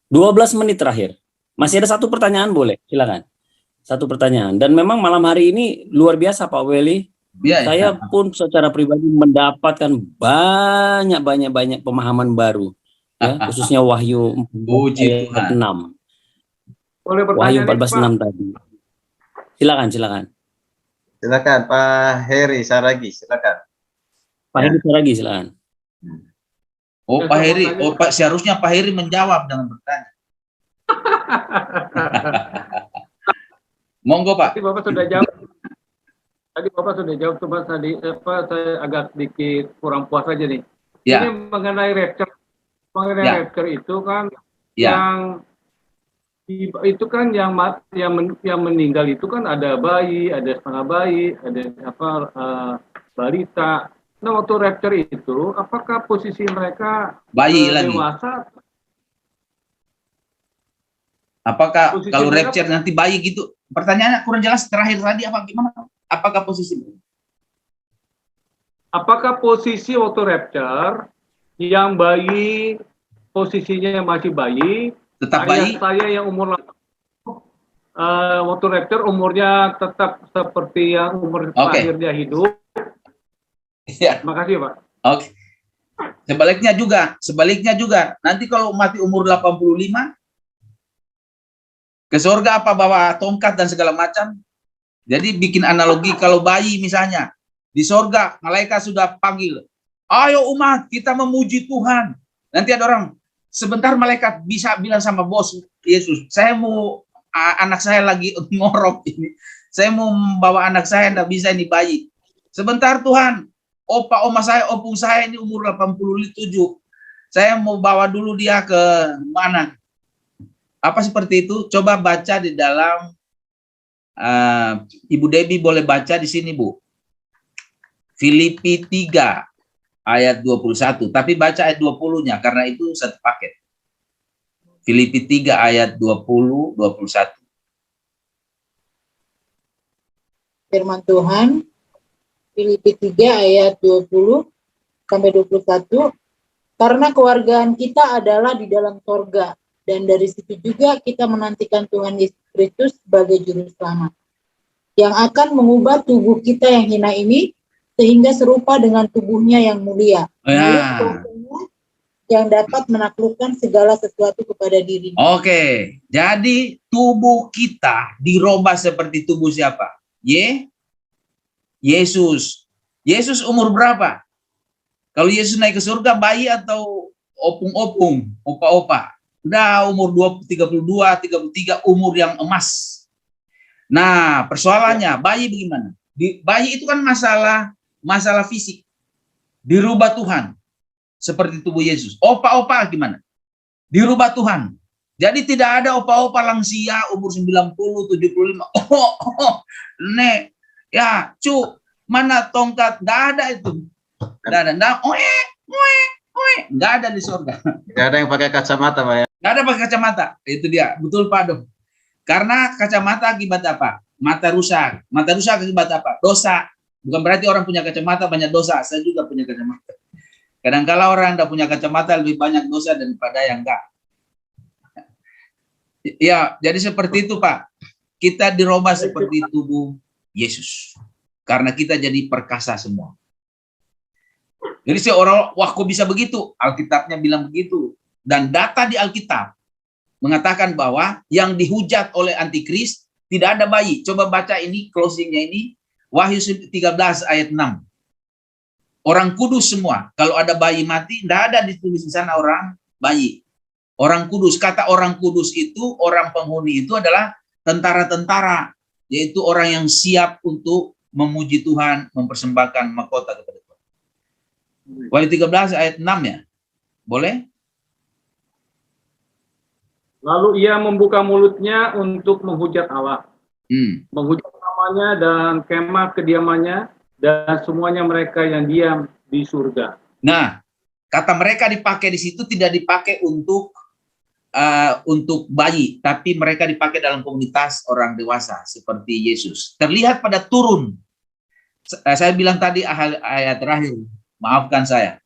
12 menit terakhir. Masih ada satu pertanyaan, boleh? Silakan. Satu pertanyaan. Dan memang malam hari ini luar biasa Pak Weli. Saya pun secara pribadi mendapatkan banyak pemahaman baru. Ya, khususnya Wahyu 14:6. Boleh Wahyu bertanya 14:6 tadi. Silakan. Silakan Pak Heri Saragi, silakan. Pak Heri Saragi, silakan. Oh, Pak Heri, seharusnya Pak Heri menjawab dengan bertanya. Monggo Pak. Tadi Bapak sudah jawab. Cuma tadi saya agak sedikit kurang puas aja nih. Ya. Ini mengenai rapture. Rapture itu kan yang itu kan yang meninggal itu kan ada bayi, ada setengah bayi, ada balita. Nah, waktu rapture itu apakah posisi mereka bayi lagi? Dewasa? Apakah posisi kalau mereka, rapture nanti bayi gitu? Pertanyaannya kurang jelas terakhir tadi apa gimana? Apakah posisi? Apakah posisi waktu rapture yang bayi posisinya masih bayi? Tetap ayah bayi? Saya yang umur waktu rapture umurnya tetap seperti yang umur terakhir dia hidup. Ya. Makasih Pak. Oke. Sebaliknya juga. Nanti kalau mati umur 85 ke surga apa bawa tongkat dan segala macam. Jadi bikin analogi kalau bayi misalnya di surga malaikat sudah panggil, ayo umat kita memuji Tuhan. Nanti ada orang, sebentar malaikat bisa bilang sama bos Yesus, saya mau anak saya lagi ngorok ini, saya mau membawa anak saya, tidak bisa ini bayi. Sebentar Tuhan, opa oma saya, opung saya ini umur 87, saya mau bawa dulu dia ke mana? Apa seperti itu? Coba baca di dalam Ibu Debbie boleh baca di sini Bu. Filipi 3 ayat 21, tapi baca ayat 20-nya karena itu satu paket. Filipi 3 ayat 20 21. Firman Tuhan Filipi 3 ayat 20 sampai 21, karena kewargaan kita adalah di dalam sorga, dan dari situ juga kita menantikan Tuhan Yesus Kristus sebagai juru selamat, yang akan mengubah tubuh kita yang hina ini sehingga serupa dengan tubuhnya yang mulia, yang dapat menaklukkan segala sesuatu kepada dirinya. Oke, jadi tubuh kita dirubah seperti tubuh siapa? Yesus. Yesus umur berapa? Kalau Yesus naik ke surga, bayi atau opung-opung, opa-opa? Udah umur 32, 33, umur yang emas. Nah, persoalannya bayi bagaimana? Bayi itu kan masalah fisik. Dirubah Tuhan seperti tubuh Yesus. Opa-opa gimana? Dirubah Tuhan. Jadi tidak ada opa-opa lansia umur 90, 75. Nek, ya, mana tongkat? Enggak ada itu. Enggak ada. Enggak ada di surga. Enggak ada yang pakai kacamata, Pak ya. Enggak ada pakai kacamata. Itu dia. Betul, Pak Dom. Karena kacamata akibat apa? Mata rusak. Mata rusak akibat apa? Dosa. Bukan berarti orang punya kacamata banyak dosa. Saya juga punya kacamata. Kadang-kala orang tidak punya kacamata lebih banyak dosa daripada yang enggak. Ya, jadi seperti itu, Pak. Kita dirubah seperti tubuh Yesus. Karena kita jadi perkasa semua. Jadi seorang, wah kok bisa begitu? Alkitabnya bilang begitu. Dan data di Alkitab mengatakan bahwa yang dihujat oleh antikris tidak ada bayi. Coba baca ini, closingnya ini, Wahyu 13 ayat 6. Orang kudus semua. Kalau ada bayi mati, tidak ada ditulis di sana orang bayi. Orang kudus, kata orang kudus itu, orang penghuni itu adalah tentara-tentara, yaitu orang yang siap untuk memuji Tuhan, mempersembahkan mahkota kepada Tuhan. Wahyu 13 ayat 6 ya. Boleh? Lalu ia membuka mulutnya untuk menghujat Allah. Menghujat namanya dan kemah kediamannya dan semuanya mereka yang diam di surga. Nah, kata mereka dipakai di situ tidak dipakai untuk bayi, tapi mereka dipakai dalam komunitas orang dewasa seperti Yesus. Terlihat pada turun. Saya bilang tadi ayat terakhir, maafkan saya.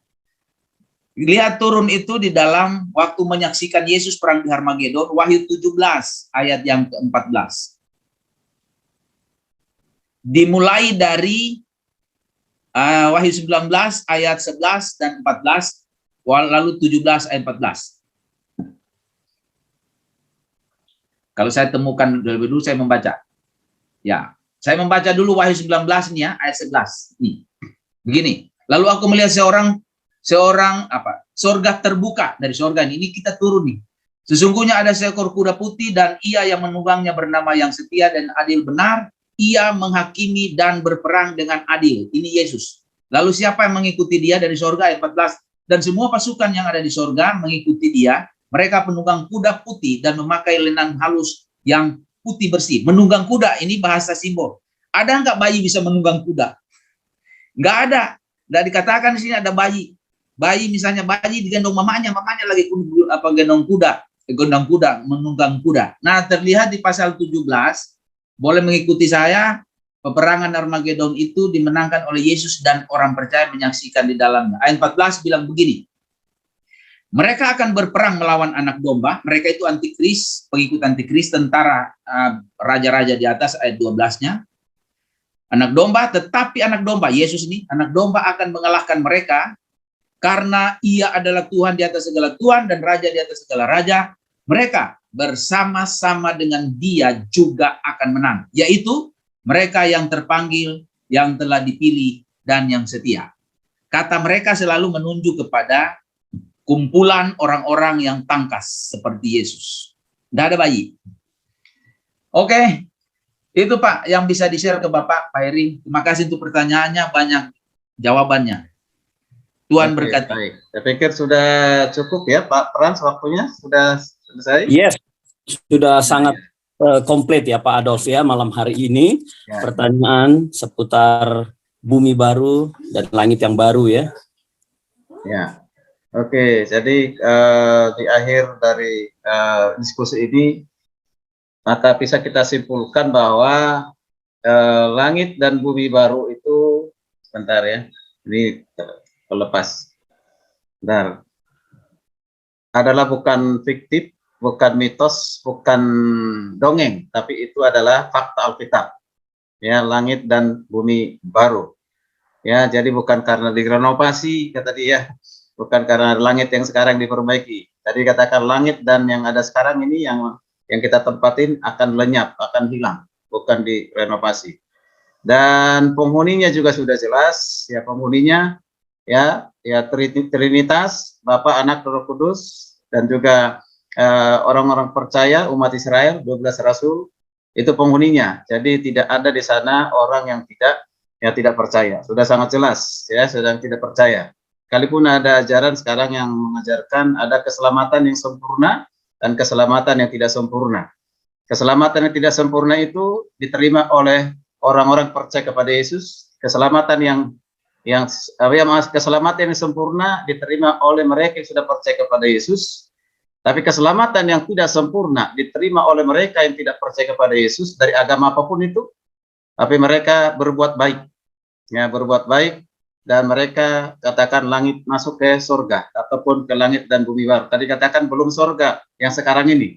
Lihat turun itu di dalam waktu menyaksikan Yesus perang di Harmagedon, Wahyu 17 ayat yang ke-14. Dimulai dari Wahyu 19 ayat 11 dan 14, lalu 17 ayat 14. Kalau saya temukan dulu saya membaca. Ya, saya membaca dulu Wahyu 19 ini ya, ayat 11. Nih. Begini. Lalu aku melihat seorang sorga terbuka dari sorga ini kita turun nih. Sesungguhnya ada seekor kuda putih dan ia yang menunggangnya bernama yang setia dan adil benar. Ia menghakimi dan berperang dengan adil. Ini Yesus. Lalu siapa yang mengikuti dia dari sorga? Ayat 14. Dan semua pasukan yang ada di sorga mengikuti dia. Mereka penunggang kuda putih dan memakai lenan halus yang putih bersih. Menunggang kuda ini bahasa simbol. Ada nggak bayi bisa menunggang kuda? Nggak ada. Nggak dikatakan di sini ada bayi. Bayi misalnya bayi digendong mamanya lagi gendong kuda. Gendong kuda, menunggang kuda. Nah, terlihat di pasal 17, boleh mengikuti saya, peperangan Armageddon itu dimenangkan oleh Yesus dan orang percaya menyaksikan di dalamnya. Ayat 14 bilang begini, mereka akan berperang melawan anak domba, mereka itu antikris, pengikut antikris, tentara raja-raja di atas, ayat 12-nya. Anak domba, tetapi anak domba, Yesus ini, anak domba akan mengalahkan mereka, karena ia adalah Tuhan di atas segala Tuhan dan Raja di atas segala Raja, mereka bersama-sama dengan dia juga akan menang. Yaitu mereka yang terpanggil, yang telah dipilih, dan yang setia. Kata mereka selalu menunjuk kepada kumpulan orang-orang yang tangkas seperti Yesus. Tidak ada bayi. Oke, itu Pak yang bisa di-share ke Bapak, Pak Heri. Terima kasih untuk pertanyaannya, banyak jawabannya. Tuhan berkati. Baik. Saya pikir sudah cukup ya Pak Frans, waktunya sudah selesai. Yes, sudah sangat komplit ya Pak Adolf ya malam hari ini. Ya. Pertanyaan seputar bumi baru dan langit yang baru ya. Ya, oke. Jadi di akhir dari diskusi ini, maka bisa kita simpulkan bahwa langit dan bumi baru itu, sebentar ya, ini lepas, benar, adalah bukan fiktif, bukan mitos, bukan dongeng, tapi itu adalah fakta Alkitab. Ya, langit dan bumi baru. Ya, jadi bukan karena direnovasi, kata dia, bukan karena langit yang sekarang diperbaiki. Tadi katakan langit dan yang ada sekarang ini yang kita tempatin akan lenyap, akan hilang, bukan direnovasi. Dan penghuninya juga sudah jelas, ya penghuninya ya Trinitas, Bapa, Anak, Roh Kudus, dan juga orang-orang percaya umat Israel, 12 rasul itu penghuninya. Jadi tidak ada di sana orang yang tidak percaya. Sudah sangat jelas ya, sedang tidak percaya. Sekalipun ada ajaran sekarang yang mengajarkan ada keselamatan yang sempurna dan keselamatan yang tidak sempurna. Keselamatan yang tidak sempurna itu diterima oleh orang-orang percaya kepada Yesus. Keselamatan keselamatan yang sempurna diterima oleh mereka yang sudah percaya kepada Yesus. Tapi keselamatan yang tidak sempurna diterima oleh mereka yang tidak percaya kepada Yesus dari agama apapun itu. Tapi mereka berbuat baik, ya berbuat baik, dan mereka katakan langit masuk ke surga ataupun ke langit dan bumi baru. Tadi katakan belum surga yang sekarang ini,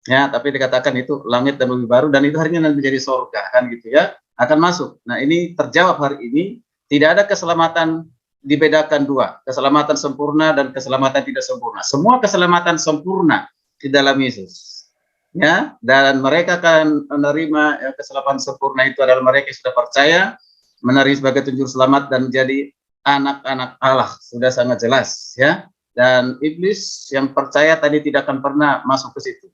ya, tapi dikatakan itu langit dan bumi baru dan itu harinya nanti menjadi surga kan gitu ya, akan masuk. Nah ini terjawab hari ini. Tidak ada keselamatan dibedakan dua, keselamatan sempurna dan keselamatan tidak sempurna. Semua keselamatan sempurna di dalam Yesus. Ya, dan mereka akan menerima keselamatan sempurna itu adalah mereka yang sudah percaya, menerima sebagai juru selamat dan menjadi anak-anak Allah. Sudah sangat jelas ya. Dan iblis yang percaya tadi tidak akan pernah masuk ke situ.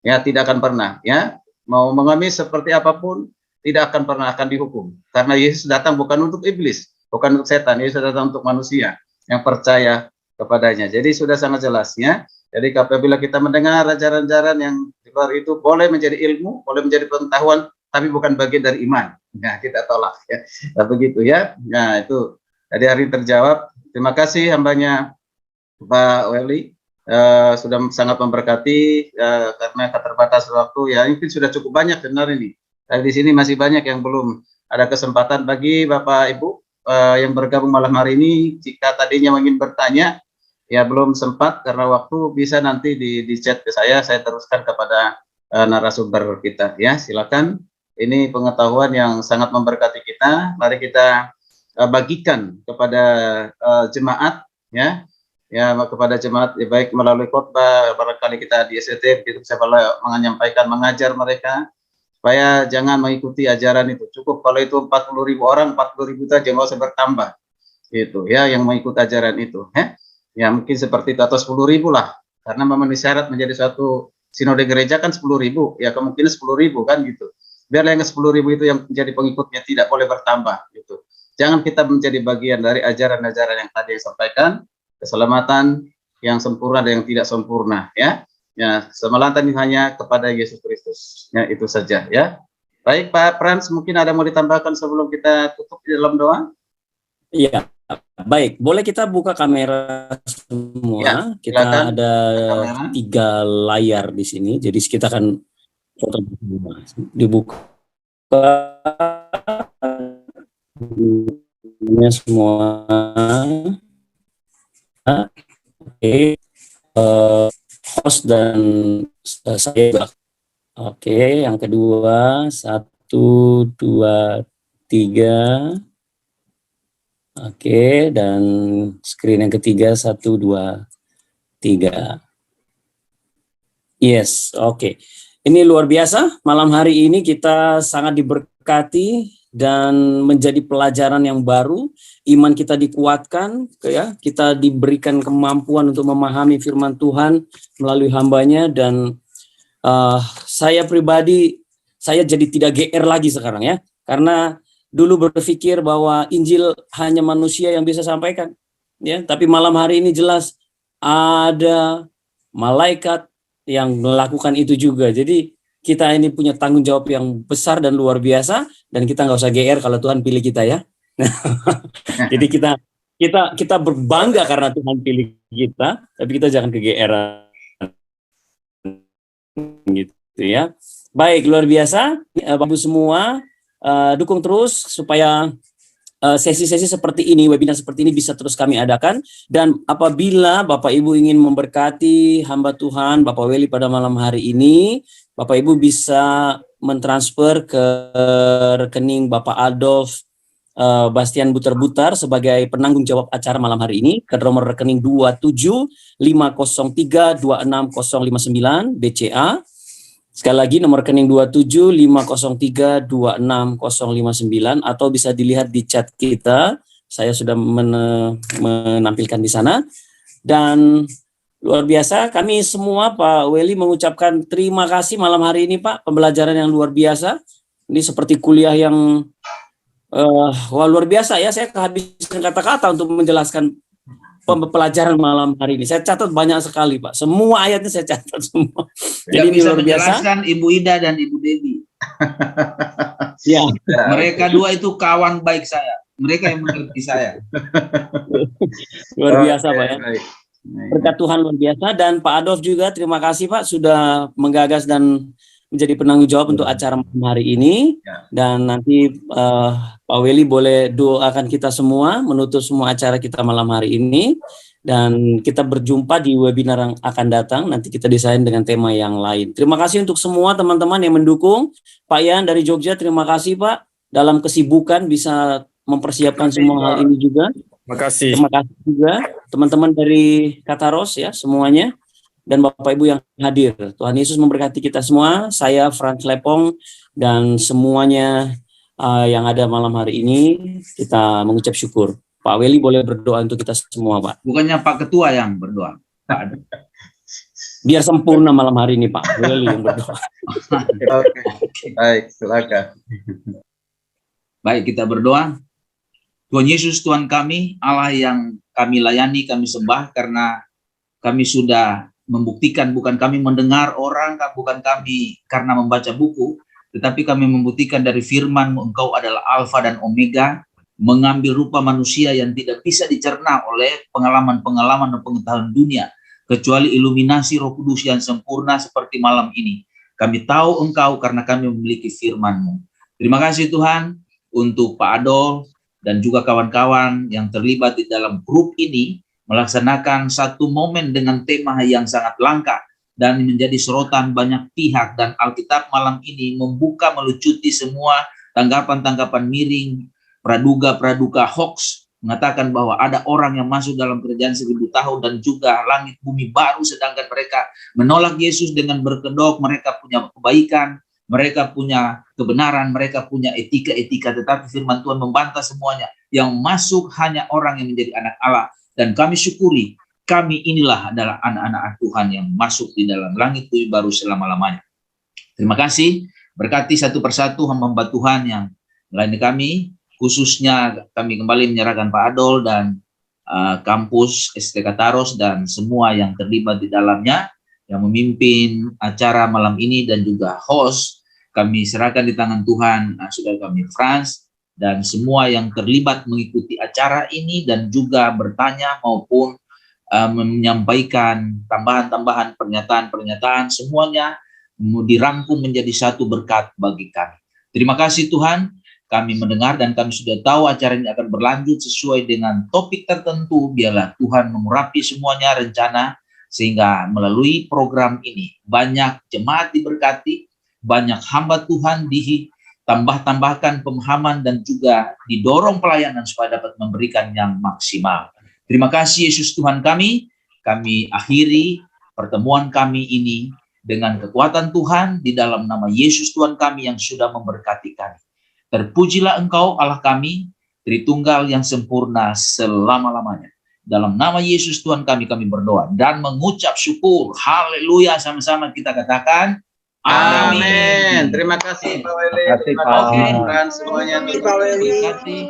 Ya, tidak akan pernah ya. Mau mengemis seperti apapun tidak akan pernah akan dihukum. Karena Yesus datang bukan untuk iblis, bukan untuk setan. Yesus datang untuk manusia yang percaya kepadanya. Jadi sudah sangat jelas ya. Jadi apabila kita mendengar ajaran-ajaran yang di luar itu boleh menjadi ilmu, boleh menjadi pengetahuan, tapi bukan bagian dari iman. Nah, kita tolak ya. Nah, begitu ya. Nah, itu. Jadi hari ini terjawab. Terima kasih hambanya Pak Weli. Sudah sangat memberkati karena keterbatasan waktu ya. Ini sudah cukup banyak benar ini. Di sini masih banyak yang belum ada kesempatan bagi Bapak Ibu yang bergabung malam hari ini. Jika tadinya ingin bertanya, ya belum sempat karena waktu, bisa nanti di chat ke saya teruskan kepada narasumber kita. Ya, silakan. Ini pengetahuan yang sangat memberkati kita. Mari kita bagikan kepada jemaat, ya kepada jemaat, ya, baik melalui khotbah, barangkali kita di SCT, itu saya menyampaikan, mengajar mereka. Supaya jangan mengikuti ajaran itu. Cukup kalau itu 40.000 orang, 40.000 saja, nggak usah bertambah. Gitu ya, yang mengikuti ajaran itu. Ya mungkin seperti itu, atau 10.000 lah, karena memenuhi syarat menjadi suatu sinode gereja kan 10.000, ya kemungkinan 10.000 kan gitu. Biarlah yang 10.000 itu yang menjadi pengikutnya, tidak boleh bertambah gitu. Jangan kita menjadi bagian dari ajaran-ajaran yang tadi disampaikan, keselamatan yang sempurna dan yang tidak sempurna, ya. Ya, keselamatan hanya kepada Yesus Kristus. Ya, itu saja ya. Baik Pak Frans, mungkin ada mau ditambahkan sebelum kita tutup di dalam doa? Iya, baik. Boleh kita buka kamera semua? Ya, kita silakan. ada 3 layar di sini, jadi kita akan foto dibuka semua. Oke, host dan saya. Oke, yang kedua 1, 2, 3. Oke, dan screen yang ketiga 1, 2, 3. Yes, oke. Ini luar biasa. Malam hari ini kita sangat diberkati dan menjadi pelajaran yang baru. Iman kita dikuatkan, ya. Kita diberikan kemampuan untuk memahami firman Tuhan melalui hambanya, dan saya pribadi, saya jadi tidak GR lagi sekarang ya, karena dulu berpikir bahwa Injil hanya manusia yang bisa sampaikan, ya. Tapi malam hari ini jelas ada malaikat yang melakukan itu juga. Jadi kita ini punya tanggung jawab yang besar dan luar biasa, dan kita nggak usah GR kalau Tuhan pilih kita ya. Jadi kita berbangga karena Tuhan pilih kita, tapi kita jangan ke GR gitu ya. Baik, luar biasa. Bapak-Ibu semua, dukung terus supaya sesi-sesi seperti ini, webinar seperti ini bisa terus kami adakan. Dan apabila Bapak Ibu ingin memberkati hamba Tuhan Bapak Weli pada malam hari ini, Bapak Ibu bisa mentransfer ke rekening Bapak Adolf Bastian Butar-Butar sebagai penanggung jawab acara malam hari ini ke nomor rekening 2750326059 BCA. Sekali lagi nomor rekening 2750326059, atau bisa dilihat di chat kita. Saya sudah menampilkan di sana. Dan luar biasa, kami semua Pak Weli mengucapkan terima kasih malam hari ini Pak, pembelajaran yang luar biasa. Ini seperti kuliah yang wah, luar biasa ya. Saya kehabisan kata-kata untuk menjelaskan pelajaran malam hari ini. Saya catat banyak sekali Pak. Semua ayatnya saya catat semua. Jadi ini luar biasa. Ibu Ida dan Ibu Devi. Ya. Mereka dua itu kawan baik saya. Mereka yang mengerti saya. Luar biasa Pak ya. Berkat Tuhan luar biasa. Dan Pak Adolf juga terima kasih Pak sudah menggagas dan menjadi penanggung jawab untuk acara malam hari ini. Dan nanti Pak Weli boleh doakan kita semua menutup semua acara kita malam hari ini, dan kita berjumpa di webinar yang akan datang. Nanti kita desain dengan tema yang lain. Terima kasih untuk semua teman-teman yang mendukung. Pak Yan dari Jogja, terima kasih Pak, dalam kesibukan bisa mempersiapkan semua hal ini juga. Terima kasih. Terima kasih juga teman-teman dari Kataros ya semuanya, dan Bapak Ibu yang hadir. Tuhan Yesus memberkati kita semua. Saya Frans Lepong dan semuanya yang ada malam hari ini, kita mengucap syukur. Pak Weli boleh berdoa untuk kita semua Pak. Bukannya Pak Ketua yang berdoa. Pak. Biar sempurna malam hari ini Pak Weli yang berdoa. Oke. Baik, silakan. Baik, kita berdoa. Tuhan Yesus, Tuhan kami, Allah yang kami layani, kami sembah, karena kami sudah membuktikan, bukan kami mendengar orang, bukan kami karena membaca buku, tetapi kami membuktikan dari firman-Mu, Engkau adalah Alfa dan Omega, mengambil rupa manusia yang tidak bisa dicerna oleh pengalaman-pengalaman dan pengetahuan dunia, kecuali iluminasi Roh Kudus yang sempurna seperti malam ini. Kami tahu Engkau karena kami memiliki firman-Mu. Terima kasih Tuhan untuk Pak Adolf dan juga kawan-kawan yang terlibat di dalam grup ini, melaksanakan satu momen dengan tema yang sangat langka dan menjadi sorotan banyak pihak, dan Alkitab malam ini membuka melucuti semua tanggapan-tanggapan miring, praduga-praduga hoax, mengatakan bahwa ada orang yang masuk dalam kerajaan 1000 tahun dan juga langit bumi baru, sedangkan mereka menolak Yesus dengan berkedok. Mereka punya kebaikan, mereka punya kebenaran, mereka punya etika-etika, tetapi firman Tuhan membantah semuanya. Yang masuk hanya orang yang menjadi anak Allah. Dan kami syukuri kami inilah adalah anak-anak Tuhan yang masuk di dalam langit bumi baru selama-lamanya. Terima kasih, berkati satu persatu hamba Tuhan yang melayani kami, khususnya kami kembali menyerahkan Pak Adol dan kampus STK Taros dan semua yang terlibat di dalamnya, yang memimpin acara malam ini dan juga host, kami serahkan di tangan Tuhan, saudara kami Frans, dan semua yang terlibat mengikuti acara ini dan juga bertanya maupun menyampaikan tambahan-tambahan pernyataan-pernyataan, semuanya dirangkum menjadi satu berkat bagi kami. Terima kasih Tuhan, kami mendengar dan kami sudah tahu acara ini akan berlanjut sesuai dengan topik tertentu. Biarlah Tuhan mengurapi semuanya rencana, sehingga melalui program ini banyak jemaat diberkati, banyak hamba Tuhan ditambahkan pemahaman dan juga didorong pelayanan supaya dapat memberikan yang maksimal. Terima kasih Yesus Tuhan kami akhiri pertemuan kami ini dengan kekuatan Tuhan di dalam nama Yesus Tuhan kami yang sudah memberkati kami. Terpujilah Engkau Allah kami, Tritunggal yang sempurna selama-lamanya. Dalam nama Yesus Tuhan kami berdoa dan mengucap syukur. Haleluya, sama-sama kita katakan amin. Terima kasih Pak Weli. Terima kasih Pak semuanya. Terima kasih.